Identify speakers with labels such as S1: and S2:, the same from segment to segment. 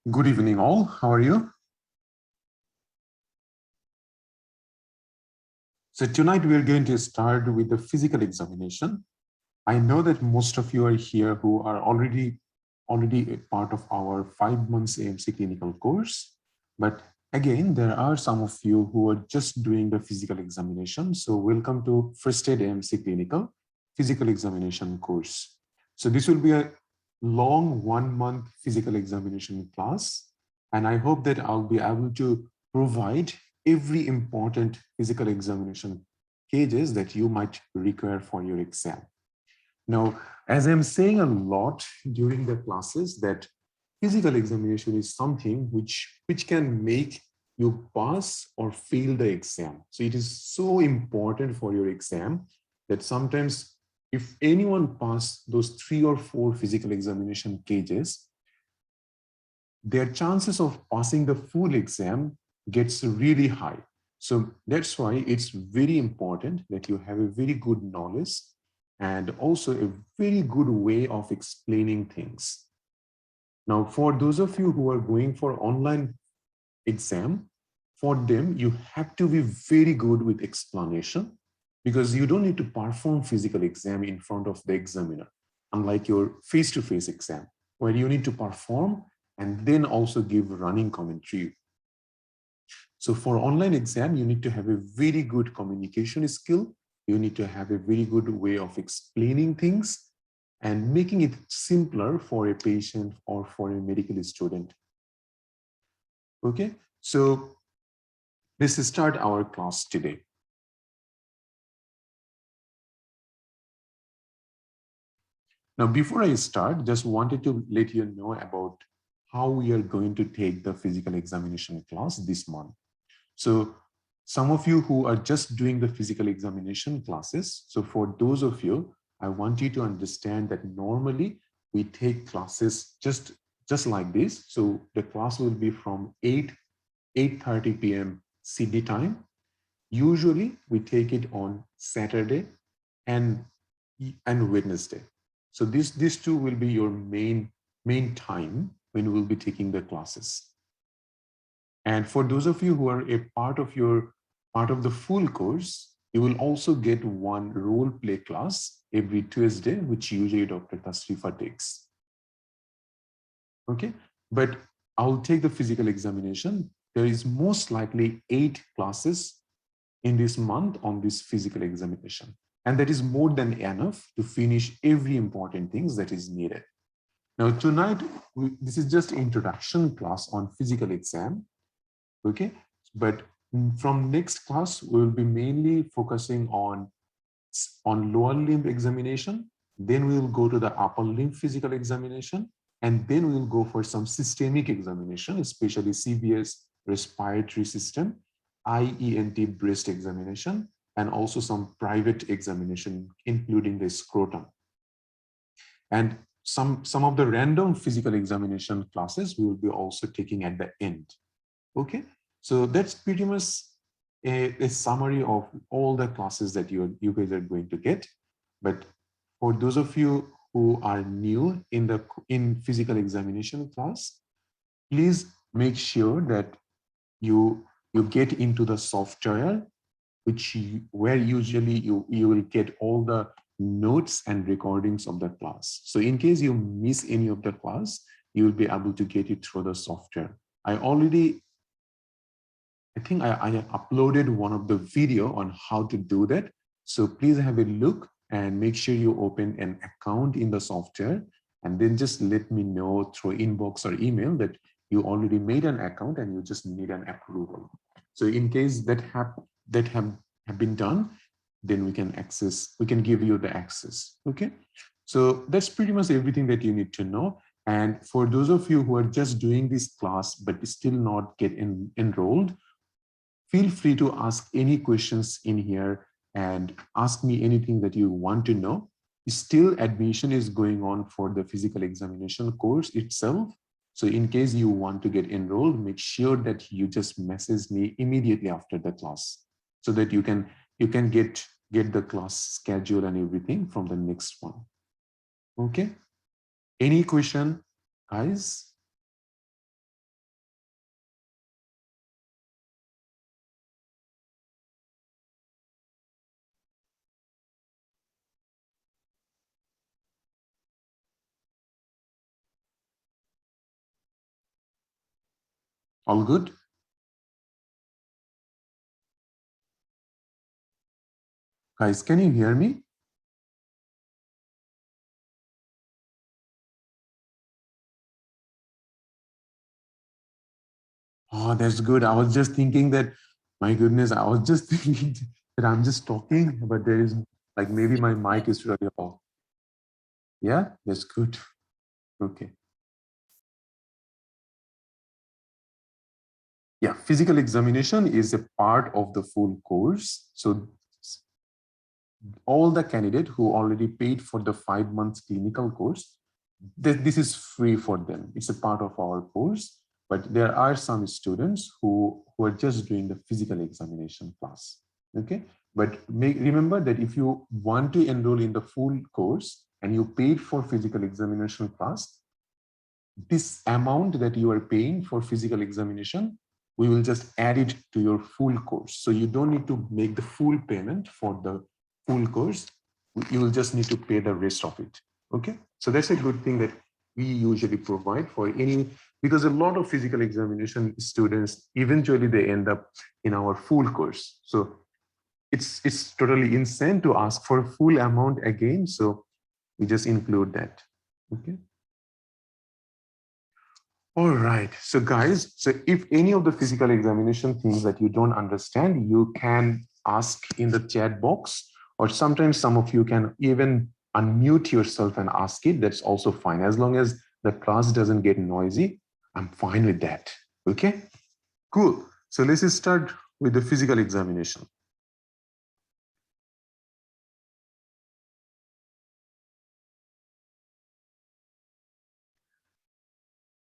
S1: Good evening, all. How are you? So tonight we are going to start with the physical examination. I know that most of you are here who are already a part of our 5 months AMC clinical course. But again, there are some of you who are just doing the physical examination. So welcome to First Aid AMC clinical physical examination course. So this will be a long 1-month physical examination class. And I hope that I'll be able to provide every important physical examination cases that you might require for your exam. Now, as I'm saying a lot during the classes, that physical examination is something which can make you pass or fail the exam. So it is so important for your exam that sometimes if anyone pass those 3 or 4 physical examination cases, their chances of passing the full exam gets really high. So that's why it's very important that you have a very good knowledge and also a very good way of explaining things. Now, for those of you who are going for online exam, for them, you have to be very good with explanation because you don't need to perform physical exam in front of the examiner, unlike your face-to-face exam, where you need to perform and then also give running commentary. So for online exam, you need to have a very good communication skill. You need to have a very good way of explaining things and making it simpler for a patient or for a medical student. Okay, so let's start our class today. Now, before I start, just wanted to let you know about how we are going to take the physical examination class this month. So some of you who are just doing the physical examination classes, so for those of you, I want you to understand that normally we take classes just like this. So the class will be from 8:30 p.m. CD time. Usually we take it on Saturday and Wednesday. So these two will be your main time when we'll be taking the classes. And for those of you who are a part of the full course, you will also get one role play class every Tuesday, which usually Dr. Tasrifa takes. Okay, but I'll take the physical examination. There is most likely 8 classes in this month on this physical examination. And that is more than enough to finish every important things that is needed. Now tonight, this is just introduction class on physical exam. Okay, but from next class, we will be mainly focusing on lower limb examination. Then we will go to the upper limb physical examination. And then we will go for some systemic examination, especially CVS respiratory system, IENT breast examination, and also some private examination, including the scrotum. And some of the random physical examination classes we will be also taking at the end. Okay, so that's pretty much a summary of all the classes that you guys are going to get. But for those of you who are new in physical examination class, please make sure that you get into the software, where usually you will get all the notes and recordings of the class. So in case you miss any of the class, you will be able to get it through the software. I think I uploaded one of the video on how to do that. So please have a look and make sure you open an account in the software, and then just let me know through inbox or email that you already made an account and you just need an approval. So in case that have been done, then we can give you the access. Okay, so that's pretty much everything that you need to know. And for those of you who are just doing this class but still not get enrolled, feel free to ask any questions in here and ask me anything that you want to know. Still, admission is going on for the physical examination course itself. So in case you want to get enrolled, make sure that you just message me immediately after the class so that you can get the class schedule and everything from the next one. Okay. Any question, guys? All good? Guys, can you hear me? Oh, that's good. I was just thinking that, my goodness, I was just thinking that I'm just talking, but there is like maybe my mic is really off. Yeah, that's good. Okay. Yeah, physical examination is a part of the full course. So all the candidate who already paid for the 5 months clinical course, this is free for them. It's a part of our course, but there are some students who are just doing the physical examination class. Okay, but remember that if you want to enroll in the full course and you paid for physical examination class, this amount that you are paying for physical examination, we will just add it to your full course. So you don't need to make the full payment for the full course. You will just need to pay the rest of it. Okay, so that's a good thing that we usually provide for any, because a lot of physical examination students eventually they end up in our full course. So it's totally insane to ask for full amount again. So we just include that. Okay. All right. So guys, so if any of the physical examination things that you don't understand, you can ask in the chat box, or sometimes some of you can even unmute yourself and ask it. That's also fine. As long as the class doesn't get noisy, I'm fine with that. Okay, cool. So let's start with the physical examination.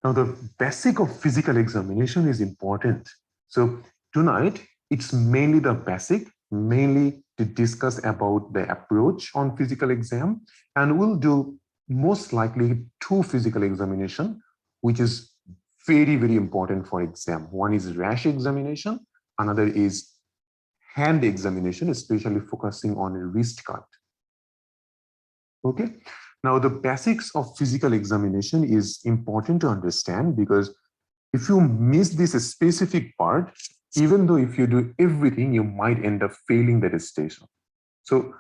S1: Now, the basic of physical examination is important. So tonight, it's mainly the basic, mainly to discuss about the approach on physical exam. And we'll do most likely 2 physical examination, which is very, very important for exam. One is rash examination. Another is hand examination, especially focusing on a wrist cut. Okay. Now, the basics of physical examination is important to understand, because if you miss this specific part, even though if you do everything, you might end up failing that station. So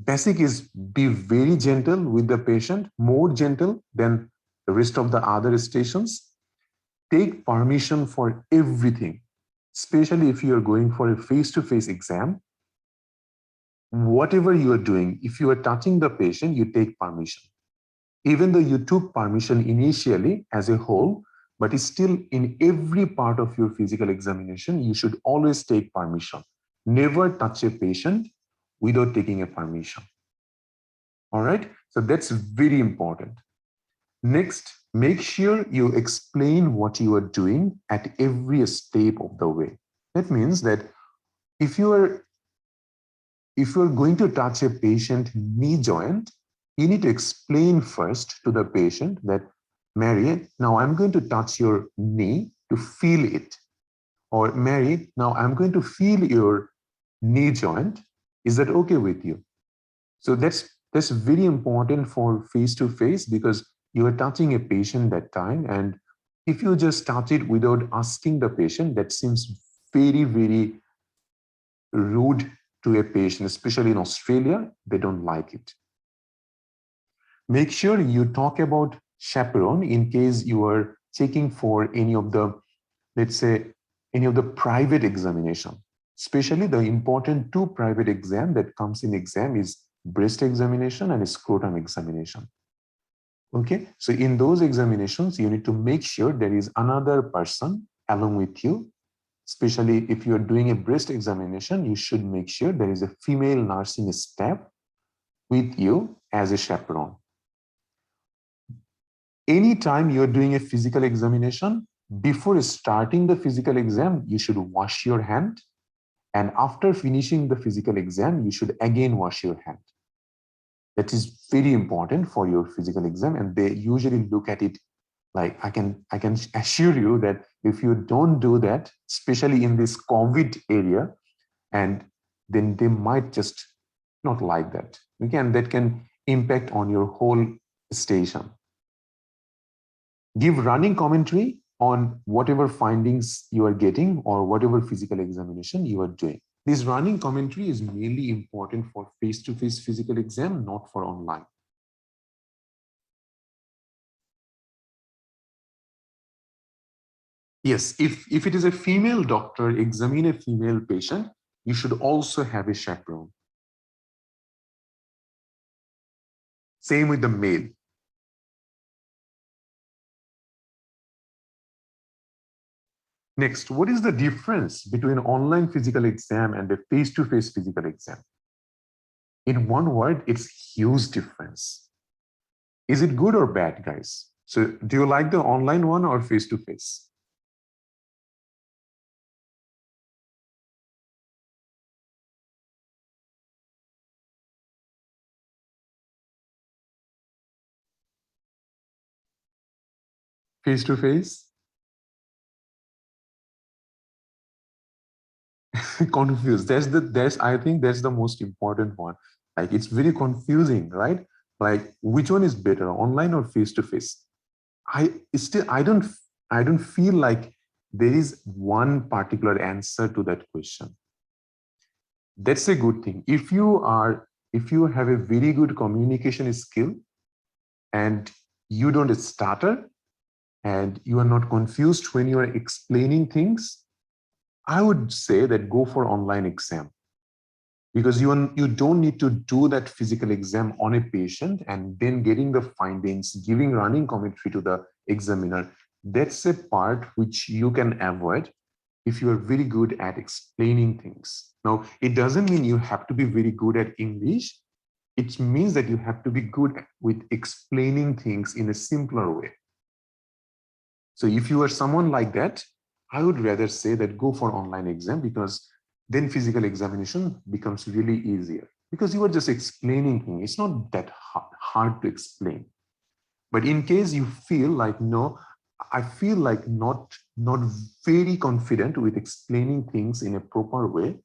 S1: basic is be very gentle with the patient, more gentle than the rest of the other stations. Take permission for everything, especially if you are going for a face-to-face exam. Whatever you are doing, if you are touching the patient, you take permission. Even though you took permission initially as a whole, but still in every part of your physical examination, you should always take permission. Never touch a patient without taking a permission. All right, so that's very important. Next, make sure you explain what you are doing at every step of the way. That means that if you are going to touch a patient knee joint, you need to explain first to the patient that, Mary, now I'm going to touch your knee to feel it. Or Mary, now I'm going to feel your knee joint. Is that okay with you? So that's very important for face-to-face, because you are touching a patient that time. And if you just touch it without asking the patient, that seems very, very rude to a patient, especially in Australia. They don't like it. Make sure you talk about chaperone in case you are checking for any of the, let's say, any of the private examination. Especially the important 2 private exam that comes in exam is breast examination and scrotum examination. Okay, so in those examinations, you need to make sure there is another person along with you. Especially if you're doing a breast examination, you should make sure there is a female nursing staff with you as a chaperone. Anytime you're doing a physical examination, before starting the physical exam, you should wash your hand. And after finishing the physical exam, you should again wash your hand. That is very important for your physical exam. And they usually look at it like, I can assure you that if you don't do that, especially in this COVID area, and then they might just not like that. Again, that can impact on your whole station. Give running commentary on whatever findings you are getting or whatever physical examination you are doing. This running commentary is mainly important for face-to-face physical exam, not for online. Yes, if it is a female doctor examining a female patient, you should also have a chaperone. Same with the male. Next, what is the difference between online physical exam and a face-to-face physical exam? In one word, it's huge difference. Is it good or bad, guys? So do you like the online one or face-to-face? Face-to-face? Confused. I think that's the most important one. Like it's very confusing, right? Like which one is better, online or face-to-face? I don't feel like there is one particular answer to that question. That's a good thing. If you have a very good communication skill and you don't stutter and you are not confused when you are explaining things, I would say that go for online exam, because you don't need to do that physical exam on a patient and then getting the findings, giving running commentary to the examiner. That's a part which you can avoid if you are very good at explaining things. Now, it doesn't mean you have to be very good at English. It means that you have to be good with explaining things in a simpler way. So if you are someone like that, I would rather say that go for online exam, because then physical examination becomes really easier because you are just explaining things. It's not that hard to explain. But in case you feel like, no, I feel like not very confident with explaining things in a proper way,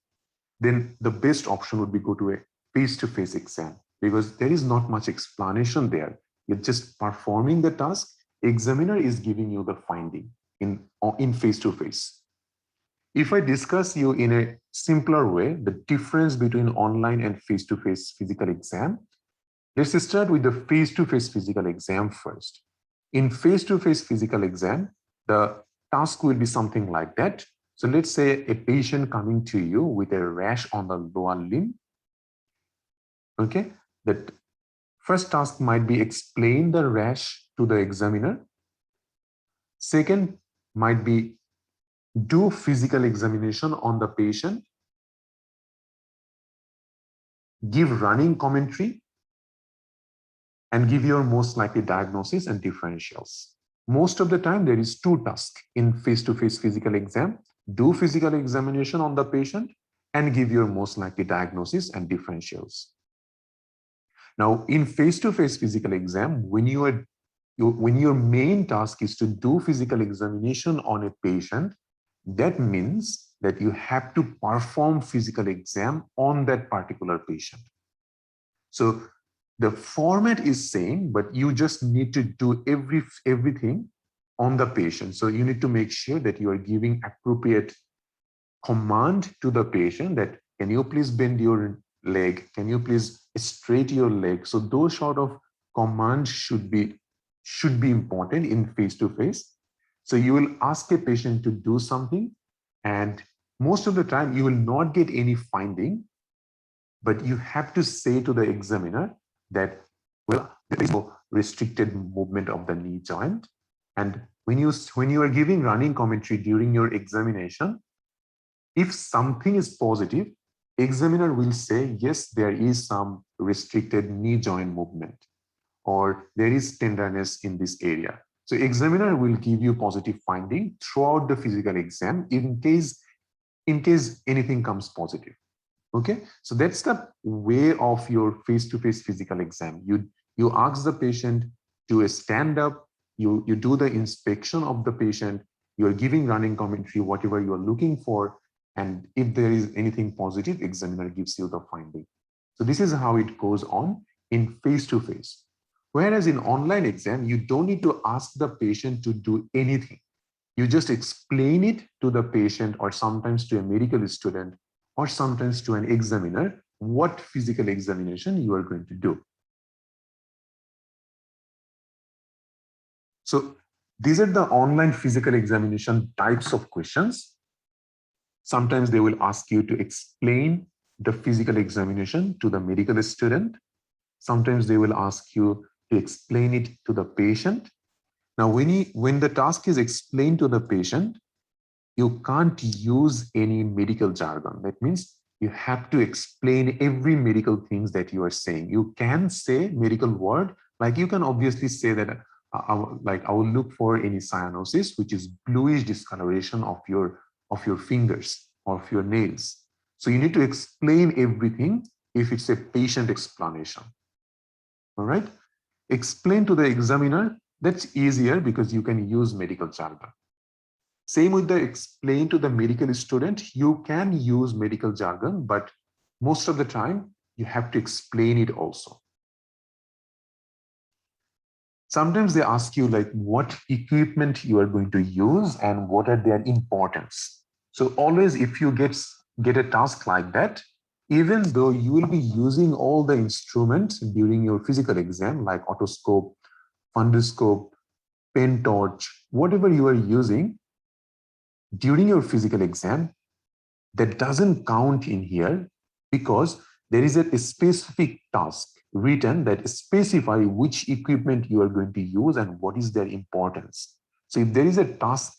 S1: then the best option would be go to a face-to-face exam, because there is not much explanation there. You're just performing the task. Examiner is giving you the finding in face-to-face. If I discuss you in a simpler way, the difference between online and face-to-face physical exam, let's start with the face-to-face physical exam first. In face-to-face physical exam, the task will be something like that. So let's say a patient coming to you with a rash on the lower limb. Okay, that first task might be explain the rash to the examiner. Second might be do physical examination on the patient, give running commentary, and give your most likely diagnosis and differentials. Most of the time, there is two tasks in face-to-face physical exam: do physical examination on the patient and give your most likely diagnosis and differentials. Now, in face-to-face physical exam, when your main task is to do physical examination on a patient, that means that you have to perform physical exam on that particular patient. So the format is same, but you just need to do everything on the patient. So you need to make sure that you are giving appropriate command to the patient that, can you please bend your leg? Can you please straight your leg? So those sort of commands should be important in face-to-face. So you will ask a patient to do something, and most of the time you will not get any finding, but you have to say to the examiner that, well, there is no restricted movement of the knee joint. And when you are giving running commentary during your examination, if something is positive, examiner will say, yes, there is some restricted knee joint movement, or there is tenderness in this area. So examiner will give you positive finding throughout the physical exam in case anything comes positive. Okay, so that's the way of your face-to-face physical exam. You ask the patient to stand up, you do the inspection of the patient, you're giving running commentary, whatever you're looking for, and if there is anything positive, examiner gives you the finding. So this is how it goes on in face-to-face. Whereas in online exam, you don't need to ask the patient to do anything. You just explain it to the patient or sometimes to a medical student or sometimes to an examiner what physical examination you are going to do. So these are the online physical examination types of questions. Sometimes they will ask you to explain the physical examination to the medical student. Sometimes they will ask you to explain it to the patient. Now, when the task is explained to the patient, you can't use any medical jargon. That means you have to explain every medical things that you are saying. You can say medical word, like you can obviously say that I will look for any cyanosis, which is bluish discoloration of your fingers or of your nails. So you need to explain everything if it's a patient explanation. All right. Explain to the examiner, that's easier because you can use medical jargon. Same with the explain to the medical student, you can use medical jargon, but most of the time you have to explain it also. Sometimes they ask you like what equipment you are going to use and what are their importance. So always if you get a task like that, even though you will be using all the instruments during your physical exam, like otoscope, fundoscope, pen torch, whatever you are using during your physical exam, that doesn't count in here because there is a specific task written that specify which equipment you are going to use and what is their importance. So if there is a task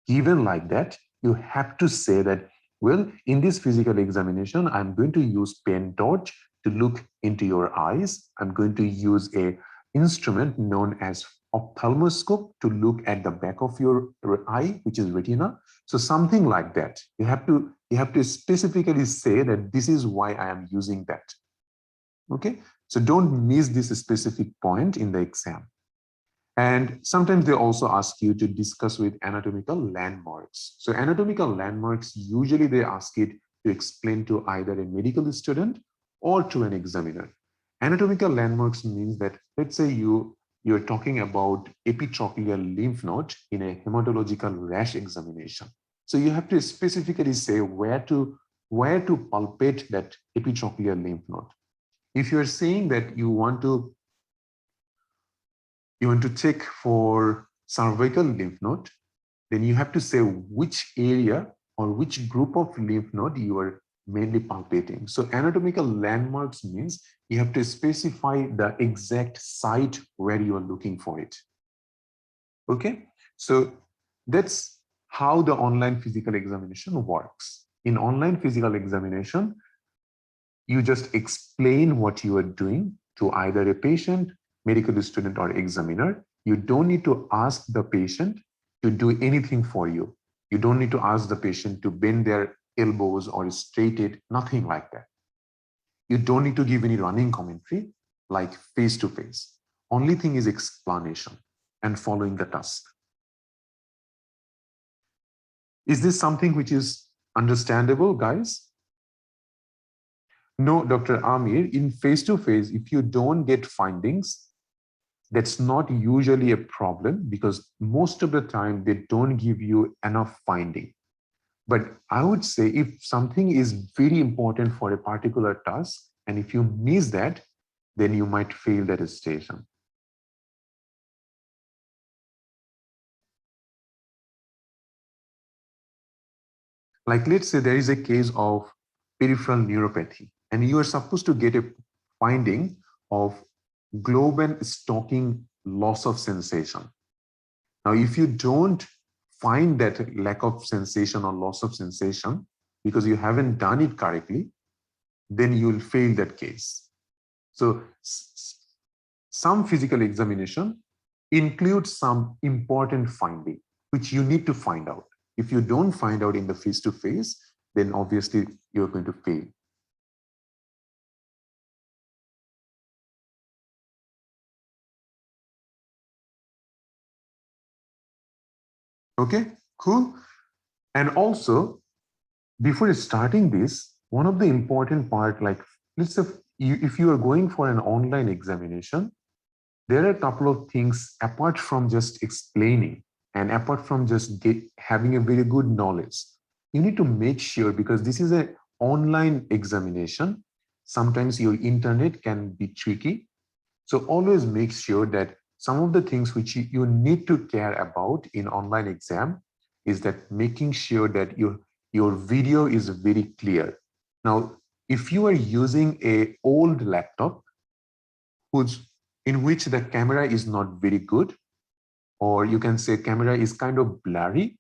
S1: given like that, you have to say that, well, in this physical examination, I'm going to use pen torch to look into your eyes. I'm going to use a instrument known as ophthalmoscope to look at the back of your eye, which is retina. So something like that. You have to specifically say that this is why I am using that. Okay, so don't miss this specific point in the exam. And sometimes they also ask you to discuss with anatomical landmarks. So anatomical landmarks, usually they ask it to explain to either a medical student or to an examiner. Anatomical landmarks means that, let's say you're talking about epitrochlear lymph node in a hematological rash examination. So you have to specifically say where to palpate that epitrochlear lymph node. If you're saying that you want to check for cervical lymph node, then you have to say which area or which group of lymph node you are mainly palpating. So anatomical landmarks means you have to specify the exact site where you are looking for it. Okay, so that's how the online physical examination works. In online physical examination, you just explain what you are doing to either a patient, medical student, or examiner. You don't need to ask the patient to do anything for you. You don't need to ask the patient to bend their elbows or straight it, nothing like that. You don't need to give any running commentary like face to face. Only thing is explanation and following the task. Is this something which is understandable, guys? No, Dr. Amir, in face-to-face, if you don't get findings, that's not usually a problem because most of the time they don't give you enough finding. But I would say if something is very important for a particular task, and if you miss that, then you might fail that station. Like let's say there is a case of peripheral neuropathy, and you are supposed to get a finding of globin stalking loss of sensation. Now, if you don't find that lack of sensation or loss of sensation because you haven't done it correctly, then you will fail that case. So some physical examination includes some important finding, which you need to find out. If you don't find out in the face-to-face, then obviously you're going to fail. Okay, cool. And also, before starting this, one of the important part, like let's say if you are going for an online examination, there are a couple of things apart from just explaining. And apart from just having a very good knowledge, you need to make sure, because this is an online examination, sometimes your internet can be tricky. So always make sure that some of the things which you need to care about in online exam is that making sure that your video is very clear. Now, if you are using a old laptop in which the camera is not very good, or you can say camera is kind of blurry,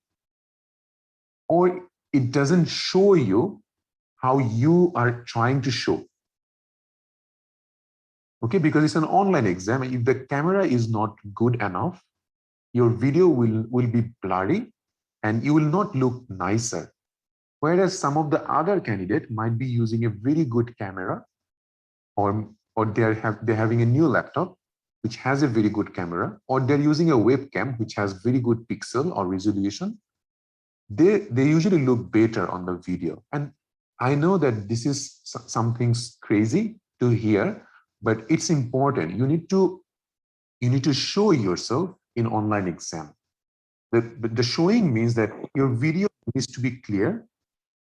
S1: or it doesn't show you how you are trying to show. Okay, because it's an online exam. If the camera is not good enough, your video will be blurry and you will not look nicer. Whereas some of the other candidate might be using a very good camera, or they're having a new laptop which has a very good camera, or they're using a webcam which has very good pixel or resolution. They usually look better on the video. And I know that this is something crazy to hear, but it's important. You need to show yourself in online exam. The showing means that your video needs to be clear.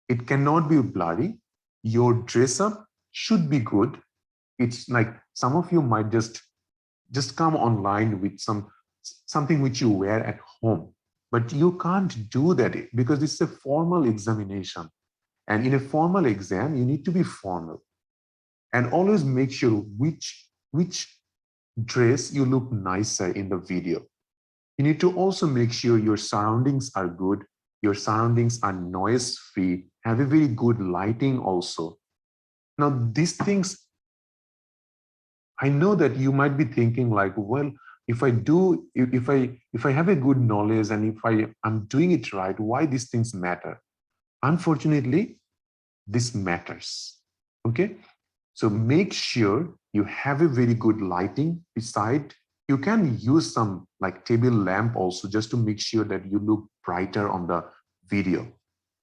S1: It cannot be blurry. Your dress up should be good. It's like some of you might just come online with something which you wear at home, but you can't do that because it's a formal examination. And in a formal exam, you need to be formal. And always make sure which dress you look nicer in the video. You need to also make sure your surroundings are good, your surroundings are noise free, have a very good lighting also. Now, these things, I know that you might be thinking like, well, if I have a good knowledge and if I'm doing it right, why these things matter? Unfortunately, this matters. Okay. So make sure you have a very good lighting beside. You can use some like table lamp also, just to make sure that you look brighter on the video.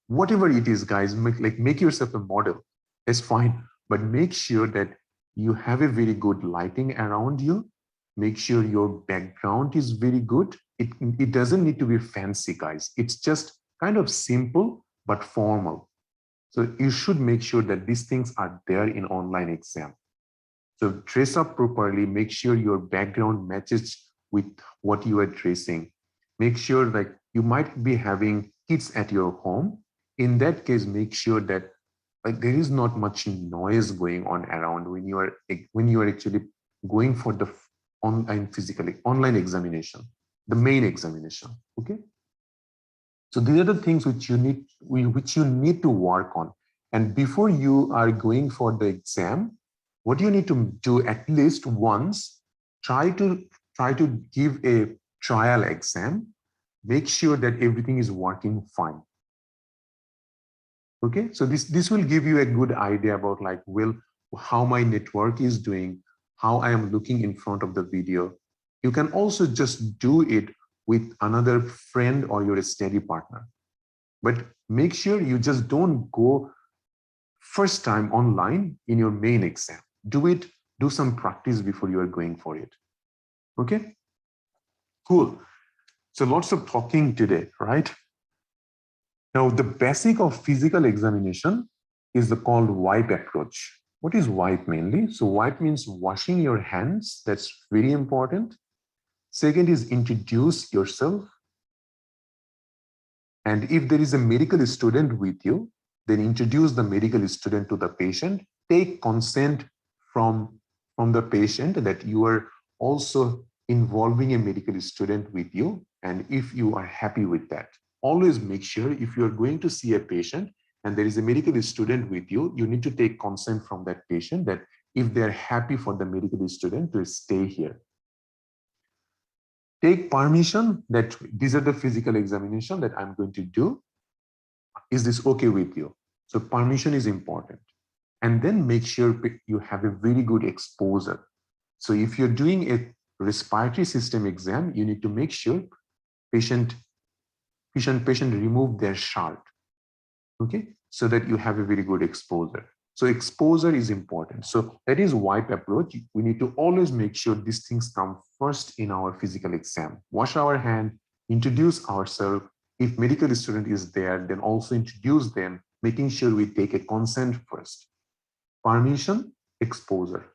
S1: Whatever it is, guys, make yourself a model. It's fine, but make sure that you have a very good lighting around you. Make sure your background is very good. It doesn't need to be fancy, guys. It's just kind of simple but formal. So you should make sure that these things are there in online exam. So dress up properly, make sure your background matches with what you are dressing. Make sure that you might be having kids at your home. In that case, make sure that like there is not much noise going on around when you are actually going for the online examination, the main examination. Okay. So these are the things which you need to work on. And before you are going for the exam, what you need to do at least once, try to give a trial exam. Make sure that everything is working fine. Okay, so this will give you a good idea about like, well, how my network is doing, how I am looking in front of the video. You can also just do it with another friend or your study partner. But make sure you just don't go first time online in your main exam. Do some practice before you are going for it. Okay, cool. So lots of talking today, right? Now, the basic of physical examination is the called wipe approach. What is wipe mainly? So wipe means washing your hands. That's very important. Second is introduce yourself. And if there is a medical student with you, then introduce the medical student to the patient. Take consent from the patient that you are also involving a medical student with you. And if you are happy with that, always make sure if you are going to see a patient and there is a medical student with you, you need to take consent from that patient that if they're happy for the medical student to stay here. Take permission that these are the physical examination that I'm going to do. Is this okay with you? So permission is important. And then make sure you have a very good exposure. So if you're doing a respiratory system exam, you need to make sure patient remove their shirt, okay, so that you have a very good exposure. So exposure is important. So that is wipe approach. We need to always make sure these things come first in our physical exam. Wash our hand, introduce ourselves. If medical student is there, then also introduce them, making sure we take a consent first. Permission, exposure.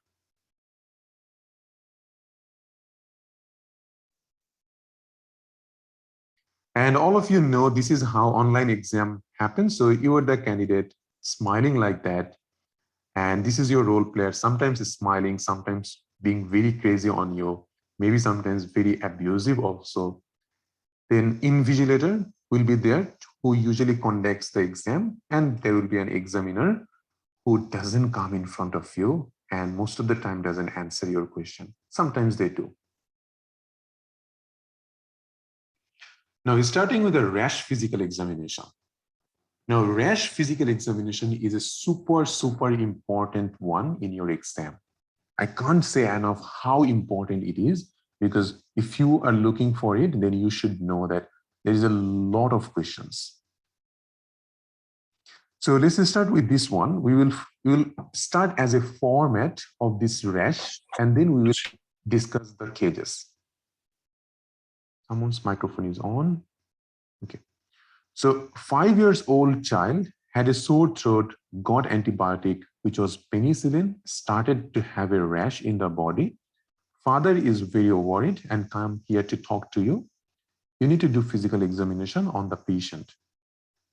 S1: And all of you know this is how online exam happens. So you are the candidate smiling like that. And this is your role player, sometimes smiling, sometimes being very crazy on you, maybe sometimes very abusive also. Then invigilator will be there who usually conducts the exam, and there will be an examiner who doesn't come in front of you and most of the time doesn't answer your question. Sometimes they do. Now, starting with a Rash physical examination. Now, Rash physical examination is a super, super important one in your exam. I can't say enough how important it is, because if you are looking for it, then you should know that there is a lot of questions. So let's start with this one. We will start as a format of this Rash, and then we will discuss the cages. Someone's microphone is on. Okay. So 5 years old child had a sore throat, got antibiotic, which was penicillin, started to have a rash in the body. Father is very worried and come here to talk to you. You need to do physical examination on the patient.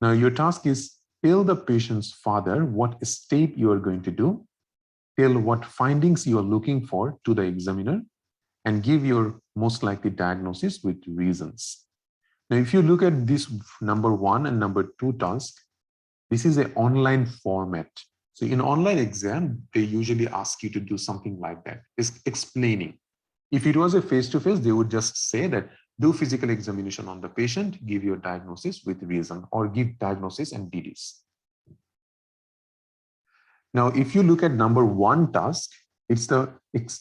S1: Now your task is tell the patient's father what step you are going to do, tell what findings you are looking for to the examiner, and give your most likely diagnosis with reasons. Now, if you look at this number 1 and number 2 task, this is an online format. So in online exam, they usually ask you to do something like that. It's explaining. If it was a face-to-face, they would just say that do physical examination on the patient, give your diagnosis with reason, or give diagnosis and DDs. Now, if you look at number 1 task, it's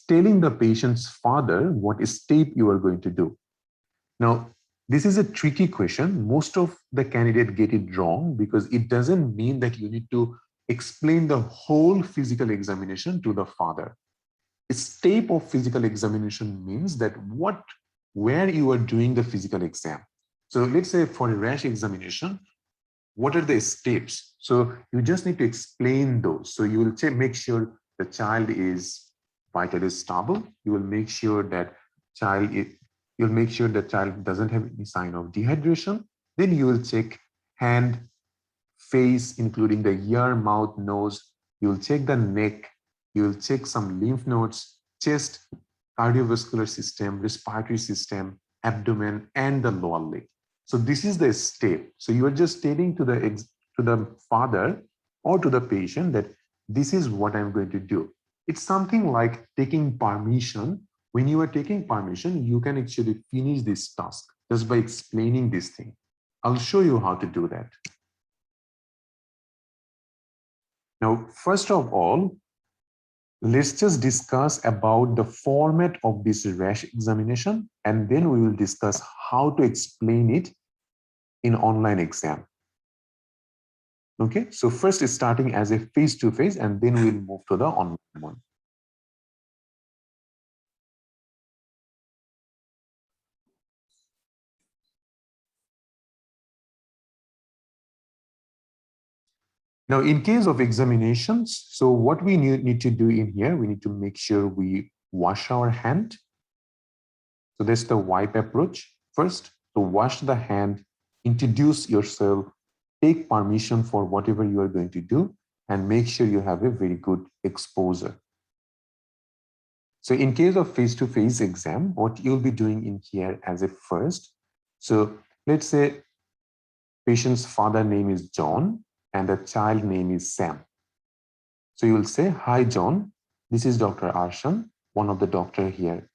S1: telling the patient's father what step you are going to do. Now, this is a tricky question. Most of the candidates get it wrong because it doesn't mean that you need to explain the whole physical examination to the father. A step of physical examination means that where you are doing the physical exam. So let's say for a rash examination, what are the steps? So you just need to explain those. So you will make sure the child is vitally stable. You will make sure that you'll make sure the child doesn't have any sign of dehydration. Then you will check hand, face, including the ear, mouth, nose. You will check the neck. You will check some lymph nodes, chest, cardiovascular system, respiratory system, abdomen, and the lower leg. So this is the step. So you are just stating to the father or to the patient that this is what I'm going to do. It's something like taking permission. When you are taking permission, you can actually finish this task just by explaining this thing. I'll show you how to do that. Now, first of all, let's just discuss about the format of this rash examination, and then we will discuss how to explain it in online exam. Okay, so first is starting as a face-to-face, and then we'll move to the online one. Now, in case of examinations, so what we need to do in here, we need to make sure we wash our hand. So that's the wipe approach. First, to wash the hand, introduce yourself, take permission for whatever you are going to do, and make sure you have a very good exposure. So in case of face-to-face exam, what you'll be doing in here as a first, so let's say patient's father name is John and the child name is Sam. So you will say, hi, John, this is Dr. Arshan, one of the doctor here.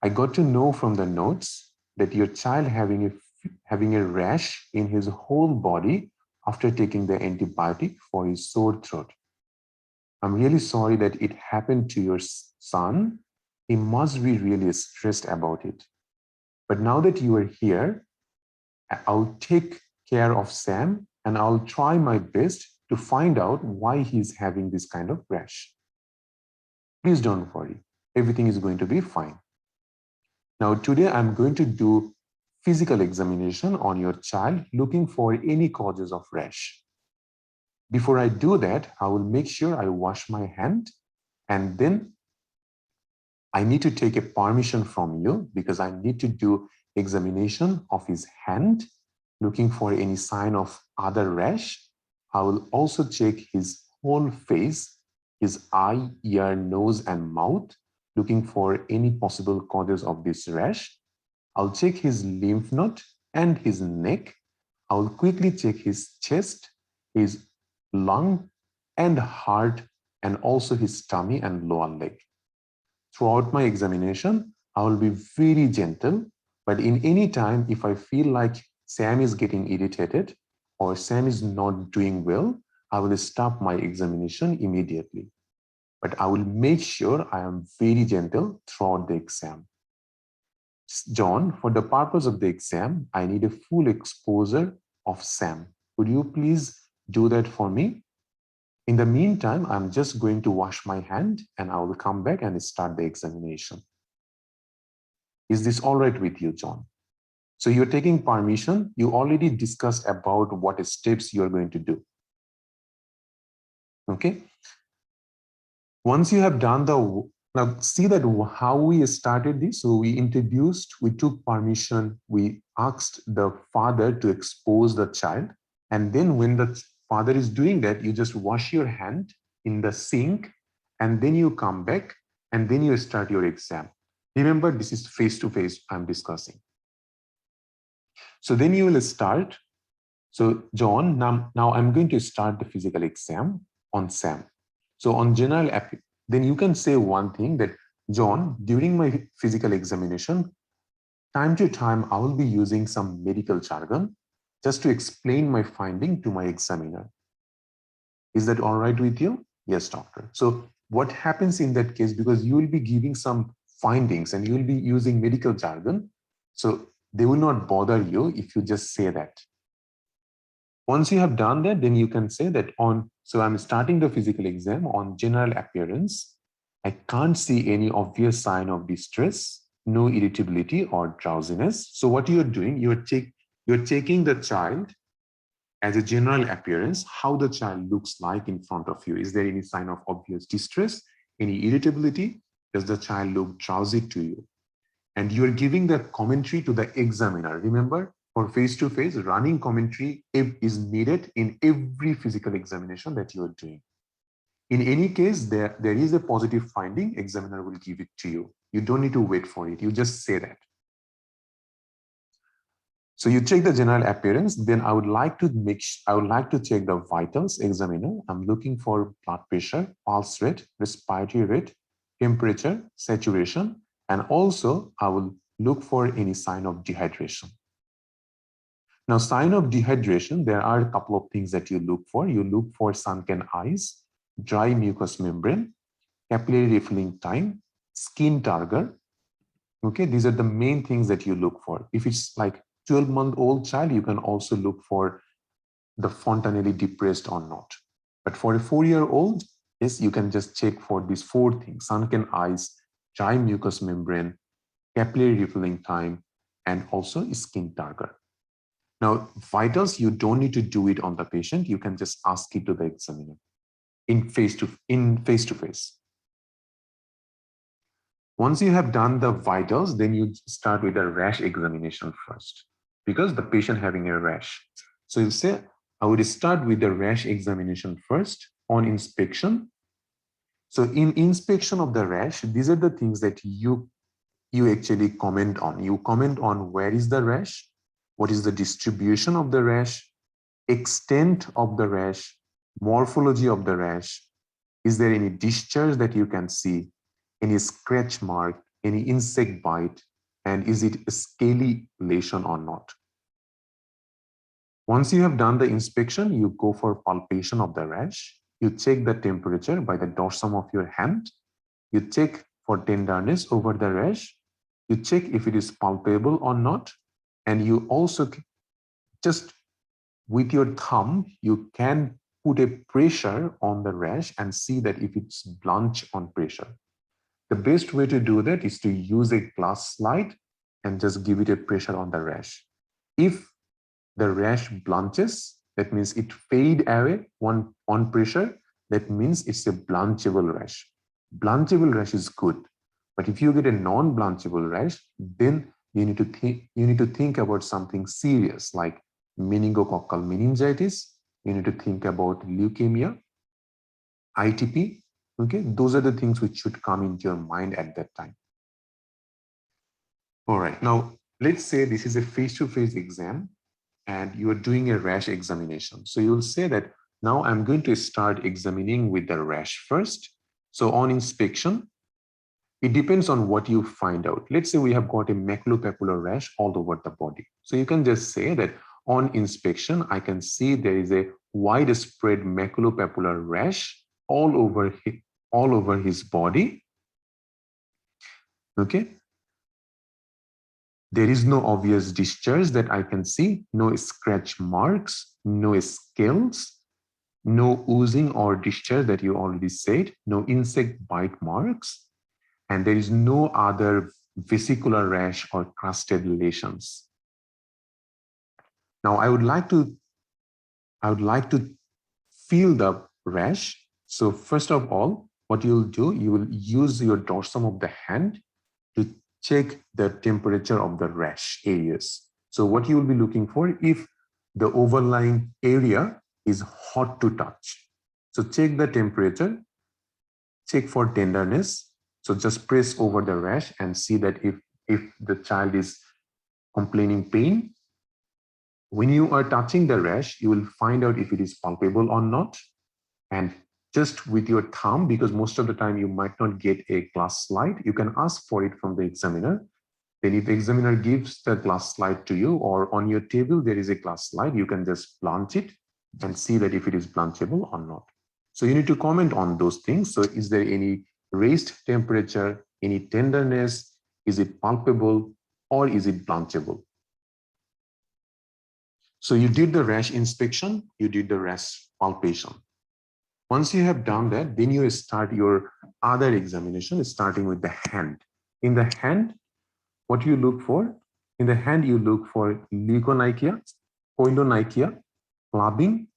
S1: I got to know from the notes that your child having a rash in his whole body after taking the antibiotic for his sore throat. I'm really sorry that it happened to your son. He must be really stressed about it. But now that you are here, I'll take care of Sam and I'll try my best to find out why he's having this kind of rash. Please don't worry. Everything is going to be fine. Now, today I'm going to do physical examination on your child looking for any causes of rash. Before I do that, I will make sure I wash my hand, and then I need to take a permission from you because I need to do examination of his hand, looking for any sign of other rash. I will also check his whole face, his eye, ear, nose, and mouth, looking for any possible causes of this rash. I'll check his lymph node and his neck. I'll quickly check his chest, his lung and heart, and also his tummy and lower leg. Throughout my examination, I will be very gentle, but in any time, if I feel like Sam is getting irritated or Sam is not doing well, I will stop my examination immediately. But I will make sure I am very gentle throughout the exam. John, for the purpose of the exam, I need a full exposure of Sam. Would you please do that for me? In the meantime, I'm just going to wash my hand and I will come back and start the examination. Is this all right with you, John? So you're taking permission. You already discussed about what steps you're going to do. Okay. Once you have done now see that how we started this. So we introduced, we took permission, we asked the father to expose the child. And then when the father is doing that, you just wash your hand in the sink and then you come back and then you start your exam. Remember, this is face-to-face I'm discussing. So then you will start. So John, now I'm going to start the physical exam on Sam. So on general, then you can say one thing that, John, during my physical examination, time to time, I will be using some medical jargon just to explain my finding to my examiner. Is that all right with you? Yes, doctor. So what happens in that case, because you will be giving some findings and you will be using medical jargon, so they will not bother you if you just say that. Once you have done that, then you can say that so I'm starting the physical exam on general appearance. I can't see any obvious sign of distress, no irritability or drowsiness. So what you're doing, you're checking the child as a general appearance, how the child looks like in front of you. Is there any sign of obvious distress, any irritability? Does the child look drowsy to you? And you're giving the commentary to the examiner. Remember, for face-to-face, running commentary is needed in every physical examination that you're doing. In any case, there is a positive finding, examiner will give it to you. You don't need to wait for it. You just say that. So you check the general appearance, then I would like to check the vitals, examiner. I'm looking for blood pressure, pulse rate, respiratory rate, temperature, saturation, and also I will look for any sign of dehydration. Now, sign of dehydration, there are a couple of things that you look for. You look for sunken eyes, dry mucous membrane, capillary refilling time, skin turgor. Okay, these are the main things that you look for. If it's like 12-month-old child, you can also look for the fontanelle depressed or not. But for a 4-year-old, yes, you can just check for these 4 things: sunken eyes, dry mucous membrane, capillary refilling time, and also skin turgor. Now, vitals, you don't need to do it on the patient. You can just ask it to the examiner in face-to-face. Once you have done the vitals, then you start with a rash examination first, because the patient having a rash. So you say, I would start with the rash examination first on inspection. So in inspection of the rash, these are the things that you actually comment on. You comment on where is the rash, what is the distribution of the rash, extent of the rash, morphology of the rash. Is there any discharge that you can see, any scratch mark, any insect bite, and is it a scaly lesion or not? Once you have done the inspection, you go for palpation of the rash. You check the temperature by the dorsum of your hand. You check for tenderness over the rash. You check if it is palpable or not. And you also just with your thumb, you can put a pressure on the rash and see that if it's blunt on pressure. The best way to do that is to use a glass slide and just give it a pressure on the rash. If the rash blanches, that means it fade away on pressure, that means it's a blanchable rash. Blanchable rash is good, but if you get a non-blanchable rash, then you need to think about something serious like meningococcal meningitis. You need to think about leukemia, ITP. Okay, those are the things which should come into your mind at that time. All right, now let's say this is a face-to-face exam and you are doing a rash examination. So you'll say that now I'm going to start examining with the rash first. So on inspection, it depends on what you find out. Let's say we have got a maculopapular rash all over the body. So you can just say that on inspection, I can see there is a widespread maculopapular rash all over his body. Okay. There is no obvious discharge that I can see, no scratch marks, no scales, no oozing or discharge that you already said, no insect bite marks, and there is no other vesicular rash or crusted lesions. Now I would like to feel the rash. So first of all, what you'll do, you will use your dorsum of the hand to check the temperature of the rash areas. So what you will be looking for, if the overlying area is hot to touch. So check the temperature, check for tenderness. So just press over the rash and see that if the child is complaining pain. When you are touching the rash, you will find out if it is palpable or not. And just with your thumb, because most of the time you might not get a glass slide, you can ask for it from the examiner. Then if the examiner gives the glass slide to you, or on your table there is a glass slide, you can just blanch it and see that if it is blanchable or not. So you need to comment on those things. So is there any raised temperature, any tenderness, is it palpable, or is it blanchable? So you did the rash inspection, you did the rash palpation. Once you have done that, then you start your other examination, starting with the hand. In the hand, what you look for? In the hand, you look for leukonychia, koilonychia, clubbing,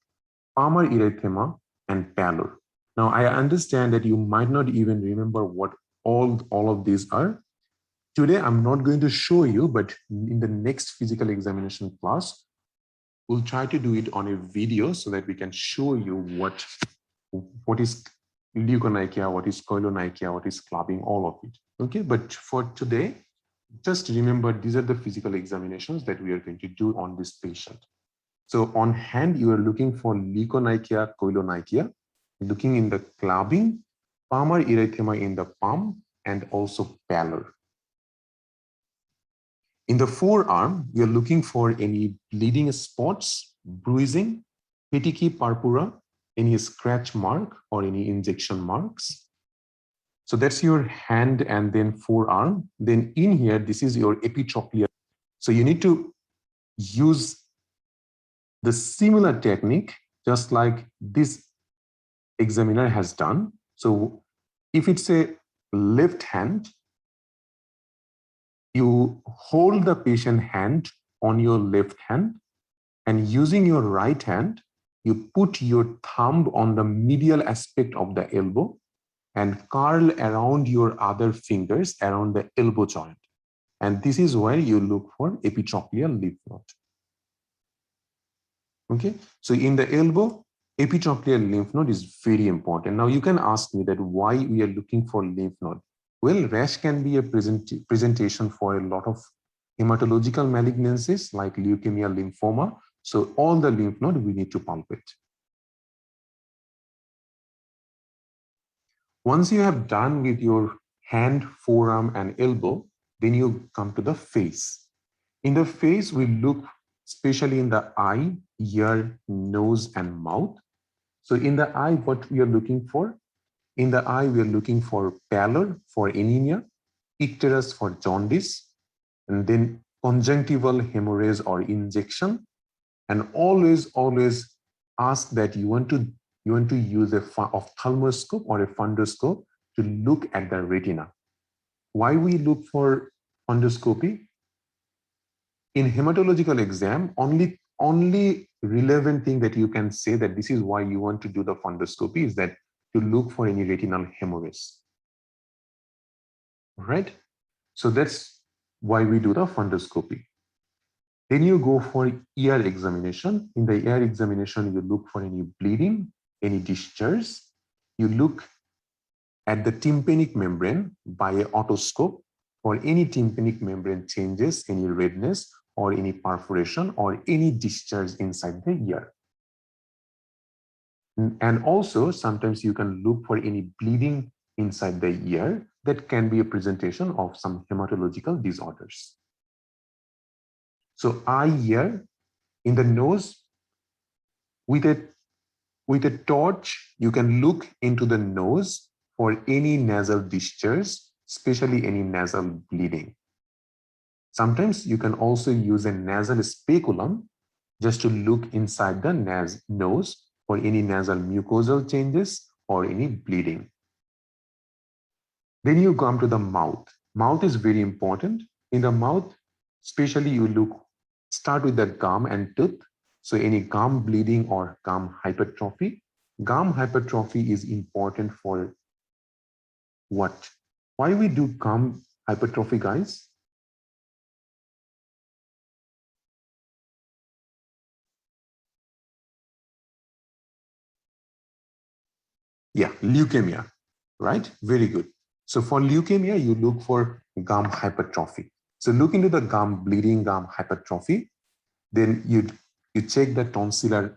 S1: palmar erythema, and pallor. Now, I understand that you might not even remember what all of these are. Today, I'm not going to show you, but in the next physical examination class, we'll try to do it on a video so that we can show you what is leukonychia, what is koilonychia, what is clubbing, all of it. Okay, but for today, just remember these are the physical examinations that we are going to do on this patient. So on hand, you are looking for leukonychia, koilonychia, looking in the clubbing, palmar erythema in the palm, and also pallor. In the forearm, we are looking for any bleeding spots, bruising, petechiae purpura, any scratch mark or any injection marks. So that's your hand and then forearm. Then in here, this is your epitrochlear. So you need to use the similar technique, just like this examiner has done. So if it's a left hand, you hold the patient hand on your left hand, and using your right hand, you put your thumb on the medial aspect of the elbow and curl around your other fingers around the elbow joint. And this is where you look for epitrochlear lymph node. Okay, so in the elbow, epitrochlear lymph node is very important. Now you can ask me that why we are looking for lymph node. Well, rash can be a presentation for a lot of hematological malignancies like leukemia, lymphoma. So all the lymph node we need to palpate. Once you have done with your hand, forearm, and elbow, then you come to the face. In the face, we look especially in the eye, ear, nose, and mouth. So in the eye, what we are looking for? In the eye, we are looking for pallor for anemia, icterus for jaundice, and then conjunctival hemorrhage or injection. And always ask that you want to use a ophthalmoscope or a fundoscope to look at the retina. Why we look for fundoscopy? in hematological exam, only relevant thing that you can say that this is why you want to do the fundoscopy is that to look for any retinal hemorrhage. Right? So that's why we do the fundoscopy. Then you go for ear examination. In the ear examination, you look for any bleeding, any discharge. You look at the tympanic membrane by an otoscope for any tympanic membrane changes, any redness or any perforation or any discharge inside the ear. And also sometimes you can look for any bleeding inside the ear that can be a presentation of some hematological disorders. So eye, ear, in the nose, with a torch, you can look into the nose for any nasal discharge, especially any nasal bleeding. Sometimes you can also use a nasal speculum just to look inside the nose for any nasal mucosal changes or any bleeding. Then you come to the mouth. Mouth is very important. In the mouth, especially you start with the gum and tooth. So any gum bleeding or gum hypertrophy. Gum hypertrophy is important for what? Why we do gum hypertrophy, guys? Yeah, leukemia, right? Very good. So for leukemia, you look for gum hypertrophy. So look into the gum bleeding, gum hypertrophy. Then you check the tonsillar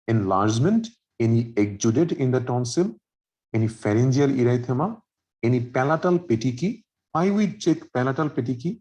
S1: enlargement, any exudate in the tonsil, any pharyngeal erythema, any palatal petechiae. Why we check palatal petechiae?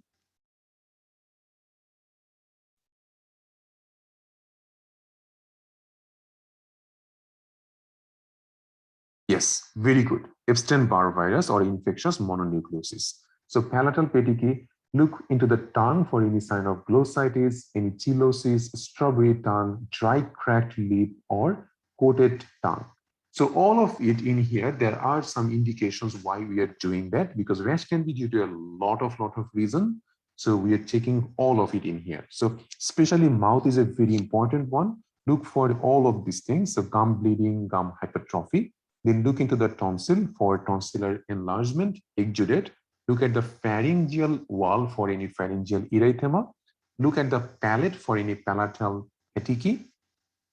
S1: Yes, very good. Epstein-Barr virus or infectious mononucleosis. So palatal petechiae, look into the tongue for any sign of glossitis, any cheilosis, strawberry tongue, dry cracked lip, or coated tongue. So all of it in here, there are some indications why we are doing that because rash can be due to a lot of reason. So we are checking all of it in here. So especially mouth is a very important one. Look for all of these things. So gum bleeding, gum hypertrophy. Then look into the tonsil for tonsillar enlargement, exudate. Look at the pharyngeal wall for any pharyngeal erythema. Look at the palate for any palatal petechiae.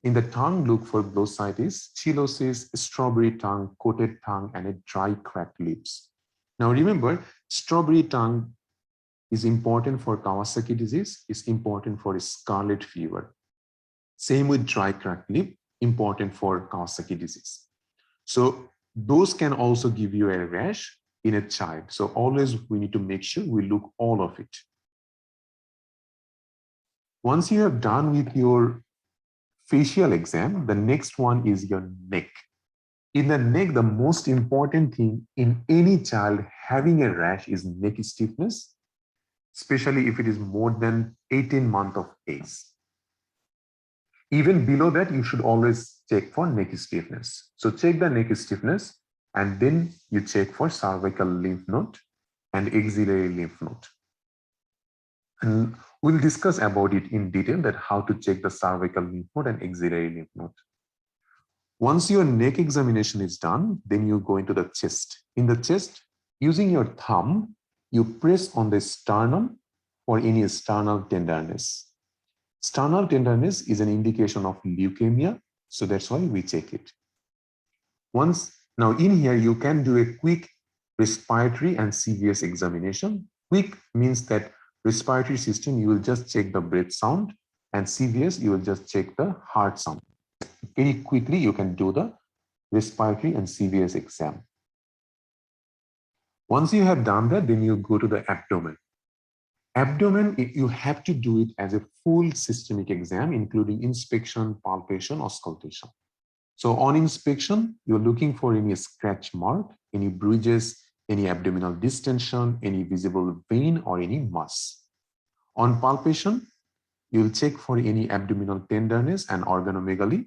S1: In the tongue, look for glossitis, cheilosis, strawberry tongue, coated tongue, and a dry cracked lips. Now remember, strawberry tongue is important for Kawasaki disease, is important for scarlet fever. Same with dry cracked lip, important for Kawasaki disease. So those can also give you a rash in a child. So always we need to make sure we look all of it. Once you have done with your facial exam, the next one is your neck. In the neck, the most important thing in any child having a rash is neck stiffness, especially if it is more than 18 months of age. Even below that, you should always check for neck stiffness. So check the neck stiffness, and then you check for cervical lymph node and axillary lymph node. And we'll discuss about it in detail, that how to check the cervical lymph node and axillary lymph node. Once your neck examination is done, then you go into the chest. In the chest, using your thumb, you press on the sternum for any sternal tenderness. Sternal tenderness is an indication of leukemia, so that's why we check it. Now in here, you can do a quick respiratory and CVS examination. Quick means that respiratory system, you will just check the breath sound, and CVS, you will just check the heart sound. Very quickly, you can do the respiratory and CVS exam. Once you have done that, then you go to the abdomen. Abdomen, you have to do it as a full systemic exam, including inspection, palpation, auscultation. So on inspection, you're looking for any scratch mark, any bruises, any abdominal distension, any visible vein, or any mass. On palpation, you'll check for any abdominal tenderness and organomegaly,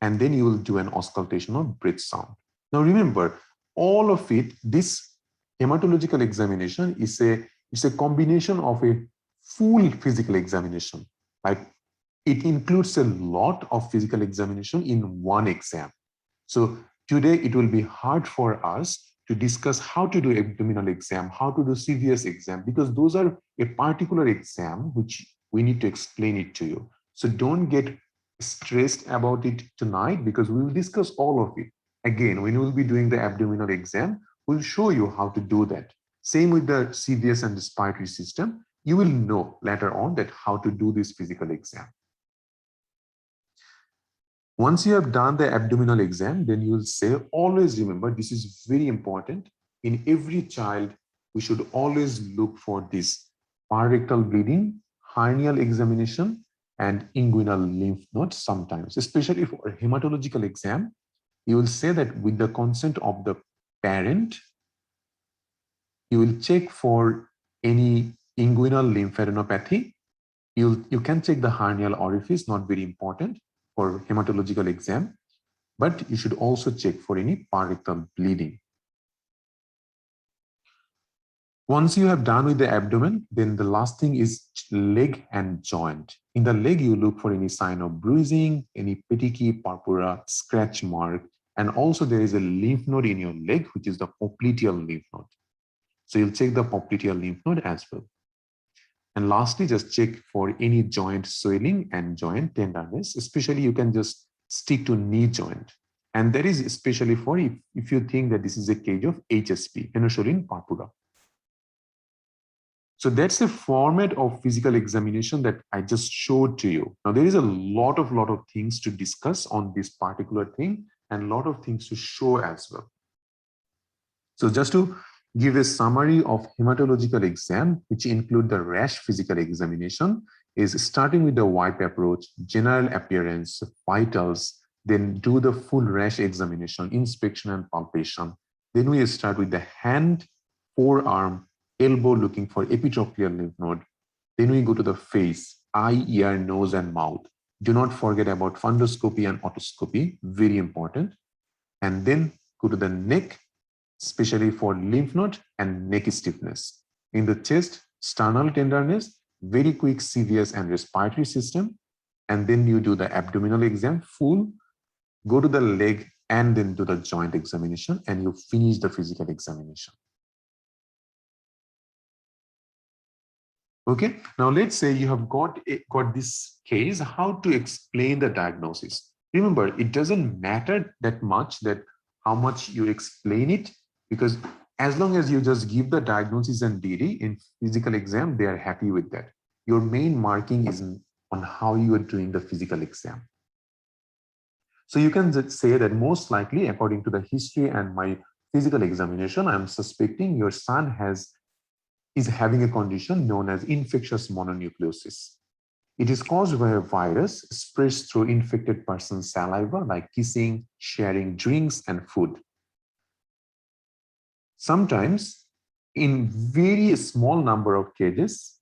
S1: and then you will do an auscultation of breath sound. Now remember, all of it, this hematological examination is a combination of a full physical examination. Like it includes a lot of physical examination in one exam. So today it will be hard for us to discuss how to do abdominal exam, how to do CVS exam, because those are a particular exam which we need to explain it to you. So don't get stressed about it tonight because we will discuss all of it. Again, when we will be doing the abdominal exam, we'll show you how to do that. Same with the CVS and respiratory system. You will know later on that how to do this physical exam. Once you have done the abdominal exam, then you will say, always remember, this is very important. In every child, we should always look for this parectal bleeding, hernial examination, and inguinal lymph nodes sometimes, especially for a hematological exam. You will say that with the consent of the parent, you will check for any inguinal lymphadenopathy. You can check the hernial orifice, not very important for hematological exam, but you should also check for any parectal bleeding. Once you have done with the abdomen, then the last thing is leg and joint. In the leg, you look for any sign of bruising, any petechiae, purpura, scratch mark, and also there is a lymph node in your leg, which is the popliteal lymph node. So you'll check the popliteal lymph node as well. And lastly, just check for any joint swelling and joint tenderness. Especially, you can just stick to knee joint. And that is especially for if you think that this is a case of HSP, Henosholin purpura. So that's a format of physical examination that I just showed to you. Now, there is a lot of things to discuss on this particular thing and a lot of things to show as well. So just to give a summary of hematological exam, which include the Rash physical examination, is starting with the wipe approach, general appearance, vitals, then do the full Rash examination, inspection and palpation. Then we start with the hand, forearm, elbow looking for epitrochlear lymph node. Then we go to the face, eye, ear, nose, and mouth. Do not forget about fundoscopy and otoscopy, very important. And then go to the neck, especially for lymph node and neck stiffness. In the chest, sternal tenderness, very quick CVS and respiratory system. And then you do the abdominal exam full, go to the leg, and then do the joint examination, and you finish the physical examination. Okay, now let's say you have got this case, how to explain the diagnosis. Remember, it doesn't matter that much that how much you explain it, because as long as you just give the diagnosis and DD in physical exam, they are happy with that. Your main marking is on how you are doing the physical exam. So you can just say that most likely, according to the history and my physical examination, I'm suspecting your son is having a condition known as infectious mononucleosis. It is caused by a virus spreads through infected person's saliva, like kissing, sharing drinks and food. Sometimes, in very small number of cases,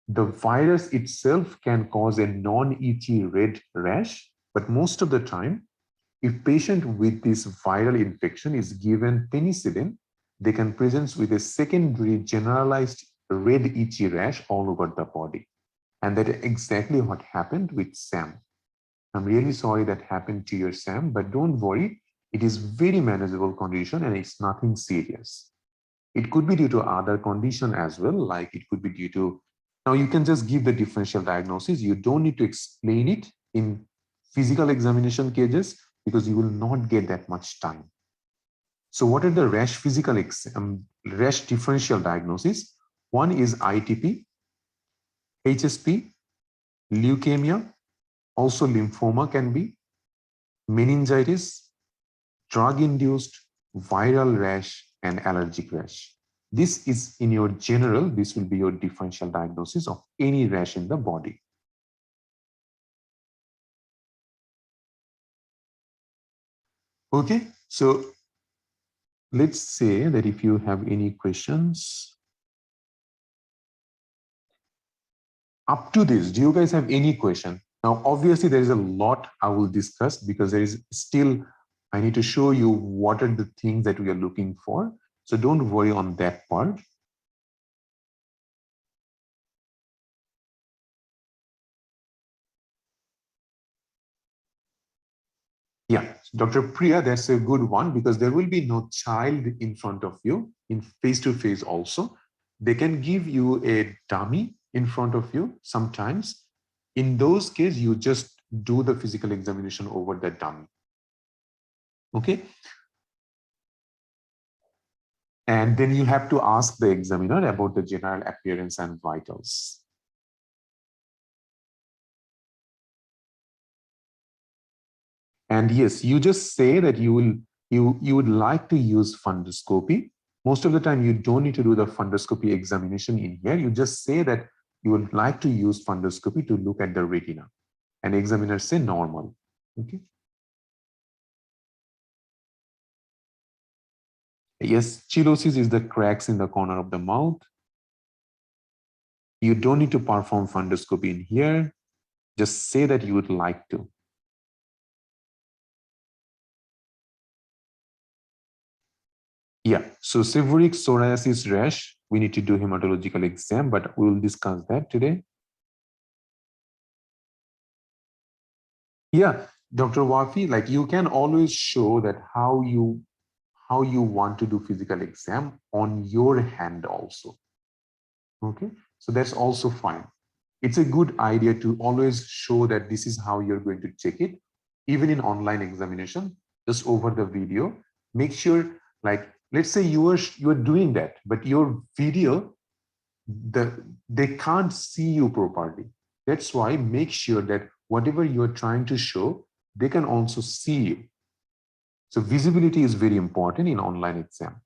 S1: the virus itself can cause a non-itchy red rash, but most of the time, if patient with this viral infection is given penicillin, they can present with a secondary generalized red itchy rash all over the body. And that is exactly what happened with Sam. I'm really sorry that happened to your Sam, but don't worry. It is very manageable condition and it's nothing serious. It could be due to other condition as well, like it could be due to, now you can just give the differential diagnosis. You don't need to explain it in physical examination cases because you will not get that much time. So what are the Rash physical Rash differential diagnosis? One is ITP, HSP, leukemia, also lymphoma can be, meningitis, drug-induced, viral rash, and allergic rash. This is in your general, this will be your differential diagnosis of any rash in the body. Okay, so let's say that if you have any questions up to this, do you guys have any question? Now, obviously, there is a lot I will discuss because there is still, I need to show you what are the things that we are looking for. So don't worry on that part. Yeah, Dr. Priya, that's a good one because there will be no child in front of you in face-to-face also. They can give you a dummy in front of you sometimes. In those cases, you just do the physical examination over that dummy. Okay. And then you have to ask the examiner about the general appearance and vitals. And yes, you just say that you would like to use fundoscopy. Most of the time, you don't need to do the fundoscopy examination in here. You just say that you would like to use fundoscopy to look at the retina. And examiner say normal. Okay. Yes, cheilosis is the cracks in the corner of the mouth. You don't need to perform fundoscopy in here. Just say that you would like to. Yeah, so seborrheic psoriasis rash, we need to do hematological exam, but we will discuss that today. Yeah, Dr. Wafi, like you can always show that how you want to do physical exam on your hand also. Okay, so that's also fine. It's a good idea to always show that this is how you're going to check it, even in online examination, just over the video. Make sure, like, let's say you are doing that, but your video, they can't see you properly. That's why make sure that whatever you're trying to show, they can also see you. So visibility is very important in online exam.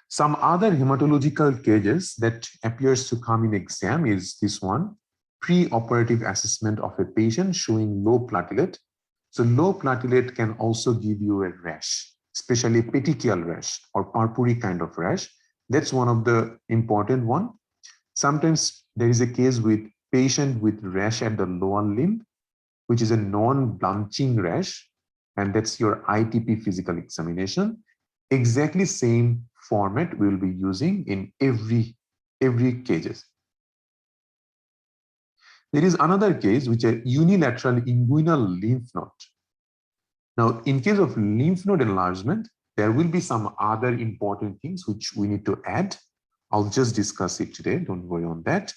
S1: Some other hematological cases that appears to come in exam is this one, pre-operative assessment of a patient showing low platelet. So low platelet can also give you a rash, especially petechial rash or purpurey kind of rash. That's one of the important one. Sometimes there is a case with patient with rash at the lower limb, which is a non-blanching rash, and that's your ITP physical examination. Exactly same format we will be using in every cases. There is another case which is unilateral inguinal lymph node. Now, in case of lymph node enlargement, there will be some other important things which we need to add. I'll just discuss it today. Don't worry on that.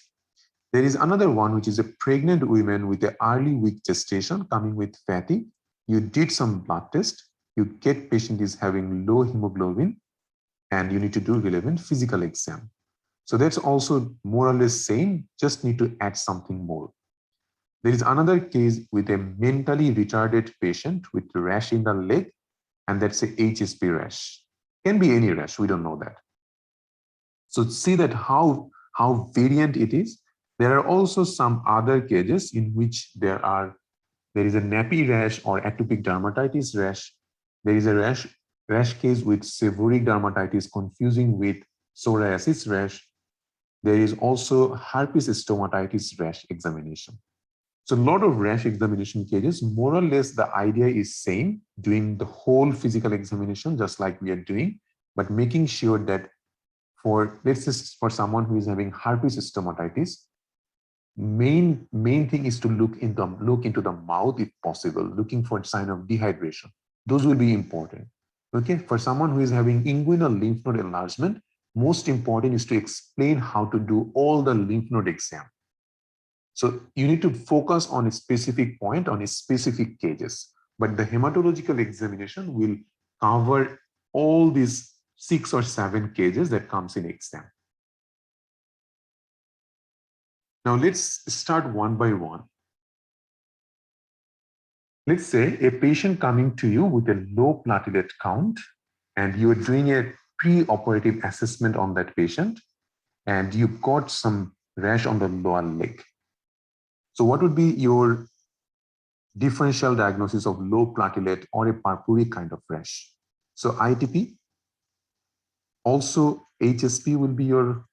S1: There is another one, which is a pregnant woman with an early week gestation coming with fatigue. You did some blood test. You get patient is having low hemoglobin, and you need to do relevant physical exam. So that's also more or less same, just need to add something more. There is another case with a mentally retarded patient with rash in the leg, and that's a HSP rash. Can be any rash, we don't know that. So see that how variant it is. There are also some other cases in which there is a nappy rash or atopic dermatitis rash. There is a rash case with seborrheic dermatitis confusing with psoriasis rash. There is also herpes stomatitis rash examination. So a lot of rash examination cases, more or less the idea is same, doing the whole physical examination just like we are doing, but making sure that for, let's just for someone who is having herpes stomatitis, main thing is to look into the mouth if possible, looking for sign of dehydration. Those will be important. Okay, for someone who is having inguinal lymph node enlargement, most important is to explain how to do all the lymph node exam. So you need to focus on a specific point on a specific cases, but the hematological examination will cover all these 6 or 7 cases that comes in exam. Now let's start one by one. Let's say a patient coming to you with a low platelet count, and you're doing a pre-operative assessment on that patient, and you've got some rash on the lower leg. So what would be your differential diagnosis of low platelet or a purpurey kind of rash? So ITP, also HSP will be your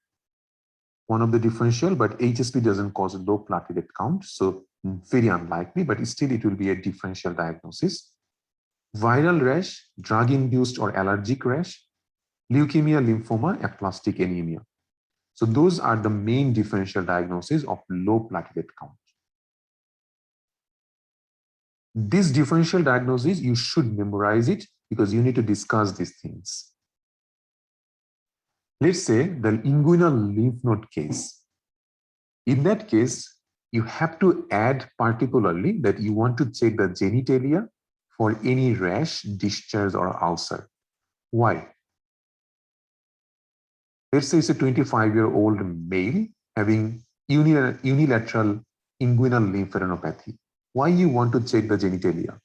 S1: one of the differential, but HSP doesn't cause a low platelet count, so very unlikely, but still it will be a differential diagnosis. Viral rash, drug-induced or allergic rash, leukemia, lymphoma, aplastic anemia. So those are the main differential diagnoses of low platelet count. This differential diagnosis, you should memorize it because you need to discuss these things. Let's say the inguinal lymph node case. In that case, you have to add particularly that you want to check the genitalia for any rash, discharge, or ulcer. Why? Let's say it's a 25-year-old male having unilateral inguinal lymphadenopathy. Why you want to check the genitalia?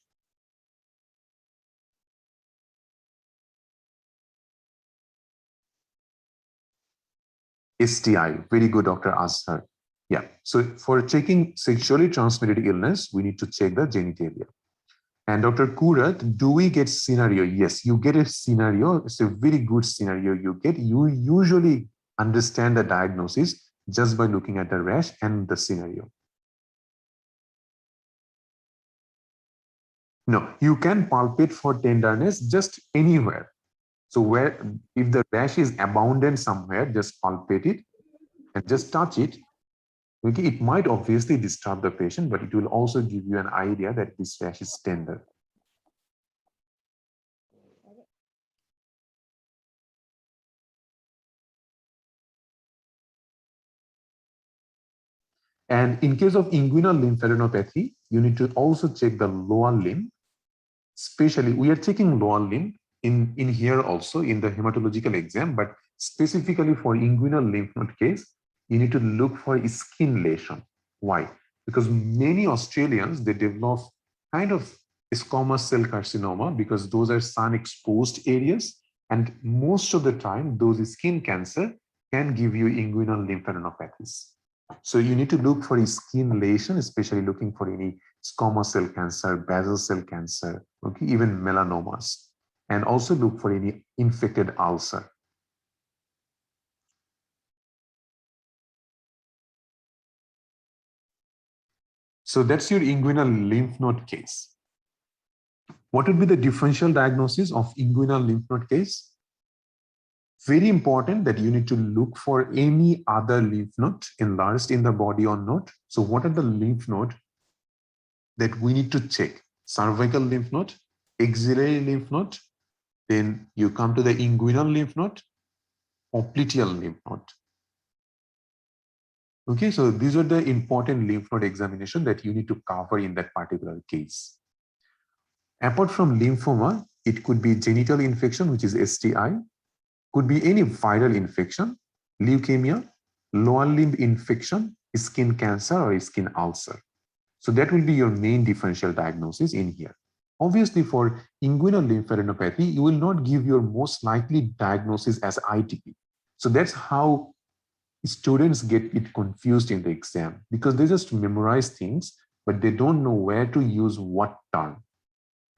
S1: STI, very good, Dr. Azhar. Yeah, so for checking sexually transmitted illness, we need to check the genitalia. And Dr. Kurat, do we get scenario? Yes, you get a scenario. It's a very good scenario you get. You usually understand the diagnosis just by looking at the rash and the scenario. No, you can palpate for tenderness just anywhere. So where, if the rash is abundant somewhere, just palpate it and just touch it. Okay, it might obviously disturb the patient, but it will also give you an idea that this rash is tender. And in case of inguinal lymphadenopathy, you need to also check the lower limb. Especially, we are checking lower limb in here also in the hematological exam, but specifically for inguinal lymph node case, you need to look for skin lesion. Why? Because many Australians, they develop kind of squamous cell carcinoma because those are sun-exposed areas. And most of the time, those skin cancer can give you inguinal lymphadenopathies. So you need to look for skin lesion, especially looking for any squamous cell cancer, basal cell cancer, okay, even melanomas, and also look for any infected ulcer. So that's your inguinal lymph node case. What would be the differential diagnosis of inguinal lymph node case? Very important that you need to look for any other lymph node enlarged in the body or not. So what are the lymph node that we need to check? Cervical lymph node, axillary lymph node, then you come to the inguinal lymph node, popliteal lymph node. Okay, so these are the important lymph node examination that you need to cover in that particular case. Apart from lymphoma, it could be genital infection, which is STI, could be any viral infection, leukemia, lower limb infection, skin cancer, or skin ulcer. So that will be your main differential diagnosis in here. Obviously, for inguinal lymphadenopathy, you will not give your most likely diagnosis as ITP. So that's how students get it confused in the exam because they just memorize things, but they don't know where to use what term.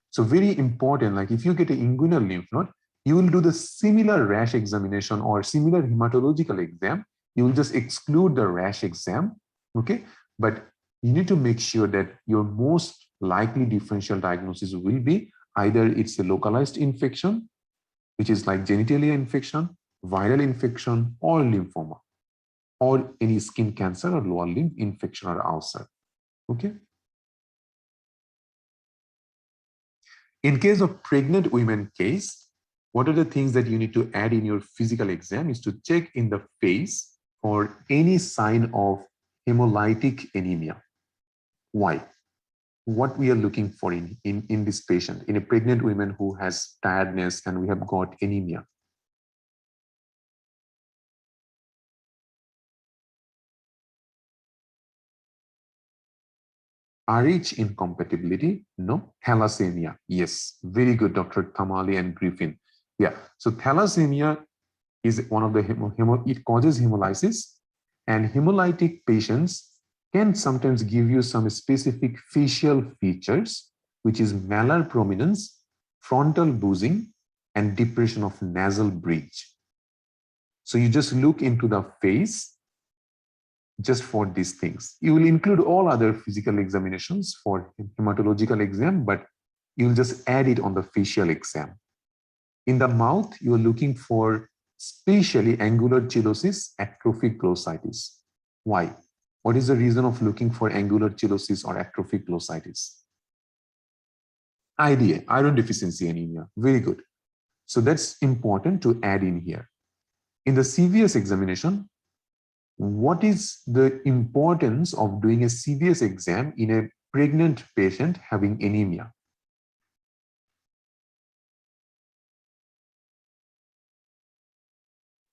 S1: So very important, like if you get an inguinal lymph node, you will do the similar rash examination or similar hematological exam. You will just exclude the rash exam, okay? But you need to make sure that your most likely differential diagnosis will be either it's a localized infection, which is like genitalia infection, viral infection, or lymphoma, or any skin cancer or lower limb infection or ulcer, okay? In case of pregnant women case, what are the things that you need to add in your physical exam is to check in the face for any sign of hemolytic anemia. Why? What we are looking for in this patient, in a pregnant woman who has tiredness and we have got anemia. RH incompatibility, no. Thalassemia, yes. Very good, Dr. Tamali and Griffin. Yeah, so thalassemia is one of the it causes hemolysis, and hemolytic patients can sometimes give you some specific facial features, which is malar prominence, frontal boozing, and depression of nasal bridge. So you just look into the face just for these things. You will include all other physical examinations for hematological exam, but you'll just add it on the facial exam. In the mouth, you are looking for especially angular chelosis, atrophic glossitis. Why? What is the reason of looking for angular chelosis or atrophic glossitis? IDA, iron deficiency anemia. Very good. So that's important to add in here. In the CVS examination, what is the importance of doing a CVS exam in a pregnant patient having anemia?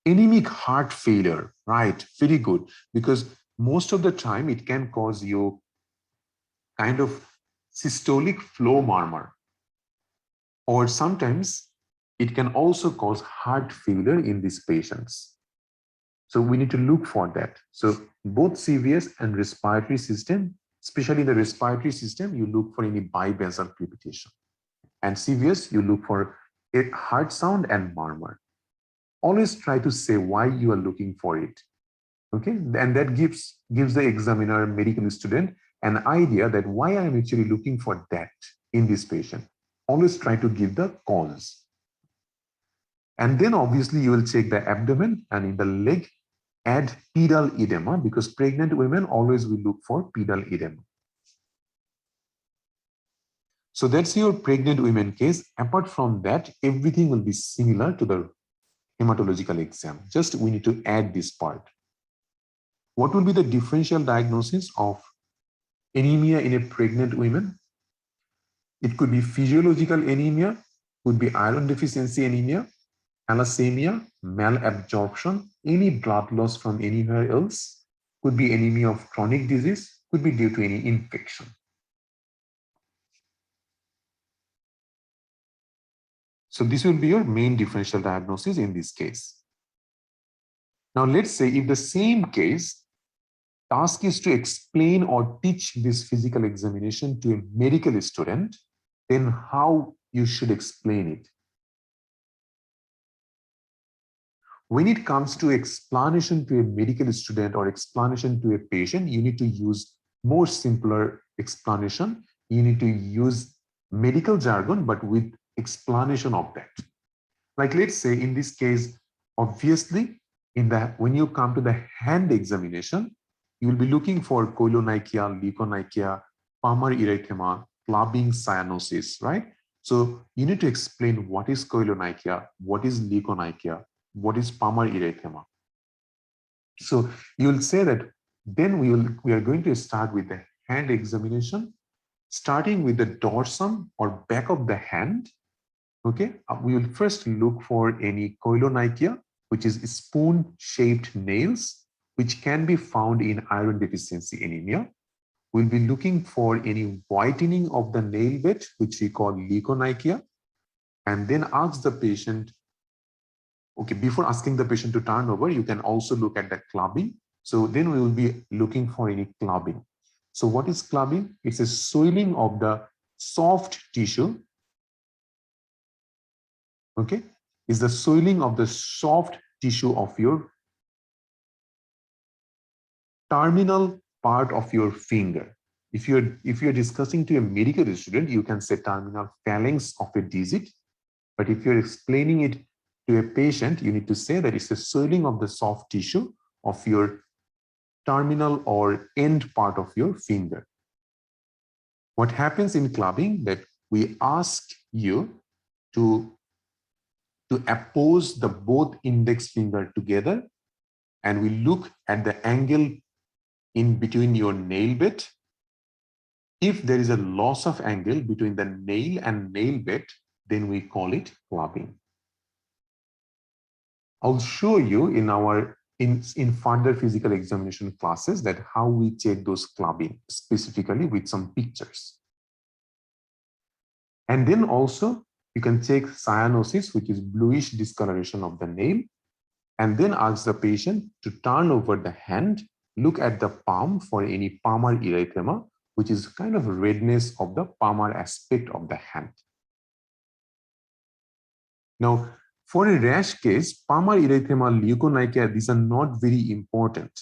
S1: Anemic heart failure, right? Very good. Because most of the time it can cause you kind of systolic flow murmur, or sometimes it can also cause heart failure in these patients. So we need to look for that. So both CVS and respiratory system, especially the respiratory system, you look for any bibasal crepitation. And CVS, you look for a heart sound and murmur. Always try to say why you are looking for it. Okay, and that gives the examiner, medical student, an idea that why I am actually looking for that in this patient. Always try to give the cause. And then obviously you will check the abdomen, and in the leg, add pedal edema, because pregnant women always will look for pedal edema. So that's your pregnant women case. Apart from that, everything will be similar to the hematological exam. Just we need to add this part. What will be the differential diagnosis of anemia in a pregnant woman? It could be physiological anemia, could be iron deficiency anemia, thalassemia, malabsorption, any blood loss from anywhere else, could be anemia of chronic disease, could be due to any infection. So this will be your main differential diagnosis in this case. Now let's say if the same case, task is to explain or teach this physical examination to a medical student, then how you should explain it. When it comes to explanation to a medical student or explanation to a patient, you need to use more simpler explanation. You need to use medical jargon, but with explanation of that. Like let's say in this case, obviously, when you come to the hand examination, you will be looking for koilonychia, leuonychia, palmar erythema, clubbing cyanosis, right? So you need to explain what is koilonychia, what is leuonychia, what is palmar erythema. So you will say that then we are going to start with the hand examination, starting with the dorsum or back of the hand. Okay, we will first look for any koilonychia, which is spoon-shaped nails, which can be found in iron deficiency anemia. We'll be looking for any whitening of the nail bed, which we call leuonychia, and then ask the patient, okay, before asking the patient to turn over, you can also look at the clubbing. So then we will be looking for any clubbing. So what is clubbing? It's a swelling of the soft tissue. Okay, is the swelling of the soft tissue of your terminal part of your finger. If you're discussing to a medical student, you can say terminal phalanx of a digit. But if you're explaining it to a patient, you need to say that it's a swelling of the soft tissue of your terminal or end part of your finger. What happens in clubbing that we ask you to oppose the both index finger together, and we look at the angle in between your nail bed. If there is a loss of angle between the nail and nail bed, then we call it clubbing. I'll show you in our in further physical examination classes that how we check those clubbing specifically with some pictures. And then also you can check cyanosis, which is bluish discoloration of the nail, and then ask the patient to turn over the hand, look at the palm for any palmar erythema, which is kind of redness of the palmar aspect of the hand. Now, for a rash case, palmar erythema, leuonychia, these are not very important,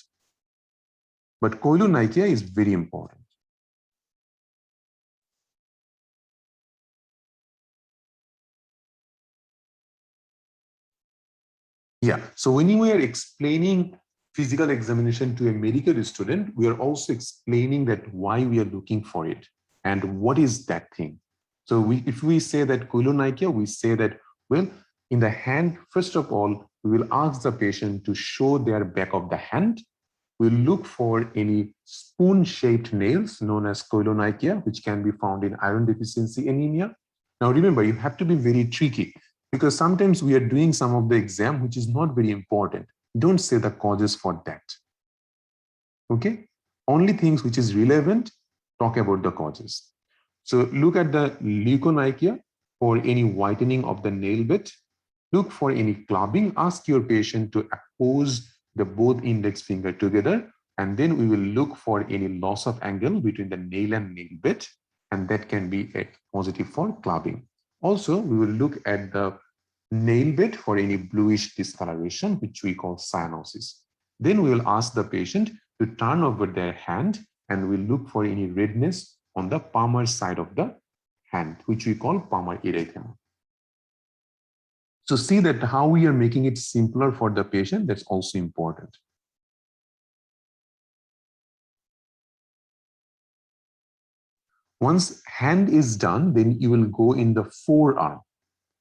S1: but koilonychia is very important. Yeah. So when we are explaining physical examination to a medical student, we are also explaining that why we are looking for it and what is that thing. So if we say that koilonychia, we say that, well, in the hand, first of all, we will ask the patient to show their back of the hand. We'll look for any spoon-shaped nails known as koilonychia, which can be found in iron deficiency anemia. Now, remember, you have to be very tricky because sometimes we are doing some of the exam, which is not very important. Don't say the causes for that. Okay? Only things which is relevant, talk about the causes. So look at the leukonychia for any whitening of the nail bed. Look for any clubbing. Ask your patient to oppose the both index finger together. And then we will look for any loss of angle between the nail and nail bed. And that can be a positive for clubbing. Also, we will look at the nail bed for any bluish discoloration, which we call cyanosis. Then we will ask the patient to turn over their hand and we'll look for any redness on the palmar side of the hand, which we call palmar erythema. So see that how we are making it simpler for the patient, that's also important. Once hand is done, then you will go in the forearm.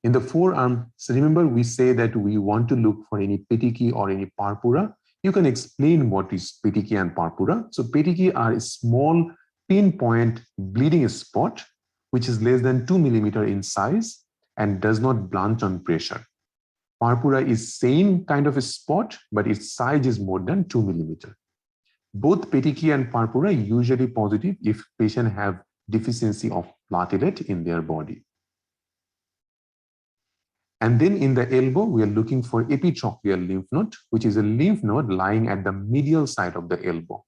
S1: In the forearm, so remember we say that we want to look for any petechiae or any purpura. You can explain what is petechiae and purpura. So petechiae are a small pinpoint bleeding spot, which is less than 2 millimeter in size and does not blanch on pressure. Purpura is same kind of a spot, but its size is more than 2 millimeter. Both petechiae and purpura are usually positive if patient have deficiency of platelet in their body. And then in the elbow, we are looking for epitrochlear lymph node, which is a lymph node lying at the medial side of the elbow.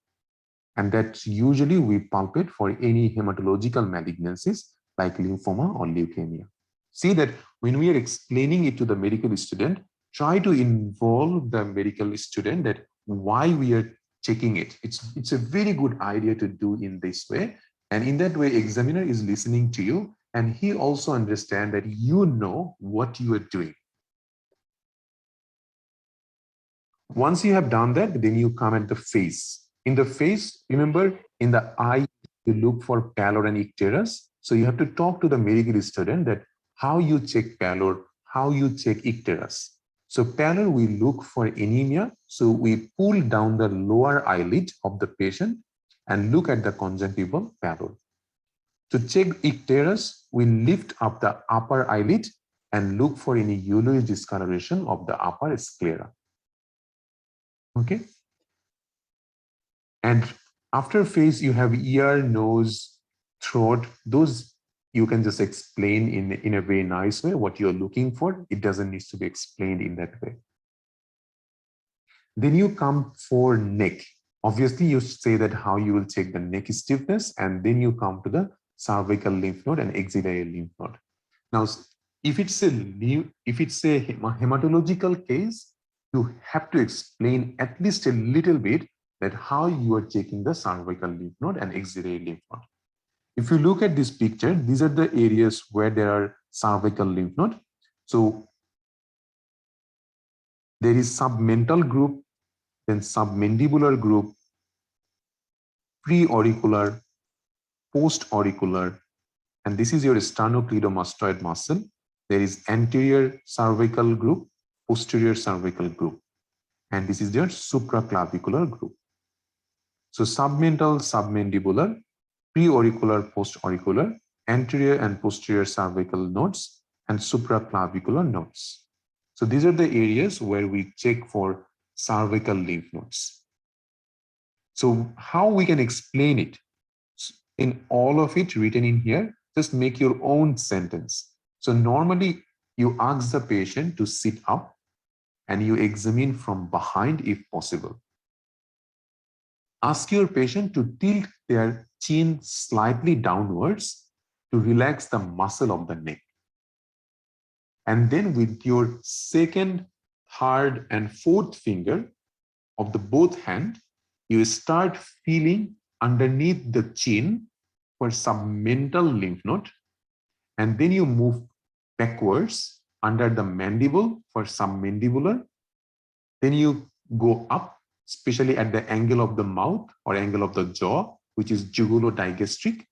S1: And that's usually we palpate for any hematological malignancies like lymphoma or leukemia. See that when we are explaining it to the medical student, try to involve the medical student that why we are checking it. It's a very good idea to do in this way. And in that way, examiner is listening to you and he also understands that you know what you are doing. Once you have done that, then you come at the face. In the face, remember, in the eye, you look for pallor and icterus. So you have to talk to the medical student that how you check pallor, how you check icterus. So pallor, we look for anemia. So we pull down the lower eyelid of the patient and look at the conjunctival pallor. To check icterus, we lift up the upper eyelid and look for any yellowish discoloration of the upper sclera. Okay. And after face, you have ear, nose, throat. Those you can just explain in a very nice way what you're looking for. It doesn't need to be explained in that way. Then you come for neck. Obviously, you say that how you will check the neck stiffness, and then you come to the cervical lymph node and axillary lymph node. Now, if it's a hematological case, you have to explain at least a little bit that how you are checking the cervical lymph node and axillary lymph node. If you look at this picture, these are the areas where there are cervical lymph node. So there is submental group, then submandibular group, preauricular, postauricular, and this is your sternocleidomastoid muscle. There is anterior cervical group, posterior cervical group, and this is their supraclavicular group. So submental, submandibular, preauricular, postauricular, anterior and posterior cervical nodes, and supraclavicular nodes. So these are the areas where we check for cervical lymph nodes. So how we can explain it? In all of it written in here, just make your own sentence. So normally you ask the patient to sit up and you examine from behind if possible. Ask your patient to tilt their chin slightly downwards to relax the muscle of the neck. And then with your second, third, and fourth finger of the both hand, you start feeling underneath the chin for submental lymph node. And then you move backwards under the mandible for submandibular. Then you go up, especially at the angle of the mouth or angle of the jaw, which is jugulodigastric.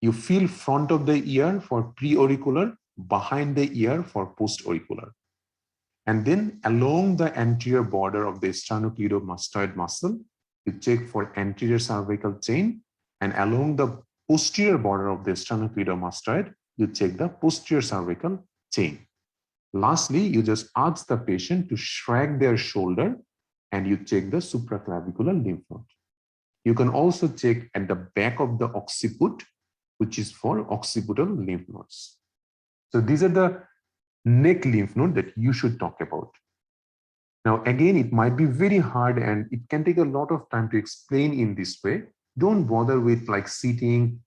S1: You feel front of the ear for preauricular, behind the ear for postauricular. And then along the anterior border of the sternocleidomastoid muscle, you check for anterior cervical chain, and along the posterior border of the sternocleidomastoid, you check the posterior cervical chain. Lastly, you just ask the patient to shrug their shoulder and you check the supraclavicular lymph node. You can also check at the back of the occiput, which is for occipital lymph nodes. So these are the neck lymph node that you should talk about. Now, again, it might be very hard and it can take a lot of time to explain in this way. Don't bother with like sitting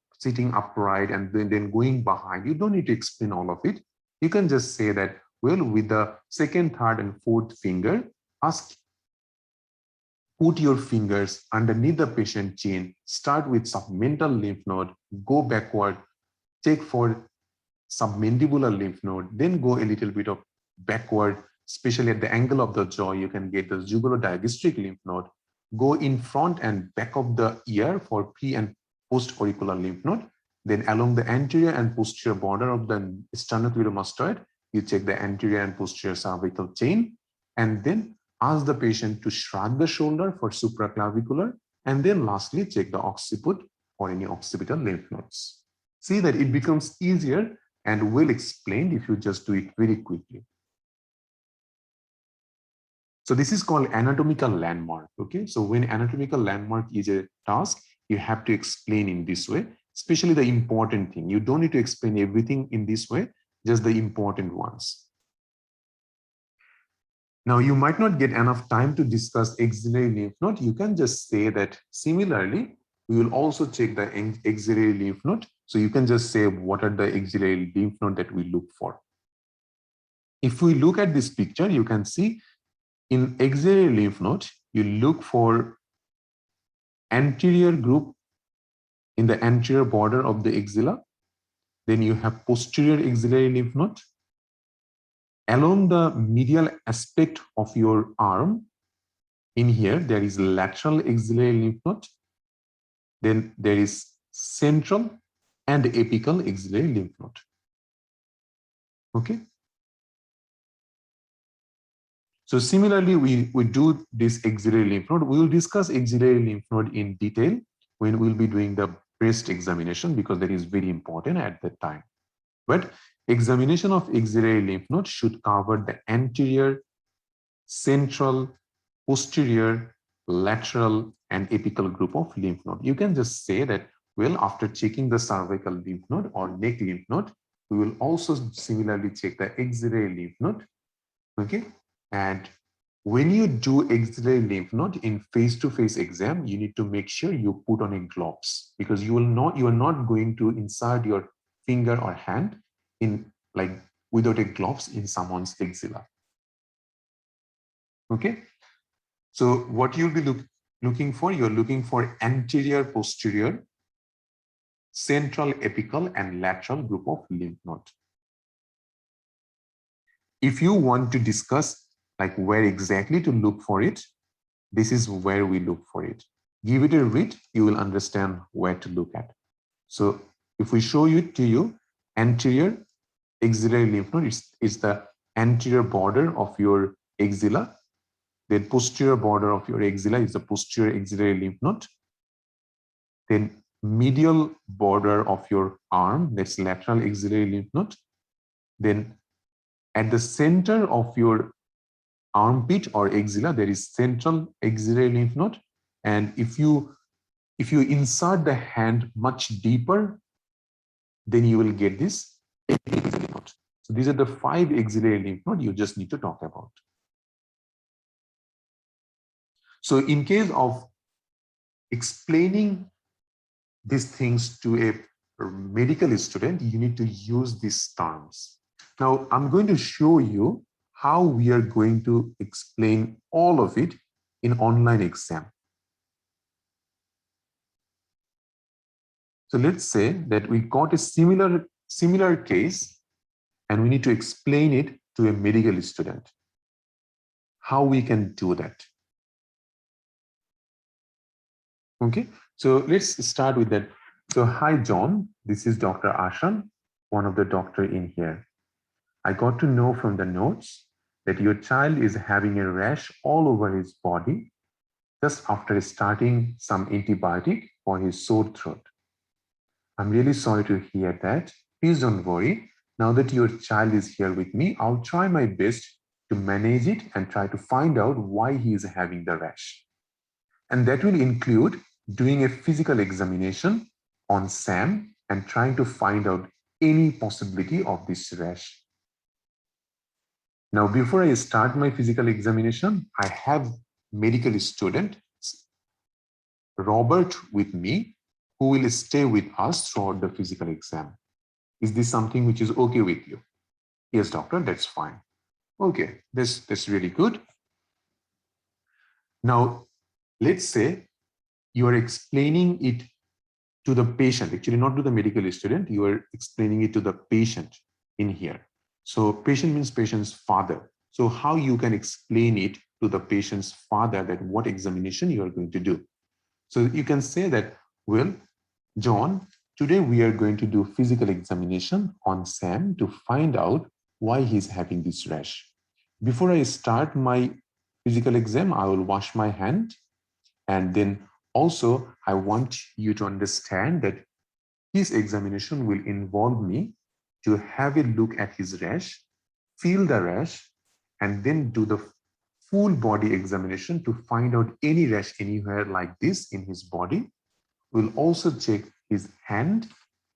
S1: upright and then going behind. You don't need to explain all of it. You can just say that, well, with the second, third, and fourth finger, put your fingers underneath the patient chin, start with submental lymph node, go backward, check for submandibular lymph node, then go a little bit of backward, especially at the angle of the jaw, you can get the jugulodigastric lymph node, go in front and back of the ear for pre and post-auricular lymph node, then along the anterior and posterior border of the sternocleidomastoid, you check the anterior and posterior cervical chain, and then ask the patient to shrug the shoulder for supraclavicular, and then lastly check the occiput or any occipital lymph nodes. See that it becomes easier and well explained if you just do it very quickly. So this is called anatomical landmark. Okay, so when anatomical landmark is a task, you have to explain in this way, especially the important thing. You don't need to explain everything in this way, just the important ones. Now, you might not get enough time to discuss axillary lymph node. You can just say that similarly, we will also check the axillary lymph node. So you can just say what are the axillary lymph node that we look for. If we look at this picture, you can see in axillary lymph node, you look for anterior group in the anterior border of the axilla. Then you have posterior axillary lymph node. Along the medial aspect of your arm, in here, there is lateral axillary lymph node. Then there is central and apical axillary lymph node. Okay. So similarly, we do this axillary lymph node. We will discuss axillary lymph node in detail when we'll be doing the breast examination, because that is very important at that time. But examination of axillary lymph node should cover the anterior, central, posterior, lateral, and apical group of lymph node. You can just say that, well, after checking the cervical lymph node or neck lymph node, we will also similarly check the axillary lymph node. Okay. And when you do axillary lymph node in face-to-face exam, you need to make sure you put on a gloves, because you are not going to insert your finger or hand in like without a gloves in someone's axilla. Okay. So what you'll be looking for, you're looking for anterior, posterior, central, apical, and lateral group of lymph node. If you want to discuss like where exactly to look for it, this is where we look for it. Give it a read, you will understand where to look at. So if we show it to you, anterior axillary lymph node is the anterior border of your axilla. Then posterior border of your axilla is the posterior axillary lymph node. Then medial border of your arm, that's lateral axillary lymph node. Then at the center of your armpit or axilla, there is central axillary lymph node. And if you insert the hand much deeper, then you will get this axillary node. So these are the 5 axillary lymph nodes you just need to talk about. So in case of explaining these things to a medical student, you need to use these terms. Now, I'm going to show you how we are going to explain all of it in online exam. So let's say that we got a similar case and we need to explain it to a medical student. how we can do that. Okay, so let's start with that. So hi, John, this is Dr. Ashan, one of the doctor in here. I got to know from the notes that your child is having a rash all over his body just after starting some antibiotic for his sore throat. I'm really sorry to hear that. Please don't worry. Now that your child is here with me, I'll try my best to manage it and try to find out why he is having the rash. And that will include doing a physical examination on Sam and trying to find out any possibility of this rash. Now, before I start my physical examination, I have medical student Robert with me, who will stay with us throughout the physical exam. Is this something which is okay with you? Yes, doctor, that's fine. Okay, that's really good. Now, let's say you are explaining it to the patient, actually not to the medical student, you are explaining it to the patient in here. So patient means patient's father. So how you can explain it to the patient's father that what examination you are going to do. So you can say that, well, John, today we are going to do physical examination on Sam to find out why he's having this rash. Before I start my physical exam, I will wash my hand. And then also, I want you to understand that his examination will involve me to have a look at his rash, feel the rash, and then do the full body examination to find out any rash anywhere like this in his body. We'll also check his hand,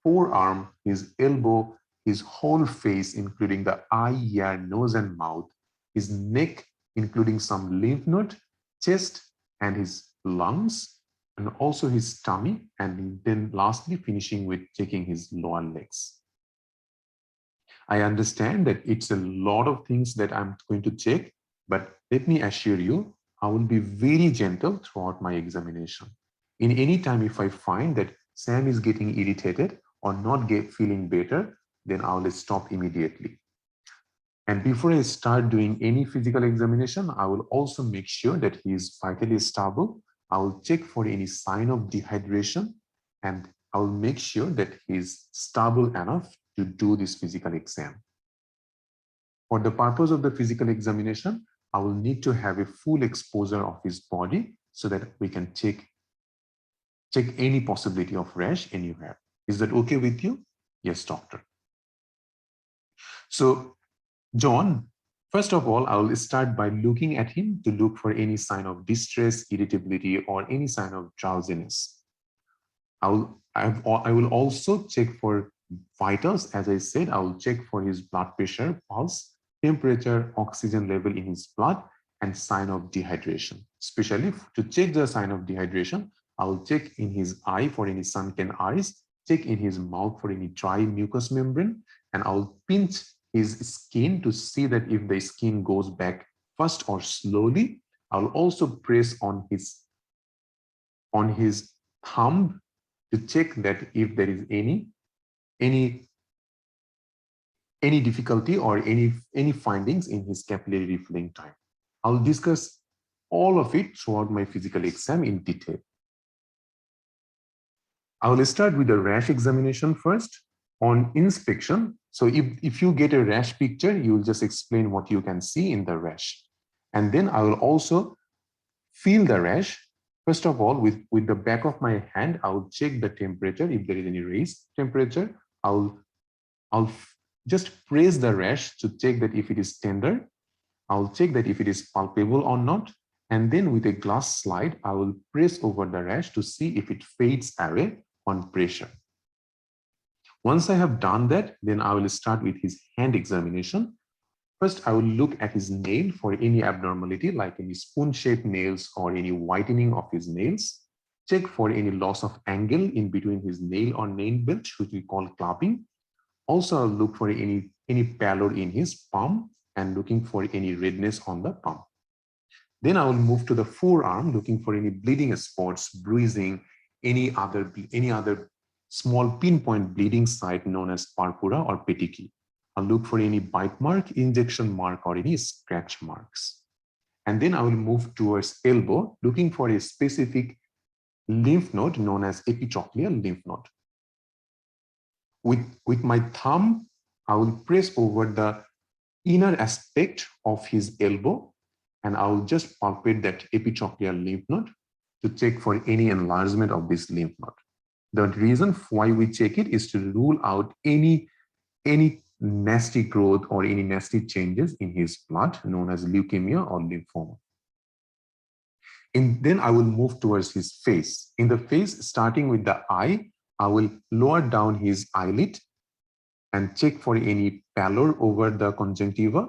S1: forearm, his elbow, his whole face, including the eye, ear, nose, and mouth, his neck, including some lymph node, chest, and his lungs, and also his tummy, and then lastly finishing with checking his lower legs. I understand that it's a lot of things that I'm going to check, but let me assure you, I will be very gentle throughout my examination. In any time, if I find that Sam is getting irritated or not feeling better, then I will stop immediately. And before I start doing any physical examination, I will also make sure that he is vitally stable. I will check for any sign of dehydration, and I will make sure that he is stable enough to do this physical exam. For the purpose of the physical examination, I will need to have a full exposure of his body so that we can check any possibility of rash anywhere. Is that okay with you? Yes, doctor. So, John, first of all, I will start by looking at him to look for any sign of distress, irritability, or any sign of drowsiness. I will also check for vitals. As I said, I will check for his blood pressure, pulse, temperature, oxygen level in his blood, and sign of dehydration. Especially to check the sign of dehydration, I will check in his eye for any sunken eyes, check in his mouth for any dry mucous membrane, and I will pinch his skin to see that if the skin goes back fast or slowly. I will also press on his thumb to check that if there is any difficulty or any findings in his capillary refilling time. I'll discuss all of it throughout my physical exam in detail. I will start with the rash examination first. On inspection, so if you get a rash picture, you will just explain what you can see in the rash. And then I will also feel the rash. First of all, with the back of my hand, I will check the temperature. If there is any raised temperature, I'll just press the rash to check that if it is tender. I'll check that if it is palpable or not. And then with a glass slide, I will press over the rash to see if it fades away on pressure. Once I have done that, then I will start with his hand examination. First, I will look at his nail for any abnormality like any spoon-shaped nails or any whitening of his nails. Check for any loss of angle in between his nail or nail bed, which we call clapping. Also, I'll look for any pallor in his palm and looking for any redness on the palm. Then I will move to the forearm, looking for any bleeding spots, bruising, any other small pinpoint bleeding site known as purpura or petechiae. I'll look for any bite mark, injection mark, or any scratch marks. And then I will move towards elbow, looking for a specific lymph node known as epitrochlear lymph node. With my thumb, I will press over the inner aspect of his elbow, and I will just palpate that epitrochlear lymph node to check for any enlargement of this lymph node. The reason why we check it is to rule out any nasty growth or any nasty changes in his blood known as leukemia or lymphoma. And then I will move towards his face. In the face, starting with the eye, I will lower down his eyelid and check for any pallor over the conjunctiva.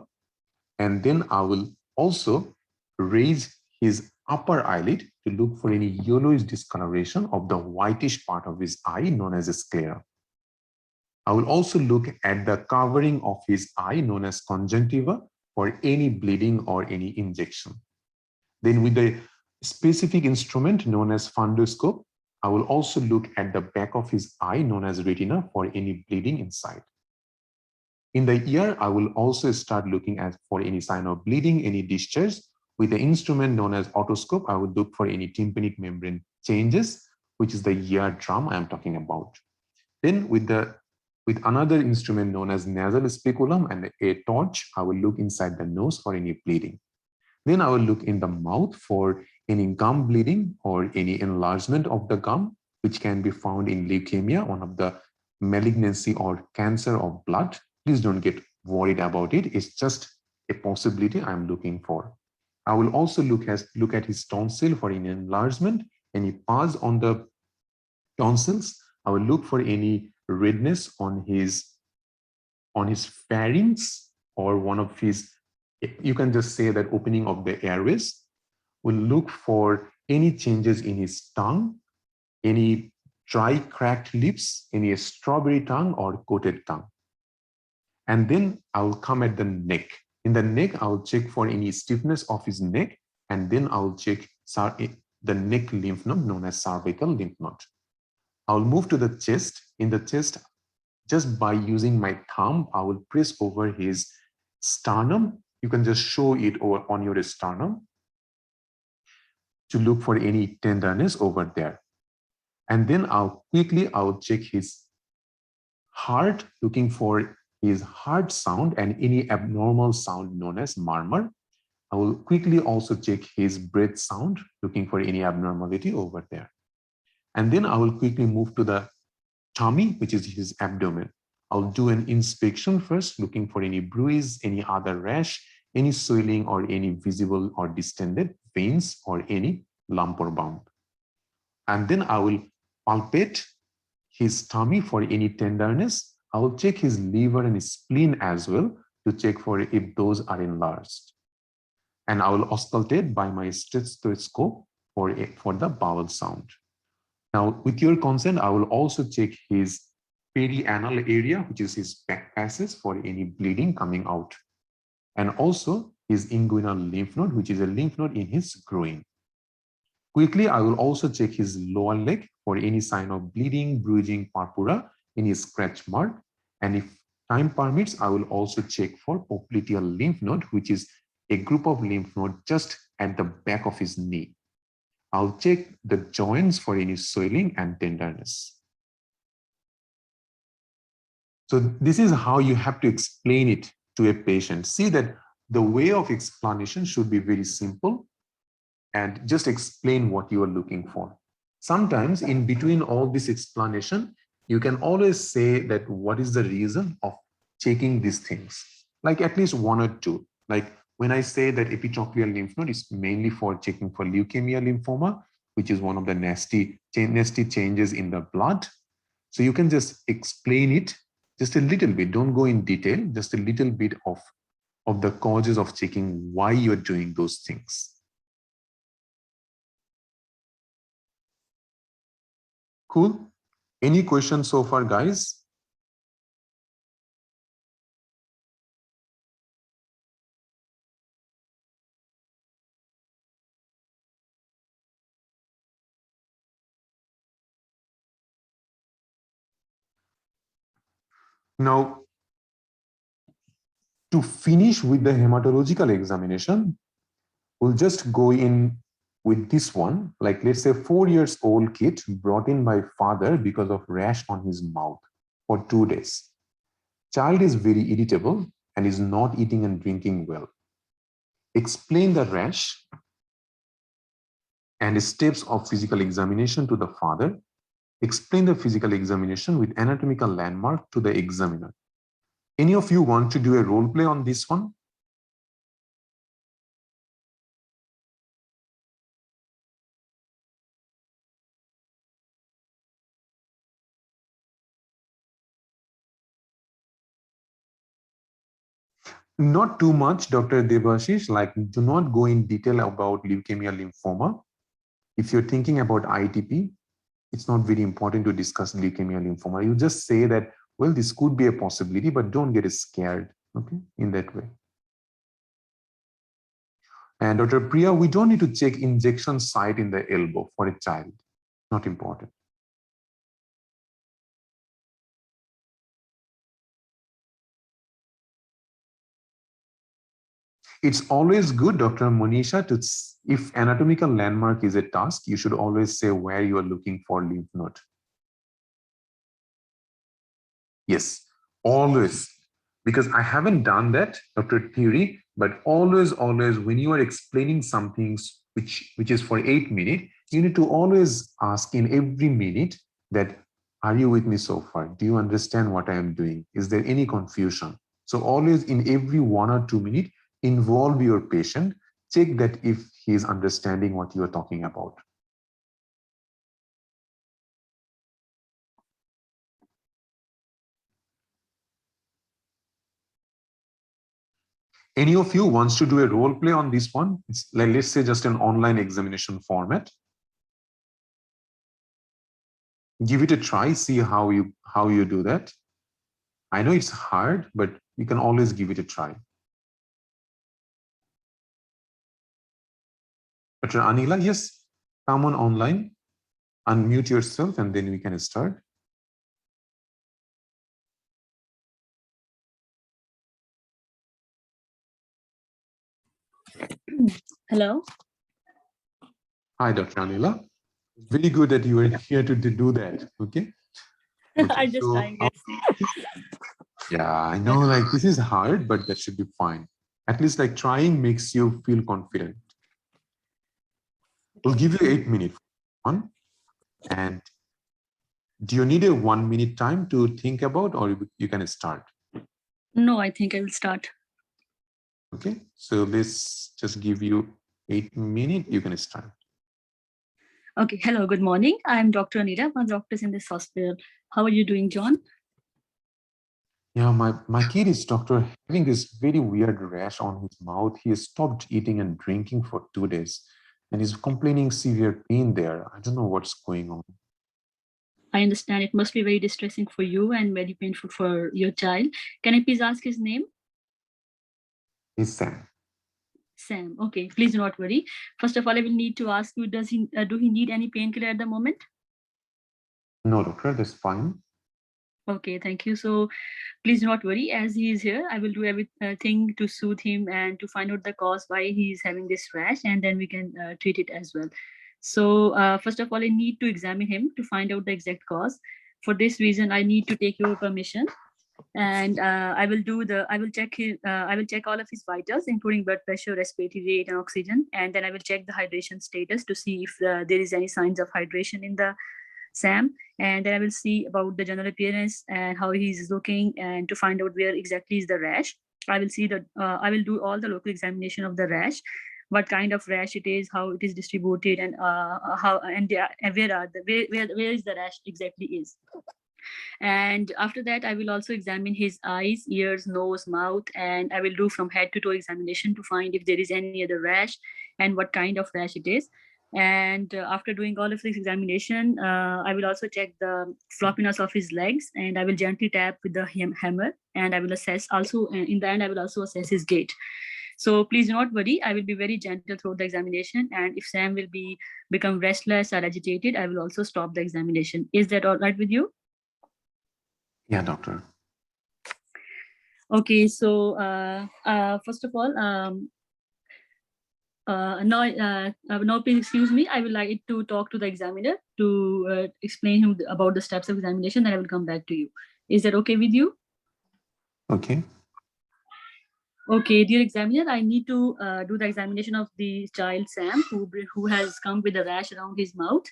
S1: And then I will also raise his upper eyelid to look for any yellowish discoloration of the whitish part of his eye known as a sclera. I will also look at the covering of his eye known as conjunctiva for any bleeding or any injection. Then with the specific instrument known as fundoscope, I will also look at the back of his eye known as retina for any bleeding inside. In the ear, I will also start looking for any sign of bleeding, any discharge. With the instrument known as otoscope, I will look for any tympanic membrane changes, which is the ear drum I am talking about. Then with another instrument known as nasal speculum and a torch, I will look inside the nose for any bleeding. Then I will look in the mouth for any gum bleeding or any enlargement of the gum, which can be found in leukemia, one of the malignancy or cancer of blood. Please don't get worried about it. It's just a possibility I'm looking for. I will also look at his tonsil for any enlargement, any pus on the tonsils. I will look for any redness on his pharynx or one of his, you can just say that opening of the airways. We'll look for any changes in his tongue, any dry cracked lips, any strawberry tongue or coated tongue. And then I'll come at the neck. In the neck, I'll check for any stiffness of his neck, and then I'll check the neck lymph node known as cervical lymph node. I'll move to the chest. In the chest, just by using my thumb, I will press over his sternum. You can just show it over on your sternum to look for any tenderness over there. And then I'll check his heart, looking for his heart sound and any abnormal sound known as murmur. I will quickly also check his breath sound, looking for any abnormality over there. And then I will quickly move to the tummy, which is his abdomen. I'll do an inspection first, looking for any bruise, any other rash, any swelling or any visible or distended veins or any lump or bump. And then I will palpate his tummy for any tenderness. I will check his liver and his spleen as well to check for if those are enlarged. And I will auscultate by my stethoscope for the bowel sound. Now, with your consent, I will also check his perianal area, which is his back passes, for any bleeding coming out. And also his inguinal lymph node, which is a lymph node in his groin. Quickly, I will also check his lower leg for any sign of bleeding, bruising, purpura, any scratch mark. And if time permits, I will also check for popliteal lymph node, which is a group of lymph nodes just at the back of his knee. I'll check the joints for any swelling and tenderness. So this is how you have to explain it to a patient. See that the way of explanation should be very simple and just explain what you are looking for. Sometimes in between all this explanation, you can always say that what is the reason of checking these things, like at least one or two. Like when I say that epitrochlear lymph node is mainly for checking for leukemia lymphoma, which is one of the nasty changes in the blood. So you can just explain it just a little bit. Don't go in detail, just a little bit of the causes of checking why you're doing those things. Cool. Any questions so far, guys? Now, to finish with the hematological examination, We'll just go in with this one, like let's say 4 years old kid brought in by father because of rash on his mouth for 2 days. Child is very irritable and is not eating and drinking well. Explain the rash and steps of physical examination to the father. Explain the physical examination with anatomical landmark to the examiner. Any of you want to do a role play on this one? Not too much, Dr. Devashish, like do not go in detail about leukemia lymphoma. If you're thinking about ITP, it's not very important to discuss leukemia lymphoma. You just say that, well, this could be a possibility, but don't get scared, okay, in that way. And Dr. Priya, we don't need to check injection site in the elbow for a child. Not important. It's always good, Dr. Monisha, to, if anatomical landmark is a task, you should always say where you are looking for lymph node. Yes, always. Because I haven't done that, Dr. Theory, but always, when you are explaining something which is for 8 minutes, you need to always ask in every minute that, are you with me so far? Do you understand what I am doing? Is there any confusion? So always in every 1 or 2 minutes, involve your patient, check that if he is understanding what you are talking about. Any of you wants to do a role play on this one? It's like, let's say just an online examination format. Give it a try, see how you do that. I know it's hard, but you can always give it a try. Dr. Anila, yes, come on online, unmute yourself, and then we can start.
S2: Hello.
S1: Hi, Dr. Anila. Very good that you are here to do that. Okay.
S2: I'm just trying it.
S1: Yeah, I know, like this is hard, but that should be fine. At least like trying makes you feel confident. We'll give you 8 minutes. One. And do you need a 1 minute time to think about, or you can start?
S2: No, I think I will start.
S1: Okay, so let's just give you 8 minutes. You can start.
S2: Okay, hello, good morning. I'm Dr. Anita, one of the doctors in this hospital. How are you doing, John?
S1: Yeah, my kid is doctor having this very weird rash on his mouth. He has stopped eating and drinking for 2 days and he's complaining severe pain there. I don't know what's going on.
S2: I understand it must be very distressing for you and very painful for your child. Can I please ask his name?
S1: He's Sam.
S2: Sam. Okay, please do not worry. First of all, I will need to ask you, do he need any painkiller at the moment?
S1: No, doctor, that's fine.
S2: Okay, thank you. So please do not worry, as he is here, I will do everything to soothe him and to find out the cause why he is having this rash, and then we can treat it as well. So first of all, I need to examine him to find out the exact cause. For this reason, I need to take your permission, and I will check all of his vitals, including blood pressure, respiratory rate, and oxygen, and then I will check the hydration status to see if there is any signs of hydration in the Sam, and then I will see about the general appearance and how he's looking, and to find out where exactly is the rash. I will do all the local examination of the rash, what kind of rash it is, how it is distributed, and where is the rash exactly is. And after that, I will also examine his eyes, ears, nose, mouth, and I will do from head to toe examination to find if there is any other rash and what kind of rash it is. And after doing all of this examination, I will also check the floppiness of his legs, and I will gently tap with the hammer, and I will assess also, in the end, I will also assess his gait. So please do not worry, I will be very gentle throughout the examination, and if Sam will become restless or agitated, I will also stop the examination. Is that all right with you?
S1: Yeah, doctor.
S2: Okay, so first of all, Now, please excuse me. I would like to talk to the examiner to explain him about the steps of examination. Then I will come back to you. Is that okay with you?
S1: Okay.
S2: Okay, dear examiner, I need to do the examination of the child Sam, who has come with a rash around his mouth,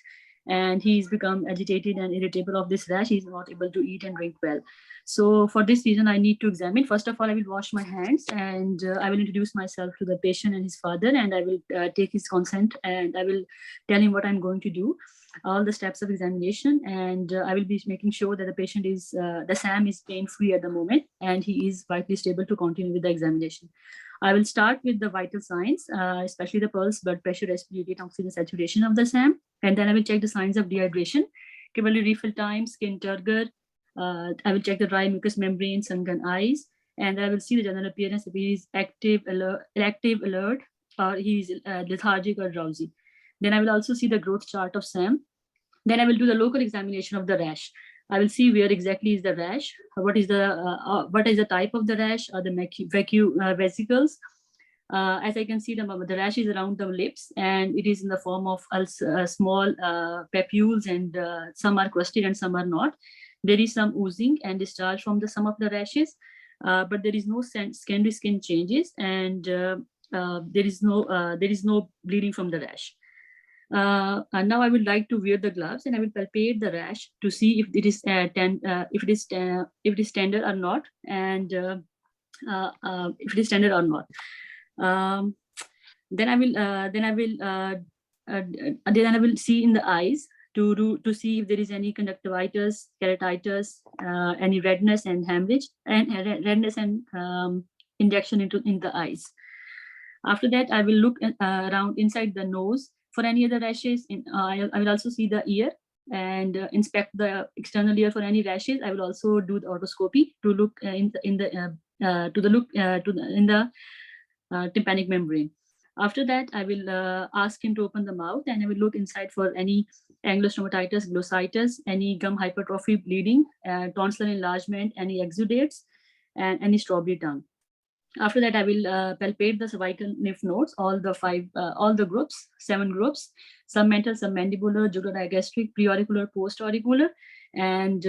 S2: and he's become agitated and irritable of this rash. He's not able to eat and drink well. So for this reason, I need to examine. First of all, I will wash my hands, and I will introduce myself to the patient and his father, and I will take his consent, and I will tell him what I'm going to do, all the steps of examination, and I will be making sure that the patient is, the Sam is pain free at the moment, and he is vitally stable to continue with the examination. I will start with the vital signs, especially the pulse, blood pressure, respiratory rate, oxygen saturation of the Sam, and then I will check the signs of dehydration, capillary refill time, skin turgor. I will check the dry mucous membrane, sunken eyes, and I will see the general appearance if he is active, alert, or he is lethargic or drowsy. Then I will also see the growth chart of Sam. Then I will do the local examination of the rash. I will see where exactly is the rash, what is the type of the rash, or the vesicles. As I can see, the rash is around the lips, and it is in the form of small papules, and some are crusted and some are not. There is some oozing and discharge from some of the rashes, but there is no secondary skin changes, and there is no bleeding from the rash. And now I would like to wear the gloves, and I will palpate the rash to see if it is tender or not, and if it is tender or not. Then I will see in the eyes to see if there is any conjunctivitis, keratitis, any redness and hemorrhage, and redness and injection in the eyes. After that, I will look around inside the nose for any other rashes. I will also see the ear and inspect the external ear for any rashes. I will also do the otoscopy to look in the tympanic membrane. After that, I will ask him to open the mouth, and I will look inside for any anglostomatitis, glossitis, any gum hypertrophy, bleeding, tonsillar enlargement, any exudates, and any strawberry tongue. After that, I will palpate the cervical lymph nodes, all the groups, 7 groups, submental, submandibular, jugular-digastric, preauricular, postauricular, and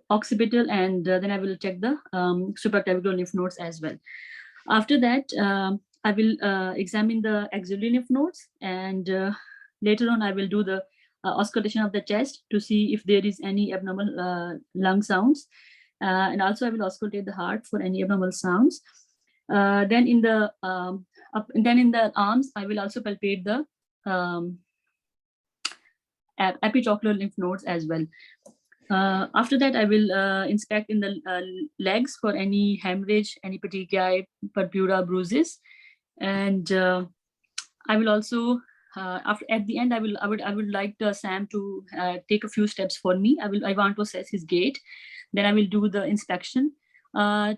S2: occipital, and then I will check the supraclavicular lymph nodes as well. After that, I will examine the axillary lymph nodes, and later on I will do the auscultation of the chest to see if there is any abnormal lung sounds. And also I will auscultate the heart for any abnormal sounds. Then in the arms, I will also palpate the epitrochlear lymph nodes as well. After that, I will inspect in the legs for any hemorrhage, any petechiae, purpura, bruises, and I will also at the end I would like the Sam to take a few steps for me. I want to assess his gait. Then I will do the inspection, tone,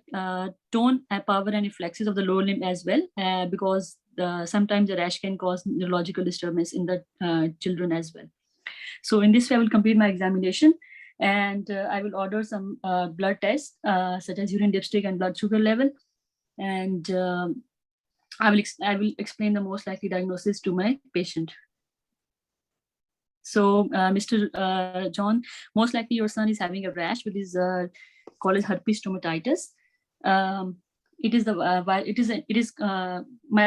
S2: power, and reflexes of the lower limb as well, because sometimes the rash can cause neurological disturbance in the children as well. So in this way, I will complete my examination, and I will order some blood tests such as urine dipstick and blood sugar level, and I will explain the most likely diagnosis to my patient. So, Mr. John, most likely your son is having a rash with his called as herpes stomatitis. My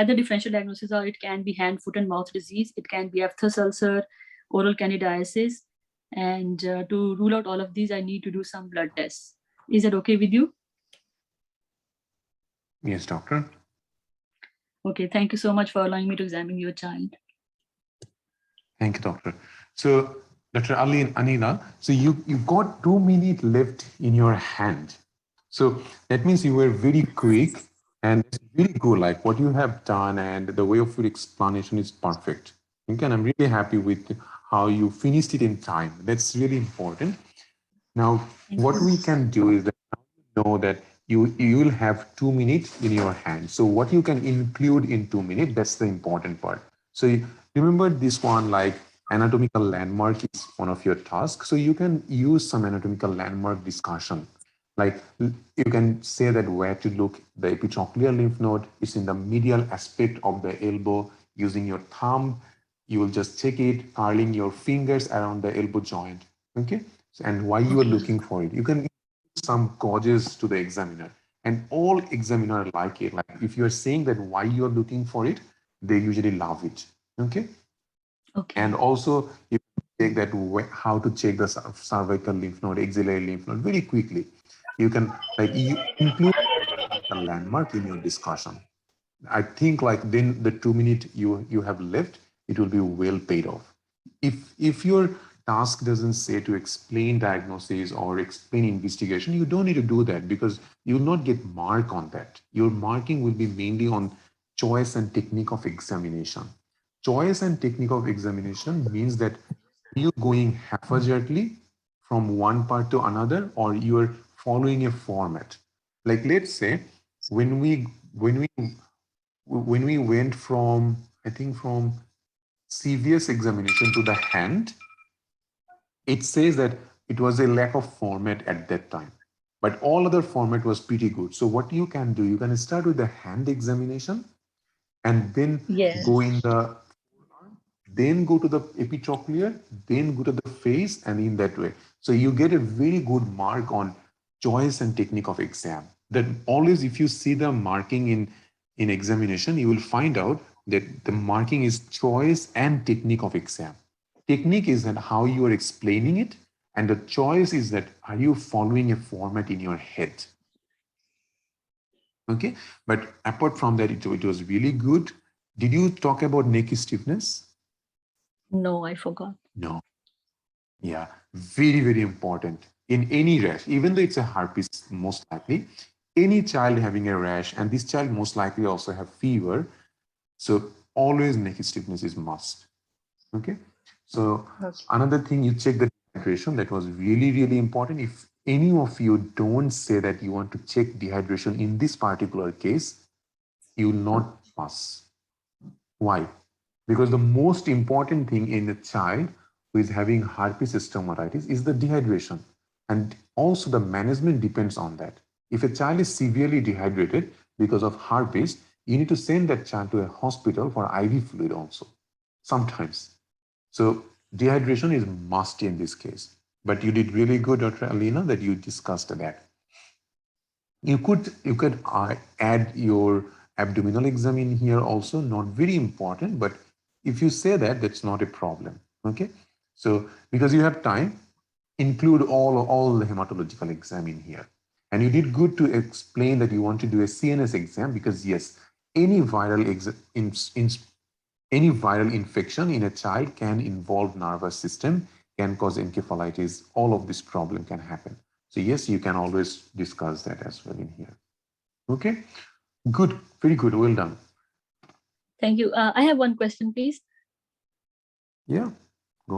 S2: other differential diagnosis are it can be hand, foot, and mouth disease. It can be aphthous ulcer, oral candidiasis, and to rule out all of these, I need to do some blood tests. Is that okay with you?
S1: Yes, doctor.
S2: Okay, thank you so much for allowing me to examine your child.
S1: Thank you, doctor. So, Dr. Ali and Anila, so you got 2 minutes left in your hand. So that means you were very quick, and it's really good. Like what you have done and the way of your explanation is perfect. Okay, and I'm really happy with how you finished it in time. That's really important. Now, what we can do is that know that you will have 2 minutes in your hand. So what you can include in 2 minutes, that's the important part. So remember this one, like anatomical landmark is one of your tasks. So you can use some anatomical landmark discussion. Like you can say that where to look, the epitrochlear lymph node is in the medial aspect of the elbow. Using your thumb, you will just check it, curling your fingers around the elbow joint. Okay. And why you are
S2: Okay.
S1: looking for it. You can some causes to the examiner, and all examiner like it. Like if you are saying that why you are looking for it, they usually love it. Okay. And
S2: Okay.
S1: also you check that how to check the cervical lymph node, axillary lymph node very quickly. You can like you include a landmark in your discussion. I think like then the 2 minute you have left, it will be well paid off. If your task doesn't say to explain diagnosis or explain investigation, you don't need to do that because you will not get mark on that. Your marking will be mainly on choice and technique of examination. Choice and technique of examination means that you're going haphazardly from one part to another, or you're following a format. Like let's say when we when we when we went from, I think from CVS examination to the hand, it says that it was a lack of format at that time, but all other format was pretty good. So what you can do, you can start with the hand examination and then go
S2: Yes.
S1: in the, then go to the epitrochlear, then go to the face, and in that way. So you get a very good mark on choice and technique of exam. That always, if you see the marking in examination, you will find out that the marking is choice and technique of exam. Technique is that how you are explaining it, and the choice is that are you following a format in your head. Okay, but apart from that, it was really good. Did you talk about neck stiffness?
S2: No, I forgot.
S1: No. Yeah, very, very important in any rash, even though it's a herpes, most likely, any child having a rash, and this child most likely also have fever. So always neck stiffness is must. Okay. So
S2: Okay.
S1: another thing, you check the dehydration. That was really, really important. If any of you don't say that you want to check dehydration in this particular case, you will not pass. Why? Because the most important thing in a child who is having herpes stomatitis is the dehydration. And also the management depends on that. If a child is severely dehydrated because of herpes, you need to send that child to a hospital for IV fluid also, sometimes. So dehydration is must in this case. But you did really good, Dr. Alina, that you discussed that. You could add your abdominal exam in here also, not very important, but if you say that, that's not a problem. Okay. So because you have time, include all the hematological exam in here. And you did good to explain that you want to do a CNS exam because yes, any viral any viral infection in a child can involve nervous system, can cause encephalitis. All of this problem can happen. So yes, you can always discuss that as well in here. Okay, good, very good, well done.
S2: Thank you. I have one question, please.
S1: Yeah, go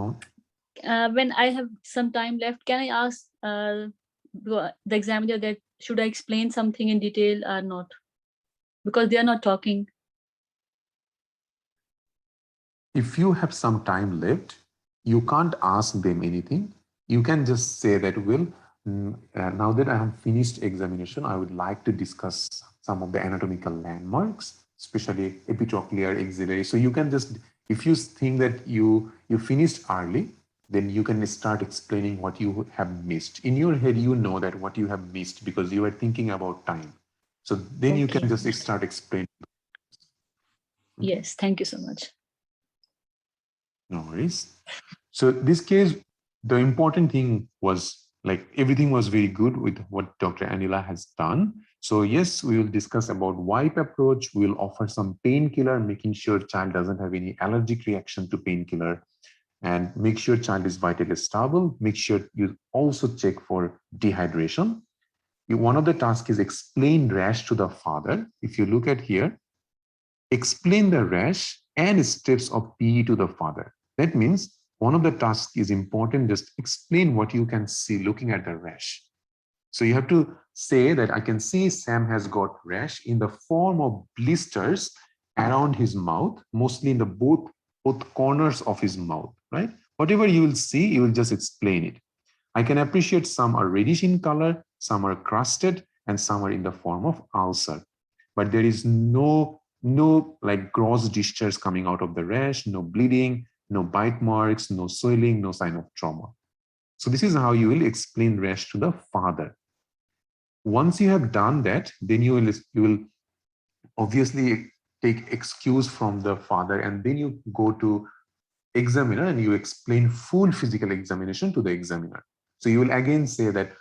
S1: on.
S2: When I have some time left, can I ask the examiner that should I explain something in detail or not? Because they are not talking.
S1: If you have some time left, you can't ask them anything. You can just say that, well, now that I have finished examination, I would like to discuss some of the anatomical landmarks, especially epitrochlear, axillary. So you can just, if you think that you finished early, then you can start explaining what you have missed. In your head, you know that what you have missed because you are thinking about time. So then you can
S2: Okay.
S1: just start explaining. Okay.
S2: Yes. Thank you so much.
S1: No worries. So this case, the important thing was like everything was very good with what Dr. Anila has done. So yes, we will discuss about wipe approach. We will offer some painkiller, making sure child doesn't have any allergic reaction to painkiller, and make sure child is vitally stable. Make sure you also check for dehydration. One of the tasks is explain rash to the father. If you look at here, explain the rash and steps of PE to the father. That means one of the tasks is important, just explain what you can see looking at the rash. So you have to say that I can see Sam has got rash in the form of blisters around his mouth, mostly in the both corners of his mouth, right? Whatever you will see, you will just explain it. I can appreciate some are reddish in color, some are crusted, and some are in the form of ulcer. But there is no like gross discharge coming out of the rash, no bleeding, no bite marks, no swelling, no sign of trauma. So this is how you will explain rash to the father. Once you have done that, then you will obviously take excuse from the father, and then you go to examiner and you explain full physical examination to the examiner. So you will again say that,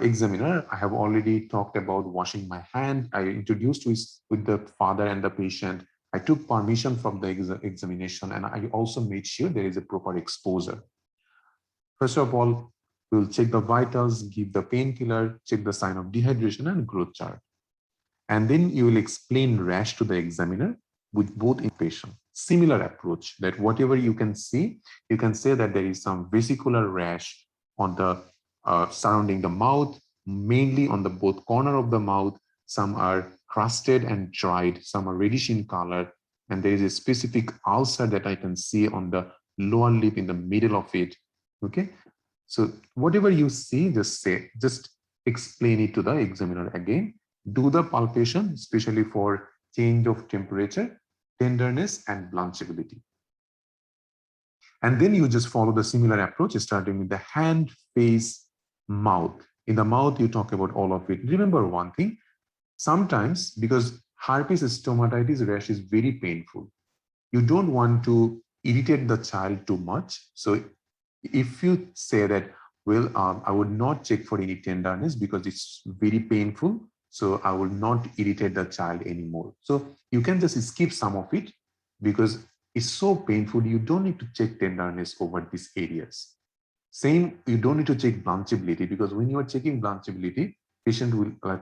S1: examiner, I have already talked about washing my hand. I introduced with the father and the patient. I took permission from the examination, and I also made sure there is a proper exposure. First of all, we will check the vitals, give the painkiller, check the sign of dehydration and growth chart. And then you will explain rash to the examiner with both patient. Similar approach, that whatever you can see, you can say that there is some vesicular rash on the surrounding the mouth, mainly on the both corner of the mouth. Some are crusted and dried, some are reddish in color, and there is a specific ulcer that I can see on the lower lip in the middle of it. Okay, so whatever you see, just explain it to the examiner again. Do the palpation, especially for change of temperature, tenderness, and blanchability. And then you just follow the similar approach, starting with the hand, face, mouth. In the mouth, you talk about all of it. Remember one thing, sometimes because herpes stomatitis rash is very painful, you don't want to irritate the child too much. So if you say that, well, I would not check for any tenderness because it's very painful, so I will not irritate the child anymore. So you can just skip some of it because it's so painful. You don't need to check tenderness over these areas. Same, you don't need to check blanchability, because when you are checking blanchability,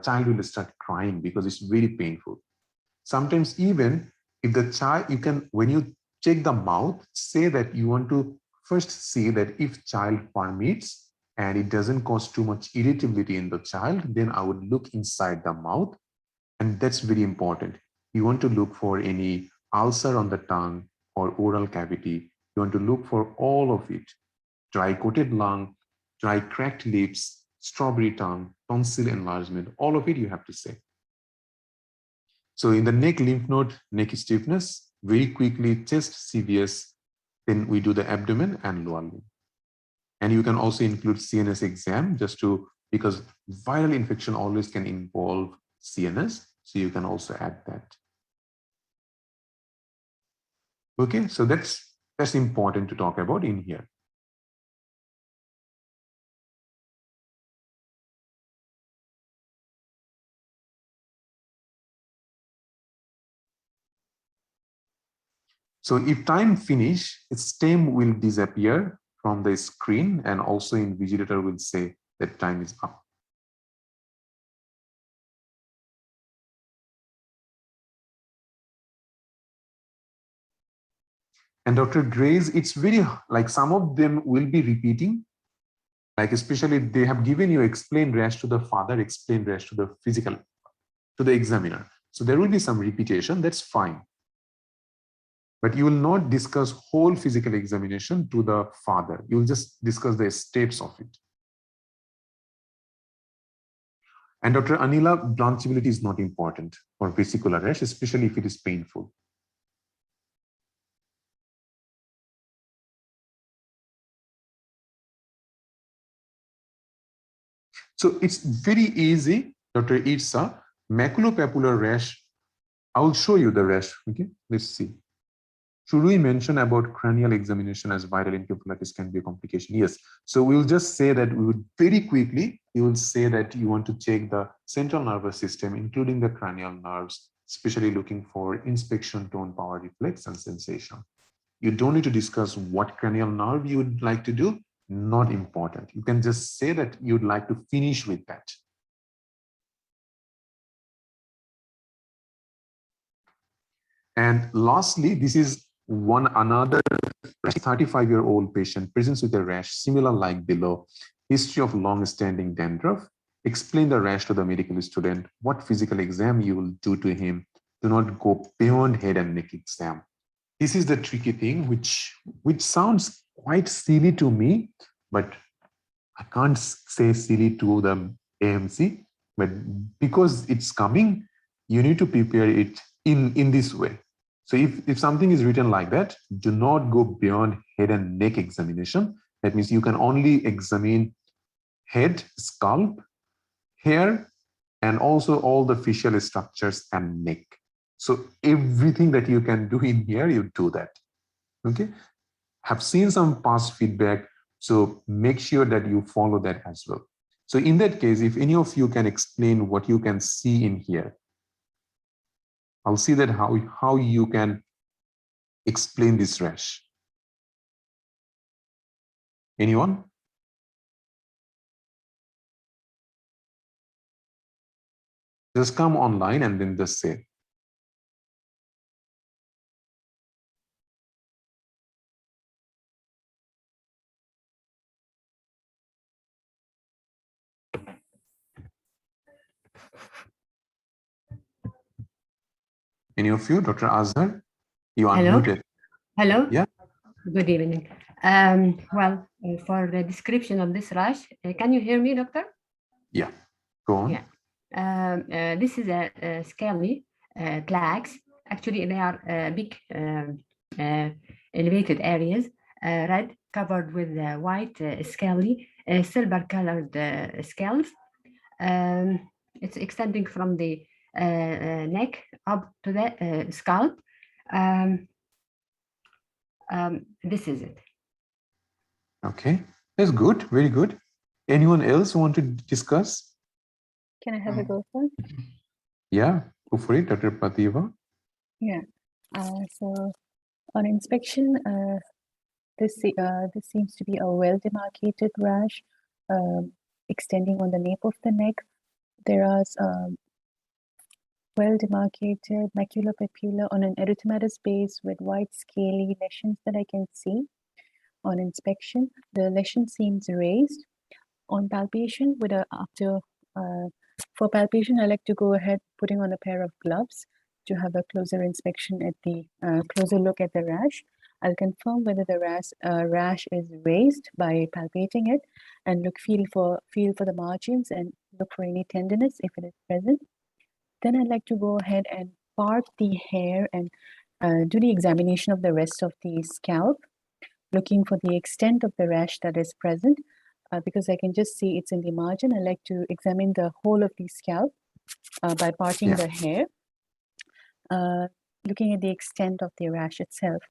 S1: child will start crying because it's very painful. Sometimes even if the child, you can, when you check the mouth, say that you want to first see that if child permits and it doesn't cause too much irritability in the child, then I would look inside the mouth. And that's very important. You want to look for any ulcer on the tongue or oral cavity. You want to look for all of it. Dry coated lung, dry cracked lips, strawberry tongue, tonsil enlargement, all of it you have to say. So in the neck lymph node, neck stiffness, very quickly chest CVS, then we do the abdomen and lower limb. And you can also include CNS exam because viral infection always can involve CNS. So you can also add that. Okay, so that's important to talk about in here. So if time finish, its stem will disappear from the screen, and also invigilator will say that time is up. And Dr. Gray's, it's very like some of them will be repeating, like especially they have given you explain rash to the father, explain rash to the physical, to the examiner. So there will be some repetition, that's fine. But you will not discuss whole physical examination to the father. You will just discuss the steps of it. And Dr. Anila, blanchability is not important for vesicular rash, especially if it is painful. So it's very easy, Dr. Itza, maculopapular rash. I will show you the rash. Okay, let's see. Should we mention about cranial examination as viral encephalitis can be a complication? Yes. So we will just say that we would very quickly, you will say that you want to check the central nervous system, including the cranial nerves, especially looking for inspection, tone, power, reflex, and sensation. You don't need to discuss what cranial nerve you would like to do. Not important. You can just say that you'd like to finish with that. And lastly, this is another 35-year-old patient presents with a rash similar like below, history of long-standing dandruff. Explain the rash to the medical student, what physical exam you will do to him. Do not go beyond head and neck exam. This is the tricky thing, which sounds quite silly to me, but I can't say silly to the AMC, but because it's coming, you need to prepare it in this way. So if something is written like that, do not go beyond head and neck examination. That means you can only examine head, scalp, hair, and also all the facial structures and neck. So everything that you can do in here, you do that. Okay. Have seen some past feedback, so make sure that you follow that as well. So in that case, if any of you can explain what you can see in here, I'll see that how you can explain this rash. Anyone? Just come online and then just say. Any of you, Dr. Azhar? You
S3: Hello.
S1: unmuted.
S3: Hello.
S1: Yeah.
S3: Good evening. Well, for the description of this rash, can you hear me, doctor?
S1: Yeah. Go on.
S3: Yeah. This is a scaly plaques. Actually, they are big elevated areas, red, covered with white scaly, silver-colored scales. It's extending from the neck up to the scalp. This is it.
S1: Okay, that's good. Very good. Anyone else want to discuss?
S4: Can I have a go first?
S1: Yeah, go for it, Dr. Pativa.
S4: Yeah. So on inspection, this seems to be a well-demarcated rash extending on the nape of the neck. There are well-demarcated maculopapular on an erythematous base with white scaly lesions that I can see. On inspection, the lesion seems raised. On palpation, for palpation, I like to go ahead putting on a pair of gloves to have a closer inspection at the closer look at the rash. I'll confirm whether the rash is raised by palpating it, and feel for the margins and look for any tenderness if it is present. Then I'd like to go ahead and part the hair and do the examination of the rest of the scalp, looking for the extent of the rash that is present. Because I can just see it's in the margin, I like to examine the whole of the scalp by parting the hair, looking at the extent of the rash itself.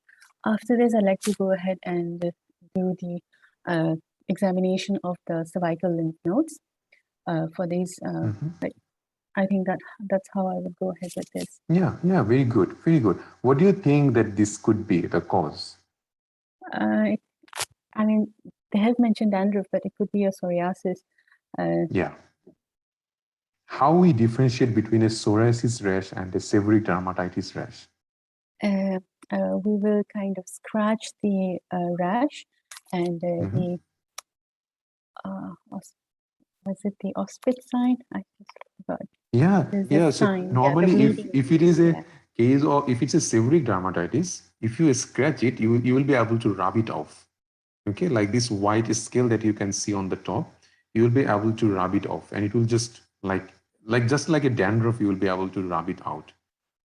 S4: After this, I like to go ahead and do the examination of the cervical lymph nodes. For these, I think that's how I would go ahead with this.
S1: Yeah, very good, very good. What do you think that this could be the cause?
S4: I mean, they have mentioned dandruff, but it could be a psoriasis.
S1: Yeah. How we differentiate between a psoriasis rash and a seborrheic dermatitis rash?
S4: We will kind of scratch the rash and the was it the ospit sign? I just forgot.
S1: Yeah. So
S4: sign.
S1: normally, if it is a case or if it's a seborrheic dermatitis, if you scratch it, you will be able to rub it off. Okay, like this white scale that you can see on the top, you will be able to rub it off, and it will just just like a dandruff, you will be able to rub it out.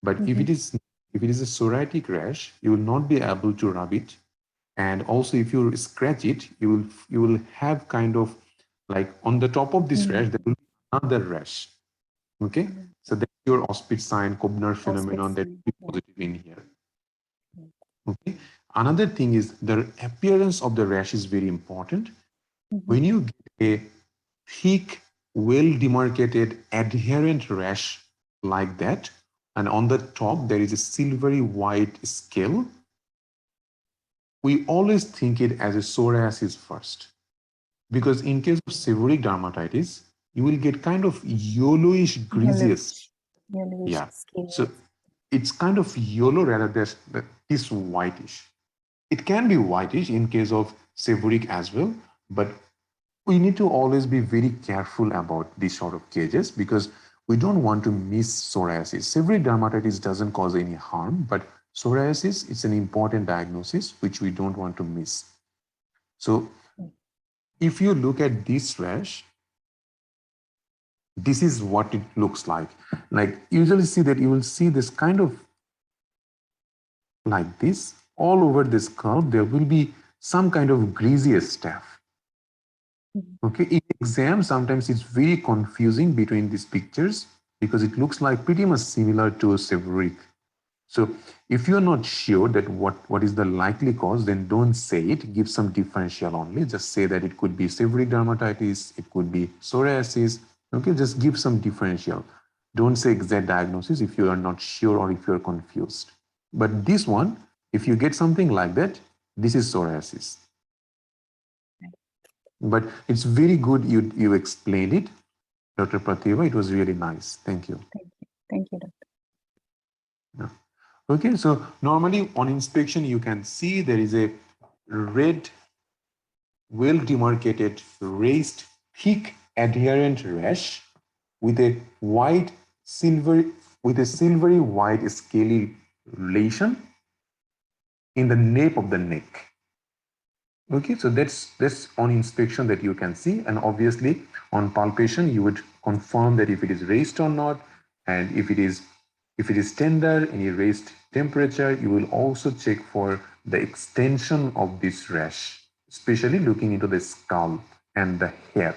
S1: But if it is a psoriatic rash, you will not be able to rub it, and also if you scratch it, you will have kind of like on the top of this rash there will be another rash. Okay, so that's your ospit sign, Kobner phenomenon that will be positive in here. Okay. Another thing is the appearance of the rash is very important. When you get a thick, well demarcated, adherent rash like that, and on the top there is a silvery white scale, we always think it as a psoriasis first. Because in case of seborrheic dermatitis, you will get kind of yellowish, greaseous. So it's kind of yellow rather than this whitish. It can be whitish in case of seborrheic as well, but we need to always be very careful about these sort of cases because we don't want to miss psoriasis. Seborrheic dermatitis doesn't cause any harm, but psoriasis is an important diagnosis which we don't want to miss. So if you look at this rash, this is what it looks like. Like usually see that you will see this kind of like this all over the scalp. There will be some kind of greasy stuff. Okay, in exam, sometimes it's very confusing between these pictures because it looks like pretty much similar to seborrheic. So if you're not sure that what is the likely cause, then don't say it. Give some differential only. Just say that it could be seborrheic dermatitis, it could be psoriasis. Okay, just give some differential. Don't say exact diagnosis if you are not sure or if you're confused. But this one, if you get something like that, this is psoriasis. But it's very good you explained it, Dr. Pratibha. It was really nice. Thank you.
S4: Thank you, Doctor.
S1: Yeah. Okay, so normally on inspection, you can see there is a red, well demarcated, raised, thick, adherent rash with a white, silvery white scaly lesion in the nape of the neck. Okay, so that's on inspection that you can see, and obviously on palpation you would confirm that if it is raised or not, and if it is tender, any raised temperature, you will also check for the extension of this rash, especially looking into the scalp and the hair.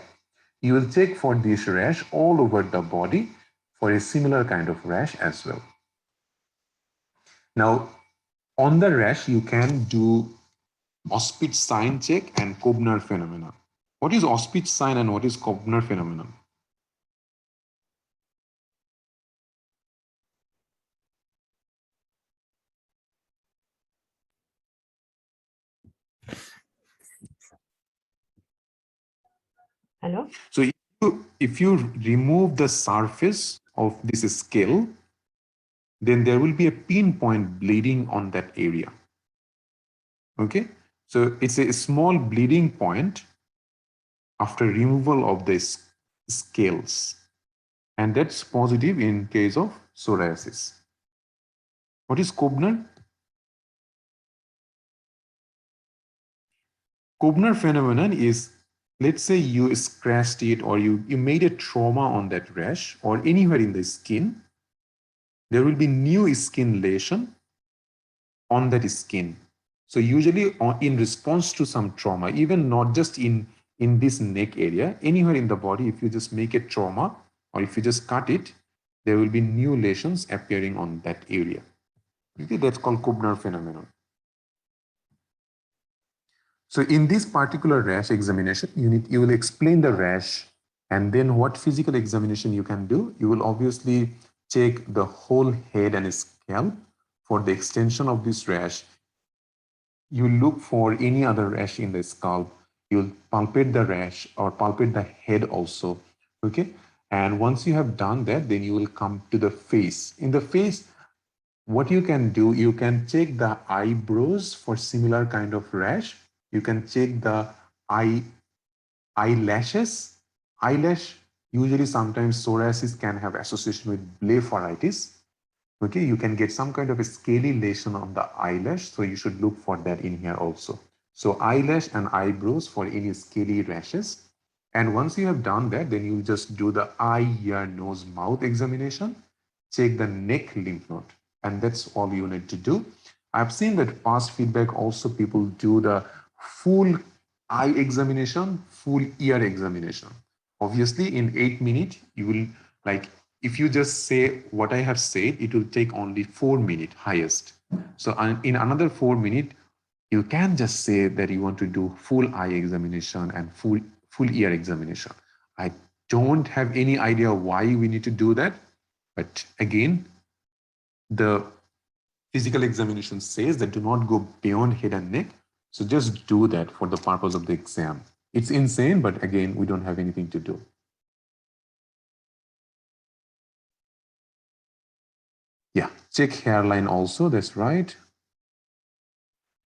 S1: You will check for this rash all over the body for a similar kind of rash as well. Now, on the rash, you can do Auspitz sign check and Koebner phenomenon. What is Auspitz sign and what is Koebner phenomenon?
S3: Hello?
S1: So if you remove the surface of this scale, then there will be a pinpoint bleeding on that area. Okay, so it's a small bleeding point after removal of the scales, and that's positive in case of psoriasis. What is Koebner? Koebner phenomenon is, let's say you scratched it or you made a trauma on that rash or anywhere in the skin, there will be new skin lesion on that skin. So usually in response to some trauma, even not just in this neck area, anywhere in the body, if you just make a trauma or if you just cut it, there will be new lesions appearing on that area. Okay, that's called Koebner phenomenon. So in this particular rash examination, you will explain the rash, and then what physical examination you can do. You will obviously check the whole head and scalp for the extension of this rash. You look for any other rash in the scalp. You'll palpate the rash or palpate the head also. Okay. And once you have done that, then you will come to the face. In the face, what you can do, you can check the eyebrows for similar kind of rash. You can check the eyelashes. Eyelash, usually sometimes psoriasis can have association with blepharitis. Okay, you can get some kind of a scaly lesion on the eyelash, so you should look for that in here also. So eyelash and eyebrows for any scaly rashes. And once you have done that, then you just do the eye, ear, nose, mouth examination. Check the neck lymph node, and that's all you need to do. I've seen that past feedback also people do the full eye examination, full ear examination. Obviously, in 8 minutes, you will like if you just say what I have said, it will take only 4 minutes highest. So in another 4 minutes, you can just say that you want to do full eye examination and full ear examination. I don't have any idea why we need to do that, but again, the physical examination says that do not go beyond head and neck. So just do that for the purpose of the exam. It's insane, but again, we don't have anything to do. Yeah, check hairline also, that's right.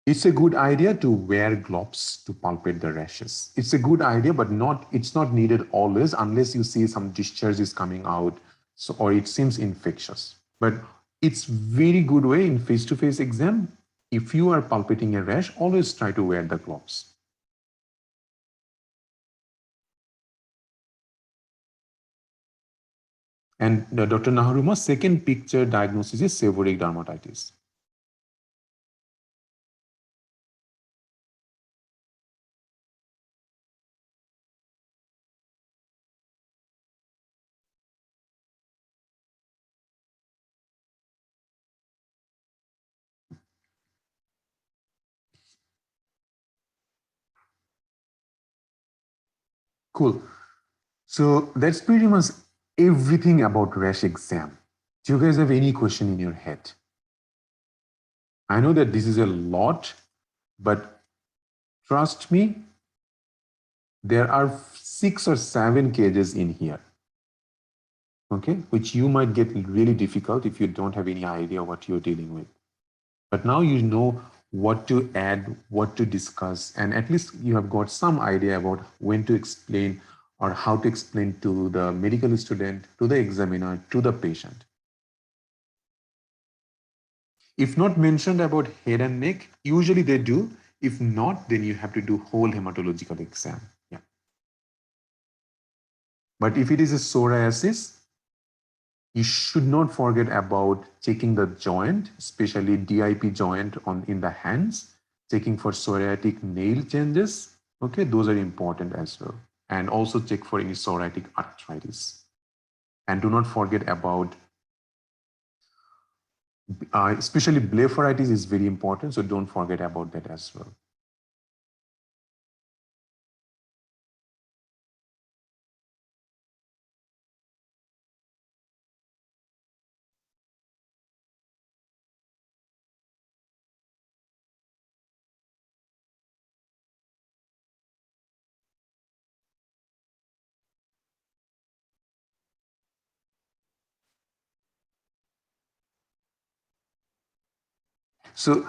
S1: It's a good idea to wear gloves to palpate the rashes. It's a good idea, but it's not needed always unless you see some discharge is coming out, so, or it seems infectious. But it's very good way in face-to-face exam. If you are palpating a rash, always try to wear the gloves. And Dr. Naharuma's second picture diagnosis is seborrheic dermatitis. Cool. So that's pretty much everything about rash exam. Do you guys have any question in your head? I know that this is a lot, but trust me, there are 6 or 7 cages in here, okay, which you might get really difficult if you don't have any idea what you're dealing with. But now you know what to add, what to discuss, and at least you have got some idea about when to explain or how to explain to the medical student, to the examiner, to the patient. If not mentioned about head and neck, usually they do. If not, then you have to do whole hematological exam. Yeah. But if it is a psoriasis, you should not forget about checking the joint, especially DIP joint in the hands, checking for psoriatic nail changes. Okay, those are important as well. And also check for any psoriatic arthritis. And do not forget about, especially blepharitis is very important, so don't forget about that as well. So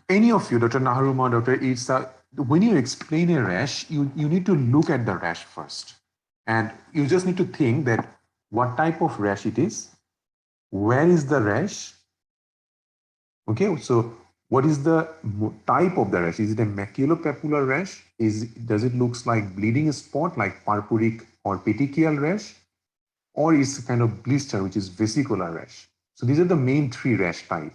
S1: any of you, Dr. Naharuma, Dr. Itza, when you explain a rash, you need to look at the rash first. And you just need to think that what type of rash it is, where is the rash? Okay, so what is the type of the rash? Is it a maculopapular rash? Does it looks like bleeding spot like purpuric or petechial rash? Or is kind of blister, which is vesicular rash? So these are the main 3 rash type.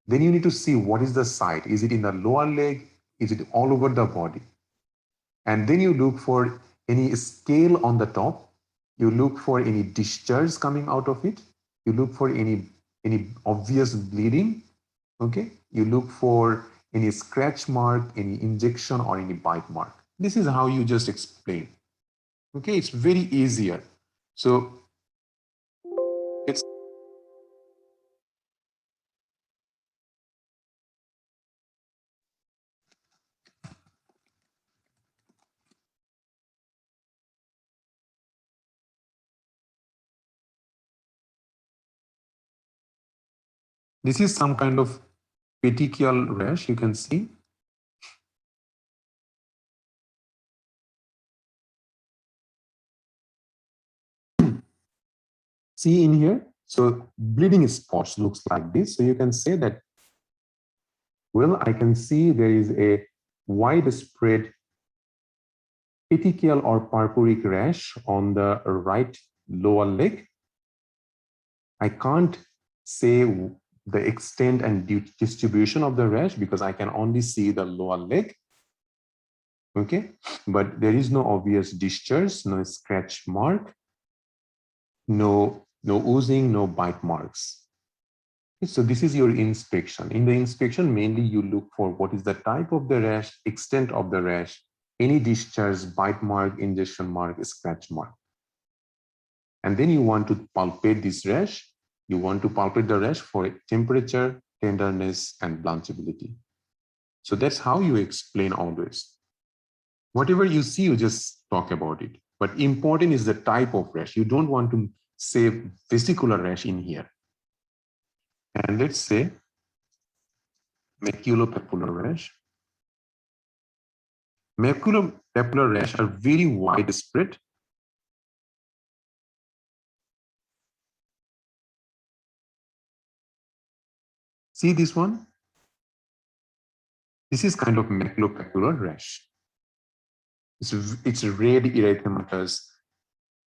S1: Then you need to see what is the site. Is it in the lower leg? Is it all over the body? And then you look for any scale on the top. You look for any discharge coming out of it. You look for any obvious bleeding. Okay. You look for any scratch mark, any injection, or any bite mark. This is how you just explain. Okay. It's very easier. So it's this is some kind of petechial rash, you can see. See in here, so bleeding spots looks like this. So you can say that, well, I can see there is a widespread petechial or purpuric rash on the right lower leg. I can't say the extent and distribution of the rash because I can only see the lower leg. Okay, but there is no obvious discharge, no scratch mark, no oozing, no bite marks. So this is your inspection. In the inspection, mainly you look for what is the type of the rash, extent of the rash, any discharge, bite mark, injection mark, scratch mark. And then you want to palpate this rash. You want to palpate the rash for temperature, tenderness, and blanchability. So that's how you explain always. Whatever you see, you just talk about it. But important is the type of rash. You don't want to say vesicular rash in here. And let's say maculopapular rash. Maculopapular rash are very widespread. See this one? This is kind of maculopapular rash. It's red erythematous,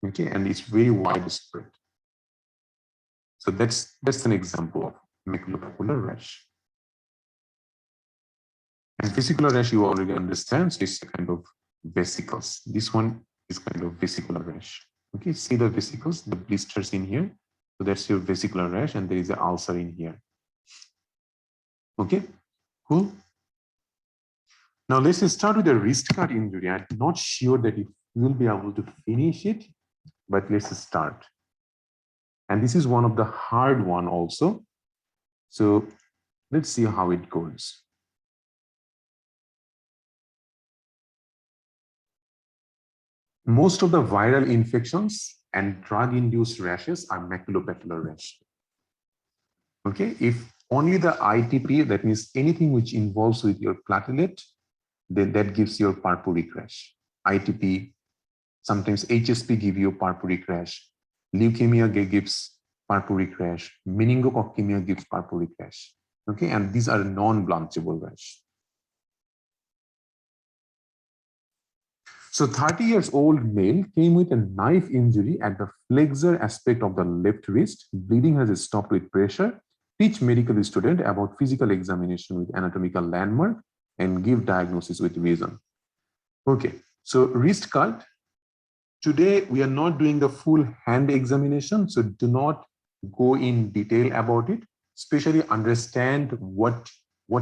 S1: okay, and it's very widespread. So that's an example of maculopapular rash. And vesicular rash, you already understand, so it's a kind of vesicles. This one is kind of vesicular rash. Okay, see the vesicles, the blisters in here. So that's your vesicular rash, and there is an ulcer in here. Okay, cool. Now let's start with the wrist cut injury. I'm not sure that if we will be able to finish it, but let's start. And this is one of the hard one also. So let's see how it goes. Most of the viral infections and drug-induced rashes are maculopapular rash. Okay, if only the ITP, that means anything which involves with your platelet, then that gives you a purpuric rash. ITP, sometimes HSP give you a purpuric rash. Leukemia gives purpuric rash. Meningococcemia gives purpuric rash. Okay, and these are non-blanchable rash. So 30 years old male came with a knife injury at the flexor aspect of the left wrist. Bleeding has stopped with pressure. Teach medical student about physical examination with anatomical landmark and give diagnosis with reason. Okay, so wrist cut. Today, we are not doing the full hand examination, so do not go in detail about it, especially understand what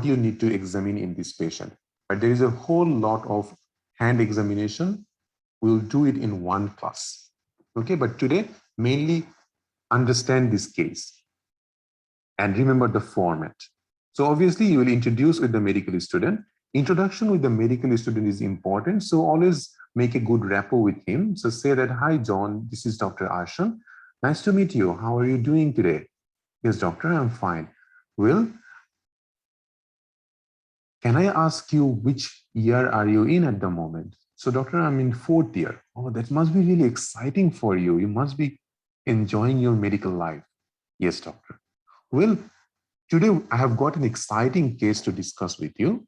S1: you need to examine in this patient. But there is a whole lot of hand examination. We'll do it in one class. Okay, but today, mainly understand this case and remember the format. So obviously, you will introduce with the medical student. Introduction with the medical student is important, so always make a good rapport with him. So say that, hi, John, this is Dr. Arshan. Nice to meet you. How are you doing today? Yes, doctor, I'm fine. Well, can I ask you which year are you in at the moment? So doctor, I'm in 4th year. Oh, that must be really exciting for you. You must be enjoying your medical life. Yes, doctor. Well, today I have got an exciting case to discuss with you.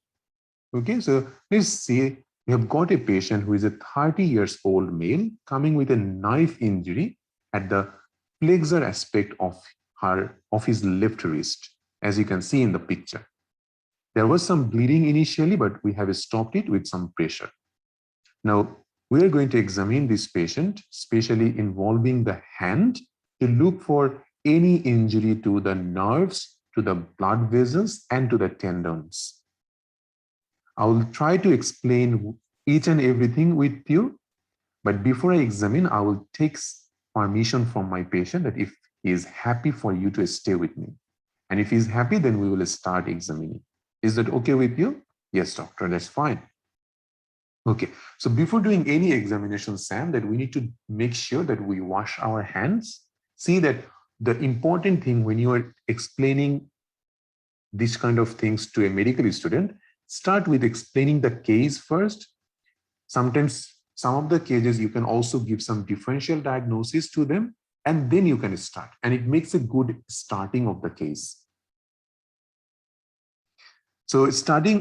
S1: Okay, so let's see. We have got a patient who is a 30 years old male coming with a knife injury at the flexor aspect of his left wrist, as you can see in the picture. There was some bleeding initially, but we have stopped it with some pressure. Now, we are going to examine this patient, especially involving the hand, to look for any injury to the nerves, to the blood vessels, and to the tendons. I will try to explain each and everything with you, but before I examine, I will take permission from my patient that if he is happy for you to stay with me. And if he's happy, then we will start examining. Is that okay with you? Yes, doctor, that's fine. Okay, so before doing any examination, Sam, that we need to make sure that we wash our hands. See that the important thing when you are explaining these kind of things to a medical student, start with explaining the case first. Sometimes some of the cases you can also give some differential diagnosis to them, and then you can start. And it makes a good starting of the case. So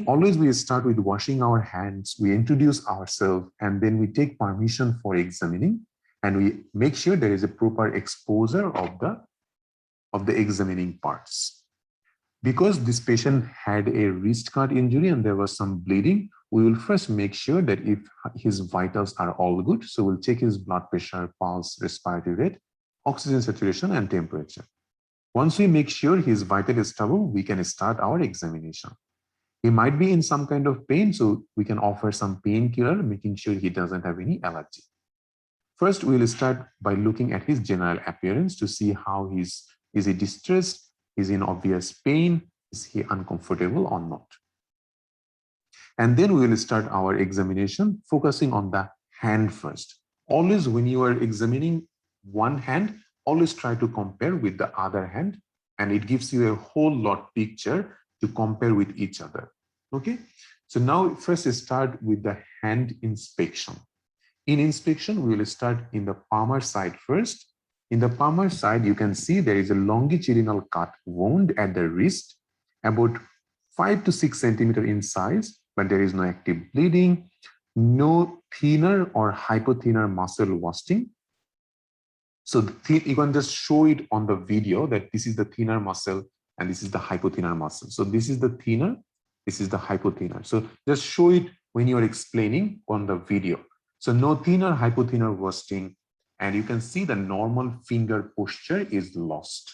S1: always we start with washing our hands, we introduce ourselves, and then we take permission for examining, and we make sure there is a proper exposure of the examining parts. Because this patient had a wrist cut injury and there was some bleeding, we will first make sure that if his vitals are all good, so we'll check his blood pressure, pulse, respiratory rate, oxygen saturation, and temperature. Once we make sure his vital is stable, we can start our examination. He might be in some kind of pain, so we can offer some painkiller, making sure he doesn't have any allergy. First, we'll start by looking at his general appearance to see how is he distressed, is he in obvious pain, is he uncomfortable or not. And then we will start our examination, focusing on the hand first. Always when you are examining one hand, always try to compare with the other hand, and it gives you a whole lot picture to compare with each other. Okay, so now first start with the hand inspection. In inspection, we will start in the palmar side first. In the palmar side, you can see there is a longitudinal cut wound at the wrist, about 5 to 6 centimeters in size, but there is no active bleeding, no thinner or hypothinner muscle wasting. So you can just show it on the video that this is the thinner muscle and this is the hypothinner muscle. So this is the thinner, this is the hypothinner. So just show it when you're explaining on the video. So no thinner, hypothinner wasting, and you can see the normal finger posture is lost.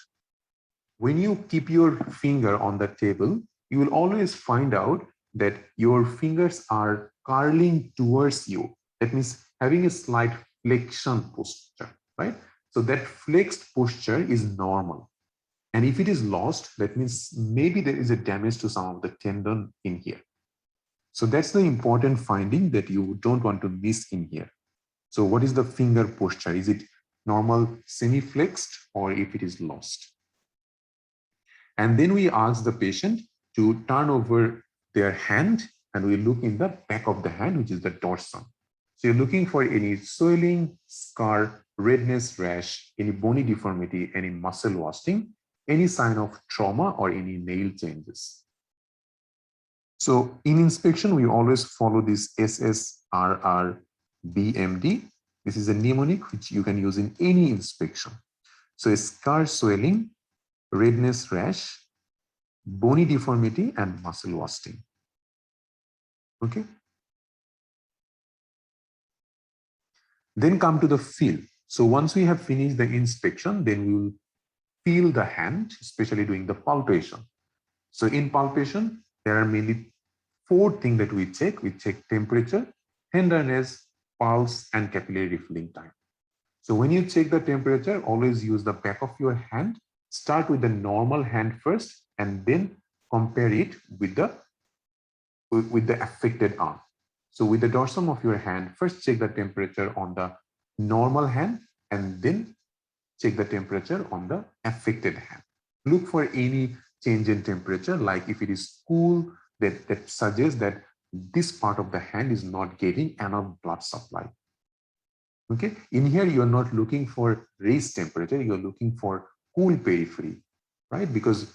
S1: When you keep your finger on the table, you will always find out that your fingers are curling towards you. That means having a slight flexion posture, right? So that flexed posture is normal. And if it is lost, that means maybe there is a damage to some of the tendon in here. So that's the important finding that you don't want to miss in here. So what is the finger posture? Is it normal semi-flexed or if it is lost? And then we ask the patient to turn over their hand and we look in the back of the hand, which is the dorsum. So you're looking for any swelling, scar, redness, rash, any bony deformity, any muscle wasting, any sign of trauma or any nail changes. So in inspection, we always follow this SSRR BMD. This is a mnemonic which you can use in any inspection. So a scar, swelling, redness, rash, bony deformity, and muscle wasting. Okay. Then come to the feel. So once we have finished the inspection, then we will feel the hand, especially doing the palpation. So in palpation, there are mainly 4 things that we check. We check temperature, tenderness, pulse, and capillary refilling time. So when you check the temperature, always use the back of your hand. Start with the normal hand first, and then compare it with the affected arm. So with the dorsum of your hand, first check the temperature on the normal hand, and then check the temperature on the affected hand. Look for any change in temperature, like if it is cool, that suggests that this part of the hand is not getting enough blood supply. Okay, in here you are not looking for raised temperature, you're looking for cool periphery, right? Because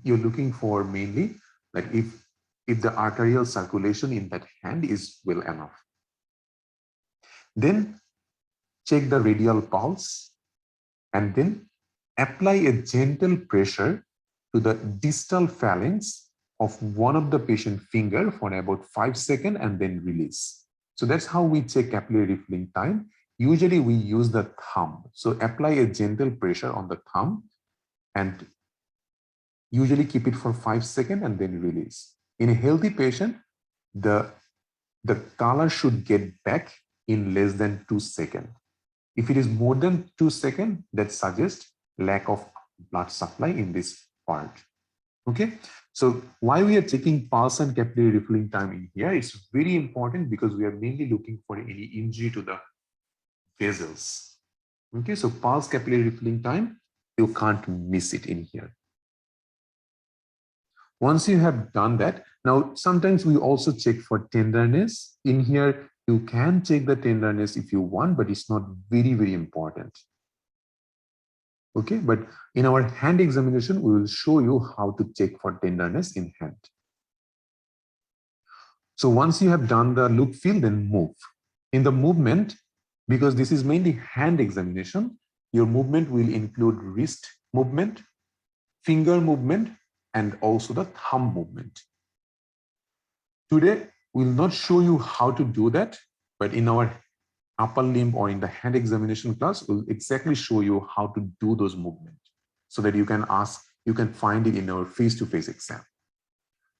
S1: you're looking for mainly like if the arterial circulation in that hand is well enough. Then check the radial pulse and then apply a gentle pressure to the distal phalanx of one of the patient finger for about 5 seconds and then release. So that's how we check capillary refilling time. Usually we use the thumb. So apply a gentle pressure on the thumb and usually keep it for 5 seconds and then release. In a healthy patient, the color should get back in less than 2 seconds. If it is more than 2 seconds, that suggests lack of blood supply in this part. Okay, so why we are checking pulse and capillary refilling time in here, it's very important because we are mainly looking for any injury to the vessels. Okay, so pulse, capillary refilling time, you can't miss it in here. Once you have done that, now sometimes we also check for tenderness. In here, you can check the tenderness if you want, but it's not very, very important. Okay, but in our hand examination, we will show you how to check for tenderness in hand. So once you have done the look, feel, then move. In the movement, because this is mainly hand examination, your movement will include wrist movement, finger movement, and also the thumb movement. Today, we'll not show you how to do that, but in our upper limb or in the hand examination class, we'll exactly show you how to do those movements so that you can find it in our face-to-face exam.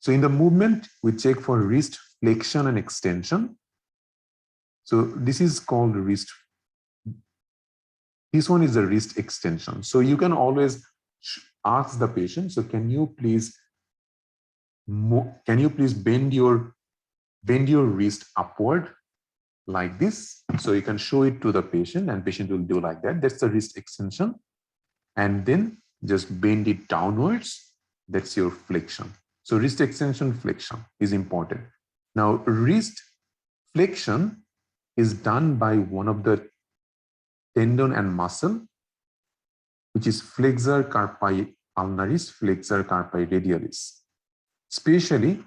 S1: So in the movement, we check for wrist flexion and extension. So this is called wrist. This one is the wrist extension. So you can always ask the patient, so can you please bend your wrist upward like this? So you can show it to the patient and patient will do like that. That's the wrist extension. And then just bend it downwards. That's your flexion. So wrist extension, flexion is important. Now wrist flexion is done by one of the tendon and muscle, which is flexor carpi ulnaris, flexor carpi radialis. Especially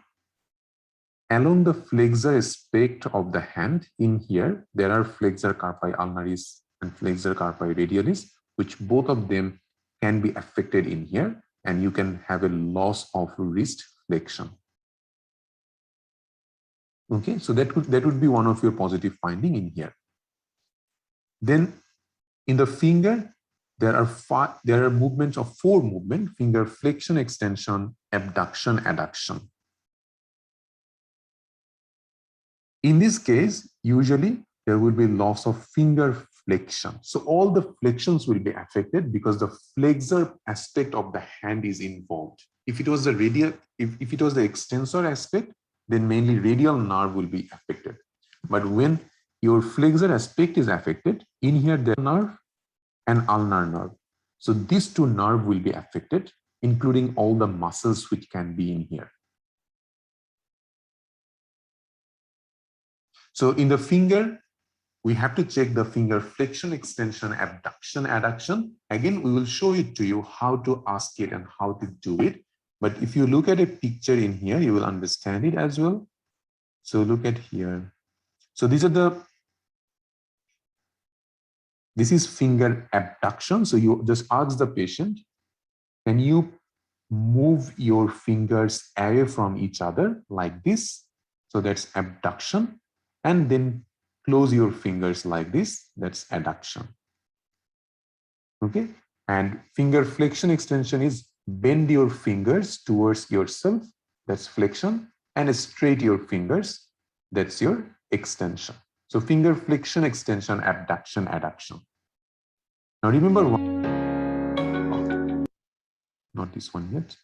S1: along the flexor aspect of the hand in here, there are flexor carpi ulnaris and flexor carpi radialis, which both of them can be affected in here, and you can have a loss of wrist flexion. Okay, so that would be one of your positive finding in here. Then in the finger, there are movements of 4 movements: finger flexion, extension, abduction, adduction. In this case, usually there will be loss of finger flexion. So all the flexions will be affected because the flexor aspect of the hand is involved. If it was the radial, if it was the extensor aspect, then mainly radial nerve will be affected. But when your flexor aspect is affected, in here the nerve and ulnar nerve. So these 2 nerves will be affected, including all the muscles which can be in here. So in the finger, we have to check the finger flexion, extension, abduction, adduction. Again, we will show it to you how to ask it and how to do it. But if you look at a picture in here, you will understand it as well. So look at here. So this is finger abduction. So you just ask the patient, can you move your fingers away from each other like this? So that's abduction. And then close your fingers like this. That's adduction. Okay. And finger flexion extension is bend your fingers towards yourself. That's flexion. And straight your fingers. That's your extension. So finger flexion, extension, abduction, adduction. Now remember one, not this one yet.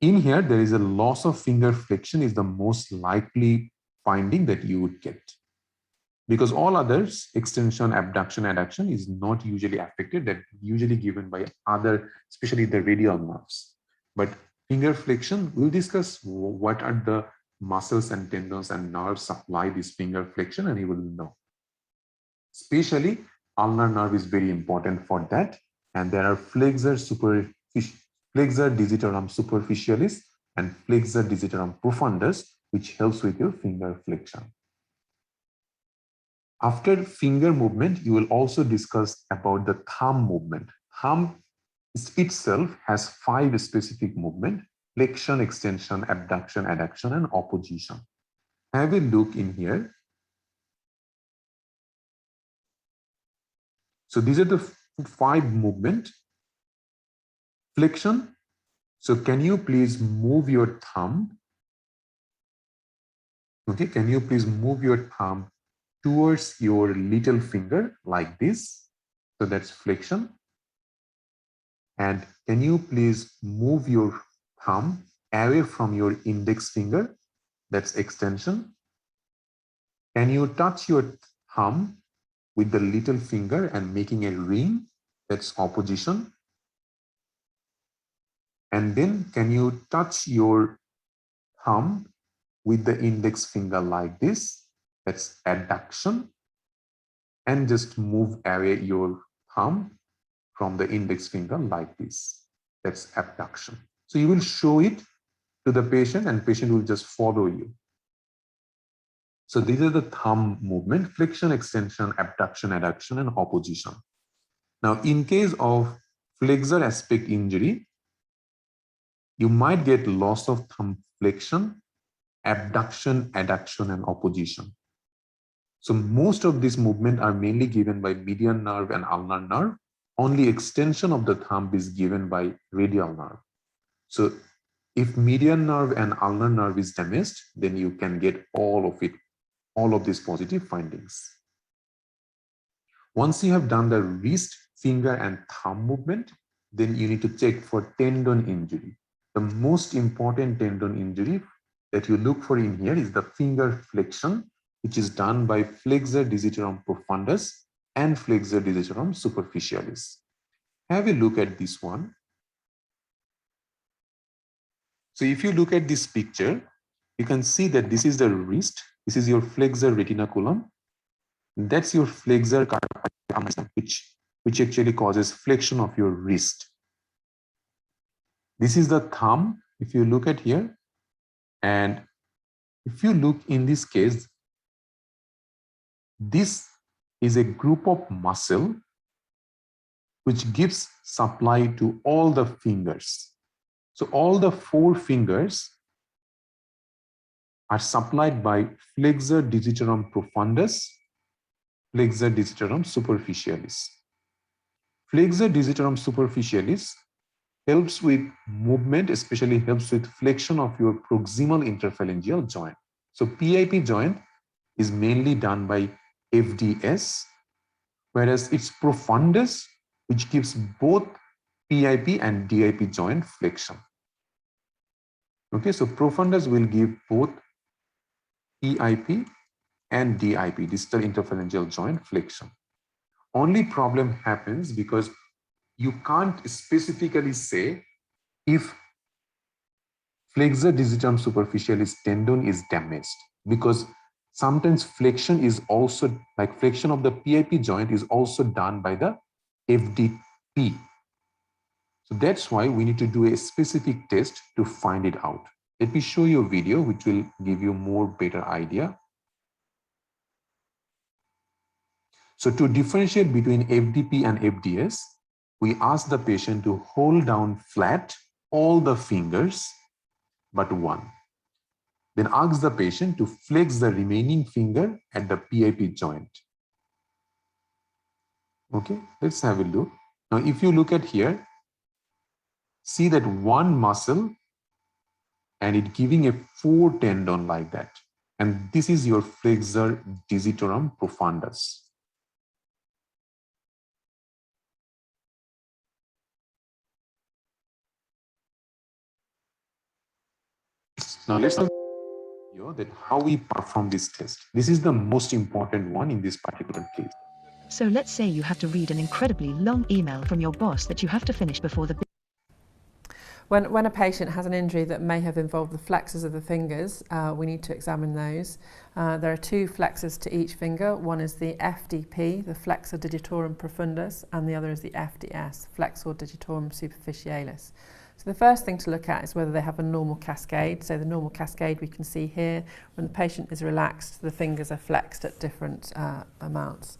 S1: In here, there is a loss of finger flexion is the most likely finding that you would get. Because all others, extension, abduction, adduction, is not usually affected. That usually given by other, especially the radial nerves. But finger flexion, we'll discuss what are the muscles and tendons and nerves supply this finger flexion, and you will know. Especially ulnar nerve is very important for that. And there are flexor digitorum superficialis and flexor digitorum profundus, which helps with your finger flexion. After finger movement, you will also discuss about the thumb movement. Thumb itself has 5 specific movements: flexion, extension, abduction, adduction, and opposition. Have a look in here. So these are the 5 movements. Flexion. So can you please move your thumb? Okay, can you please move your thumb towards your little finger like this? So that's flexion. And can you please move your thumb away from your index finger? That's extension. Can you touch your thumb with the little finger and making a ring? That's opposition. And then can you touch your thumb with the index finger like this? That's adduction. And just move away your thumb from the index finger like this. That's abduction. So you will show it to the patient and patient will just follow you. So these are the thumb movement: flexion, extension, abduction, adduction, and opposition. Now, in case of flexor aspect injury, you might get loss of thumb flexion, abduction, adduction, and opposition. So most of these movements are mainly given by median nerve and ulnar nerve. Only extension of the thumb is given by radial nerve. So if median nerve and ulnar nerve is damaged, then you can get all of it, all of these positive findings. Once you have done the wrist, finger, and thumb movement, then you need to check for tendon injury. The most important tendon injury that you look for in here is the finger flexion, which is done by flexor digitorum profundus and flexor digitorum superficialis. Have a look at this one. So if you look at this picture, you can see that this is the wrist. This is your flexor retinaculum. That's your flexor carpi, which actually causes flexion of your wrist. This is the thumb, if you look at here. And if you look in this case, this is a group of muscle which gives supply to all the fingers. So all the 4 fingers are supplied by flexor digitorum profundus, flexor digitorum superficialis. Flexor digitorum superficialis helps with movement, especially helps with flexion of your proximal interphalangeal joint. So PIP joint is mainly done by FDS, whereas it's profundus, which gives both PIP and DIP joint flexion. Okay, so profundus will give both PIP and DIP, distal interphalangeal joint flexion. Only problem happens because you can't specifically say if flexor digitorum superficialis tendon is damaged, because sometimes flexion is also, like flexion of the PIP joint is also done by the FDP. So that's why we need to do a specific test to find it out. Let me show you a video which will give you more better idea. So to differentiate between FDP and FDS, we ask the patient to hold down flat all the fingers but one. Then ask the patient to flex the remaining finger at the PIP joint. Okay, let's have a look. Now, if you look at here, see that one muscle and it giving a 4 tendon like that. And this is your flexor digitorum profundus. Now let's look at how we perform this test. This is the most important one in this particular case.
S5: So let's say you have to read an incredibly long email from your boss that you have to finish before the...
S6: When a patient has an injury that may have involved the flexors of the fingers, we need to examine those. There are 2 flexors to each finger. One is the FDP, the flexor digitorum profundus, and the other is the FDS, flexor digitorum superficialis. So the first thing to look at is whether they have a normal cascade. So the normal cascade we can see here, when the patient is relaxed, the fingers are flexed at different amounts.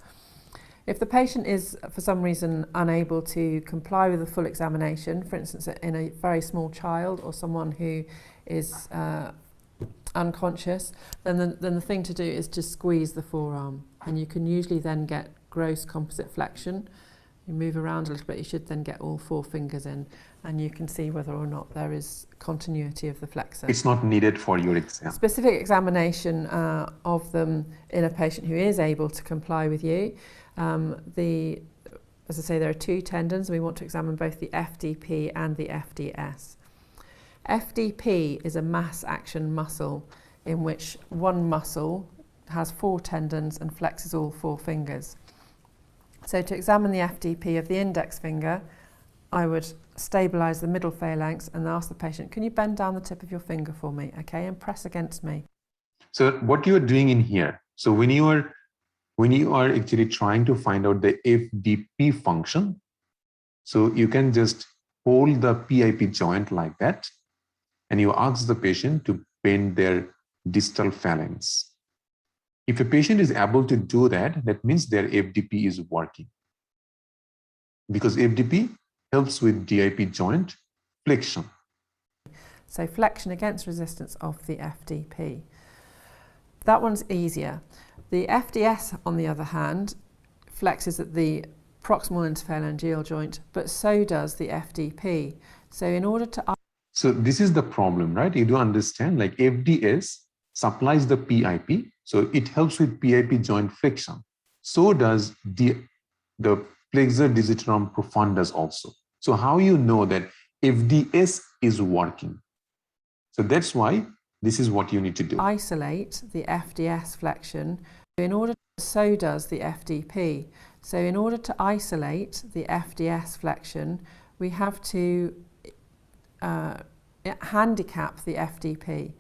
S6: If the patient is, for some reason, unable to comply with a full examination, for instance, in a very small child or someone who is unconscious, then the thing to do is to squeeze the forearm. And you can usually then get gross composite flexion. You move around a little bit, you should then get all 4 fingers in, and you can see whether or not there is continuity of the flexor.
S1: It's not needed for your exam.
S6: Specific examination of them in a patient who is able to comply with you. As I say, there are 2 tendons. We want to examine both the FDP and the FDS. FDP is a mass action muscle in which one muscle has 4 tendons and flexes all 4 fingers. So to examine the FDP of the index finger, I would stabilise the middle phalanx and ask the patient, can you bend down the tip of your finger for me, okay, and press against me.
S1: So what you are doing in here, so when you are actually trying to find out the FDP function, so you can just hold the PIP joint like that, and you ask the patient to bend their distal phalanx. If a patient is able to do that, that means their FDP is working. Because FDP helps with DIP joint flexion.
S6: So flexion against resistance of the FDP. That one's easier. The FDS, on the other hand, flexes at the proximal interphalangeal joint, but so does the FDP. So in order to...
S1: So this is the problem, right? You do understand, like FDS supplies the PIP, so it helps with PIP joint flexion. So does the flexor digitorum profundus also. So how you know that FDS is working? So that's why this is what you need to do.
S6: Isolate the FDS flexion. In order, so does the FDP. So in order to isolate the FDS flexion, we have to handicap the FDP.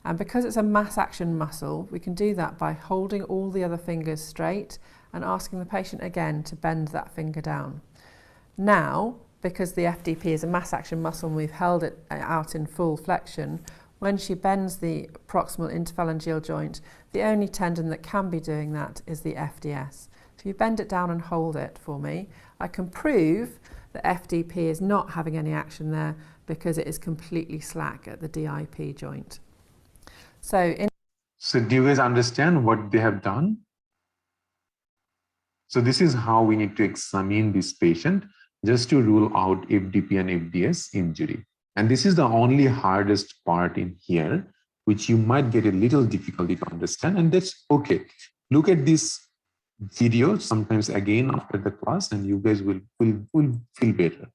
S6: And because it's a mass action muscle, we can do that by holding all the other fingers straight and asking the patient again to bend that finger down. Now, because the FDP is a mass action muscle and we've held it out in full flexion, when she bends the proximal interphalangeal joint, the only tendon that can be doing that is the FDS. If you bend it down and hold it for me, I can prove that FDP is not having any action there because it is completely slack at the DIP joint. So
S1: do you guys understand what they have done? So this is how we need to examine this patient just to rule out FDP and FDS injury. And this is the only hardest part in here, which you might get a little difficulty to understand, and that's okay. Look at this video sometimes again after the class, and you guys will feel better.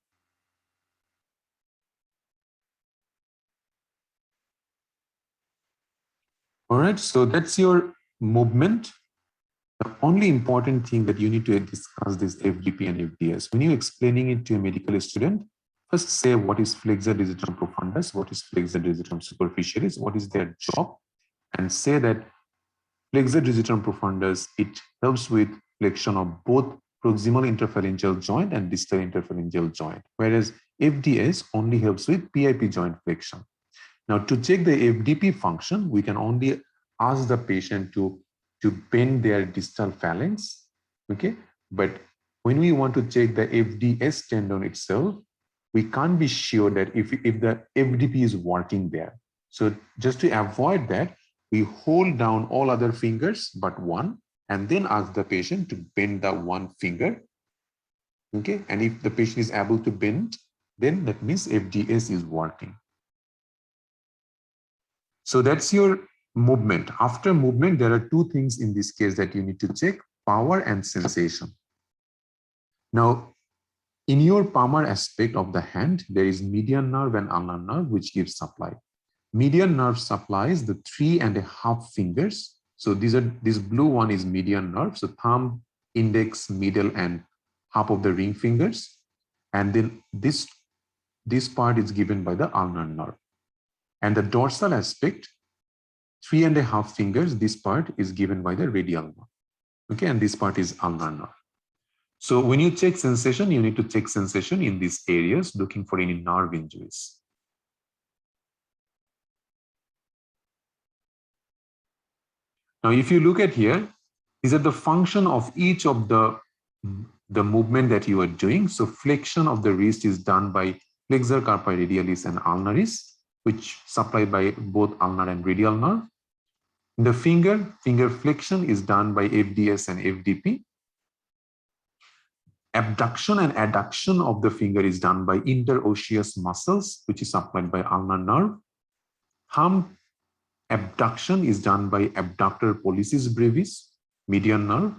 S1: All right, so that's your movement. The only important thing that you need to discuss this FDP and FDS. When you're explaining it to a medical student, first say what is flexor digitorum profundus, what is flexor digitorum superficialis, what is their job, and say that flexor digitorum profundus, it helps with flexion of both proximal interphalangeal joint and distal interphalangeal joint, whereas FDS only helps with PIP joint flexion. Now, to check the FDP function, we can only ask the patient to bend their distal phalanx, okay? But when we want to check the FDS tendon itself, we can't be sure that if the FDP is working there. So just to avoid that, we hold down all other fingers but one, and then ask the patient to bend the one finger, okay? And if the patient is able to bend, then that means FDS is working. So that's your movement. After movement, there are two things in this case that you need to check: power and sensation. Now, in your palmar aspect of the hand, there is median nerve and ulnar nerve, which gives supply. Median nerve supplies the 3.5 fingers. So this blue one is median nerve. So thumb, index, middle, and half of the ring fingers. And then this part is given by the ulnar nerve. And the dorsal aspect, 3.5 fingers, this part is given by the radial nerve. Okay, and this part is ulnar nerve. So when you check sensation, you need to check sensation in these areas, looking for any nerve injuries. Now, if you look at here, these are the function of each of the movement that you are doing. So flexion of the wrist is done by flexor carpi radialis and ulnaris, which supplied by both ulnar and radial nerve. The finger flexion is done by FDS and FDP. Abduction and adduction of the finger is done by interosseous muscles, which is supplied by ulnar nerve. Thumb abduction is done by abductor pollicis brevis, median nerve.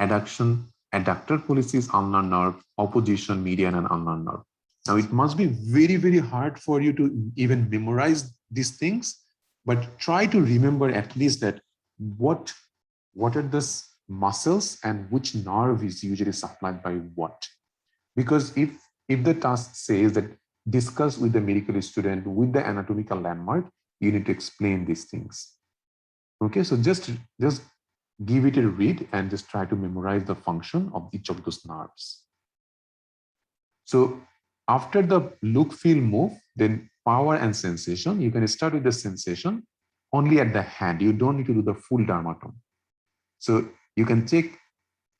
S1: Adduction, adductor pollicis, ulnar nerve. Opposition, median and ulnar nerve. Now, it must be very, very hard for you to even memorize these things, but try to remember at least that what are the muscles and which nerve is usually supplied by what. Because if the task says that discuss with the medical student with the anatomical landmark, you need to explain these things. Okay, so just give it a read and just try to memorize the function of each of those nerves. So after the look, feel, move, then power and sensation. You can start with the sensation only at the hand. You don't need to do the full dermatome. So you can check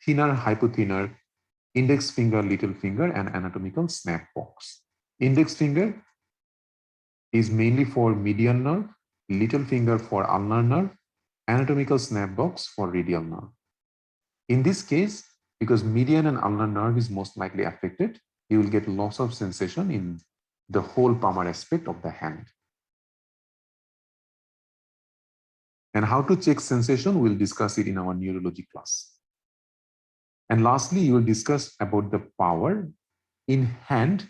S1: thinner, hypothinner, index finger, little finger, and anatomical snap box. Index finger is mainly for median nerve, little finger for ulnar nerve, anatomical snap box for radial nerve. In this case, because median and ulnar nerve is most likely affected, you will get loss of sensation in the whole palmar aspect of the hand. And how to check sensation, we'll discuss it in our neurology class. And lastly, you will discuss about the power. In hand,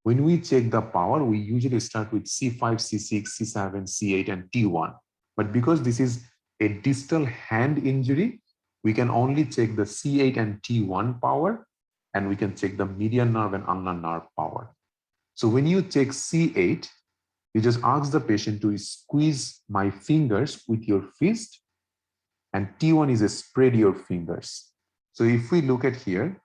S1: when we check the power, we usually start with C5, C6, C7, C8, and T1. But because this is a distal hand injury, we can only check the C8 and T1 power, and we can check the median nerve and ulnar nerve power. So when you check C8, you just ask the patient to squeeze my fingers with your fist, and T1 is a spread your fingers. So if we look at here,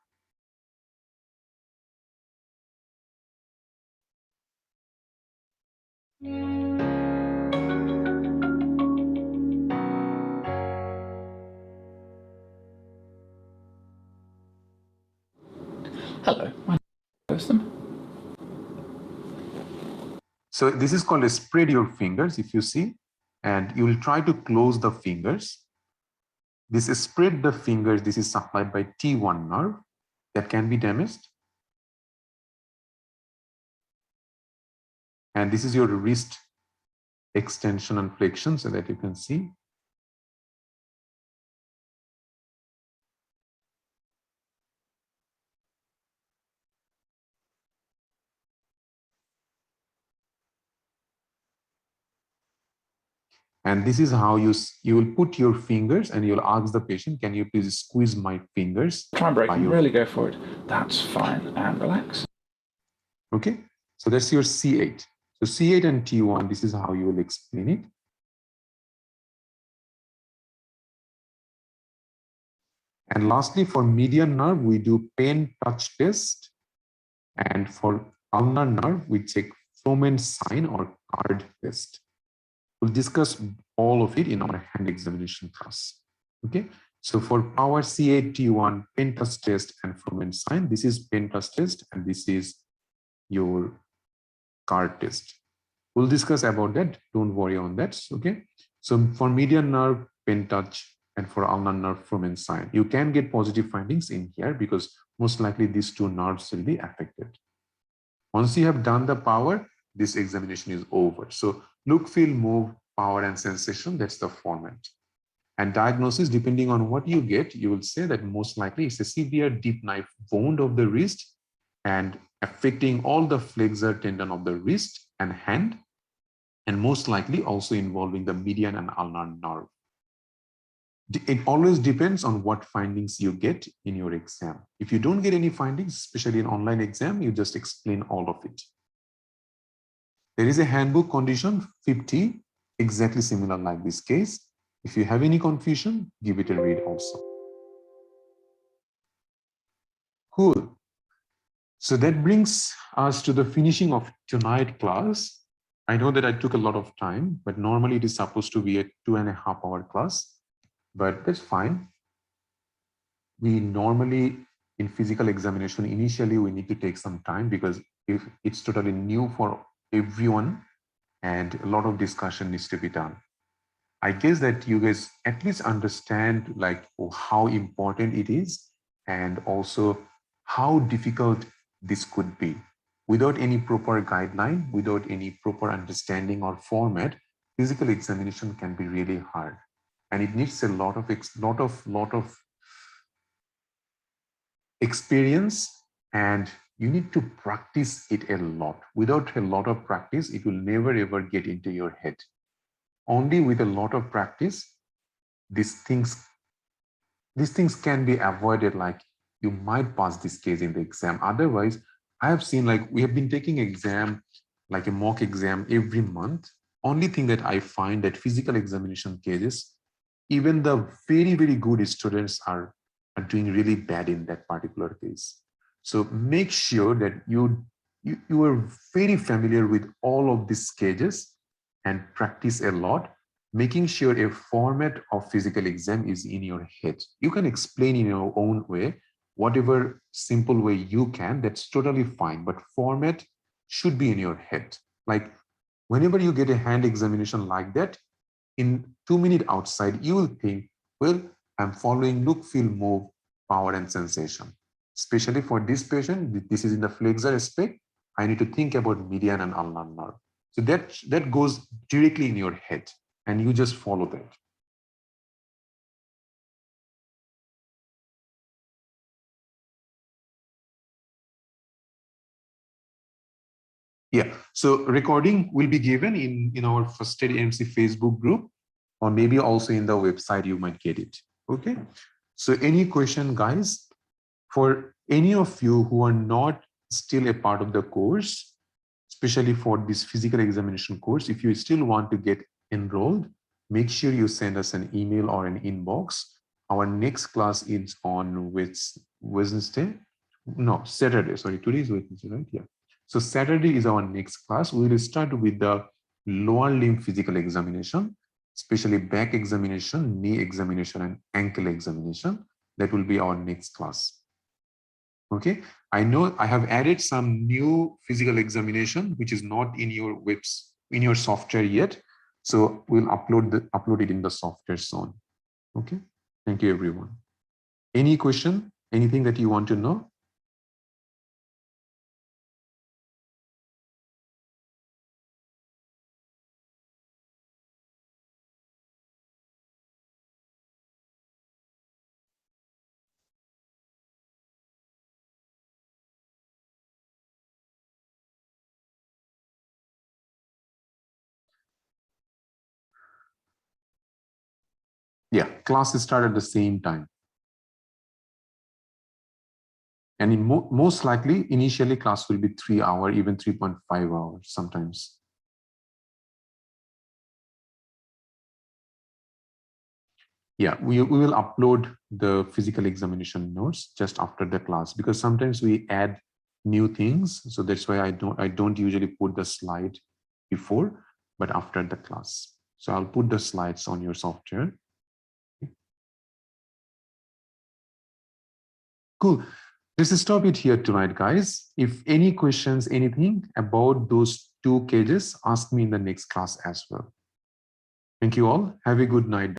S7: Hello, my name is them.
S1: So this is called a spread your fingers, if you see, and you will try to close the fingers. This is spread the fingers. This is supplied by T1 nerve that can be damaged. And this is your wrist extension and flexion so that you can see. And this is how you will put your fingers and you'll ask the patient, can you please squeeze my fingers?
S7: Try and break and really go for it. That's fine, and relax.
S1: Okay, so that's your C8. So C8 and T1, this is how you will explain it. And lastly, for median nerve, we do pen touch test. And for ulnar nerve, we check Froment sign or card test. We'll discuss all of it in our hand examination class. Okay, so for power C8, T1, pen touch test, and Froment sign, this is pen touch test, and this is your card test. We'll discuss about that. Don't worry on that. Okay, so for median nerve, pen touch, and for ulnar nerve, Froment sign, you can get positive findings in here because most likely these two nerves will be affected. Once you have done the power, this examination is over. So look, feel, move, power, and sensation, that's the format. And diagnosis, depending on what you get, you will say that most likely it's a severe deep knife wound of the wrist and affecting all the flexor tendon of the wrist and hand, and most likely also involving the median and ulnar nerve. It always depends on what findings you get in your exam. If you don't get any findings, especially in online exam, you just explain all of it. There is a handbook condition 50, exactly similar like this case. If you have any confusion, give it a read also. Cool. So that brings us to the finishing of tonight's class. I know that I took a lot of time, but normally it is supposed to be a 2.5 hour class. But that's fine. We normally, in physical examination, initially we need to take some time because if it's totally new for everyone and a lot of discussion needs to be done. I guess that you guys at least understand like how important it is and also how difficult this could be. Without any proper guideline, without any proper understanding or format, physical examination can be really hard. And it needs a lot of experience, and you need to practice it a lot. Without a lot of practice, it will never ever get into your head. Only with a lot of practice, these things can be avoided. Like you might pass this case in the exam. Otherwise, I have seen like we have been taking exam, like a mock exam every month. Only thing that I find that physical examination cases, even the very, very good students are doing really bad in that particular case. So make sure that you are very familiar with all of these cases and practice a lot, making sure a format of physical exam is in your head. You can explain in your own way, whatever simple way you can, that's totally fine, but format should be in your head. Like whenever you get a hand examination like that, in 2 minutes outside, you will think, well, I'm following look, feel, move, power, and sensation. Especially for this patient, this is in the flexor aspect, I need to think about median and ulnar nerve. So that goes directly in your head, and you just follow that. Yeah, so recording will be given in our First Aid AMC Facebook group, or maybe also in the website, you might get it. Okay, so any question, guys? For any of you who are not still a part of the course, especially for this physical examination course, if you still want to get enrolled, make sure you send us an email or an inbox. Our next class is on Wednesday. No, Saturday. Sorry, today is Wednesday, right? Yeah. So Saturday is our next class. We will start with the lower limb physical examination, especially back examination, knee examination, and ankle examination. That will be our next class. Okay, I know I have added some new physical examination, which is not in your in your software yet. So we'll upload it in the software soon. Okay, thank you everyone. Any question, anything that you want to know? Yeah, classes start at the same time. And in most likely, initially class will be 3 hours, even 3.5 hours sometimes. Yeah, we will upload the physical examination notes just after the class, because sometimes we add new things. So that's why I don't usually put the slide before, but after the class. So I'll put the slides on your software. Cool. Let's stop it here tonight, guys. If any questions, anything about those 2 cages, ask me in the next class as well. Thank you all. Have a good night.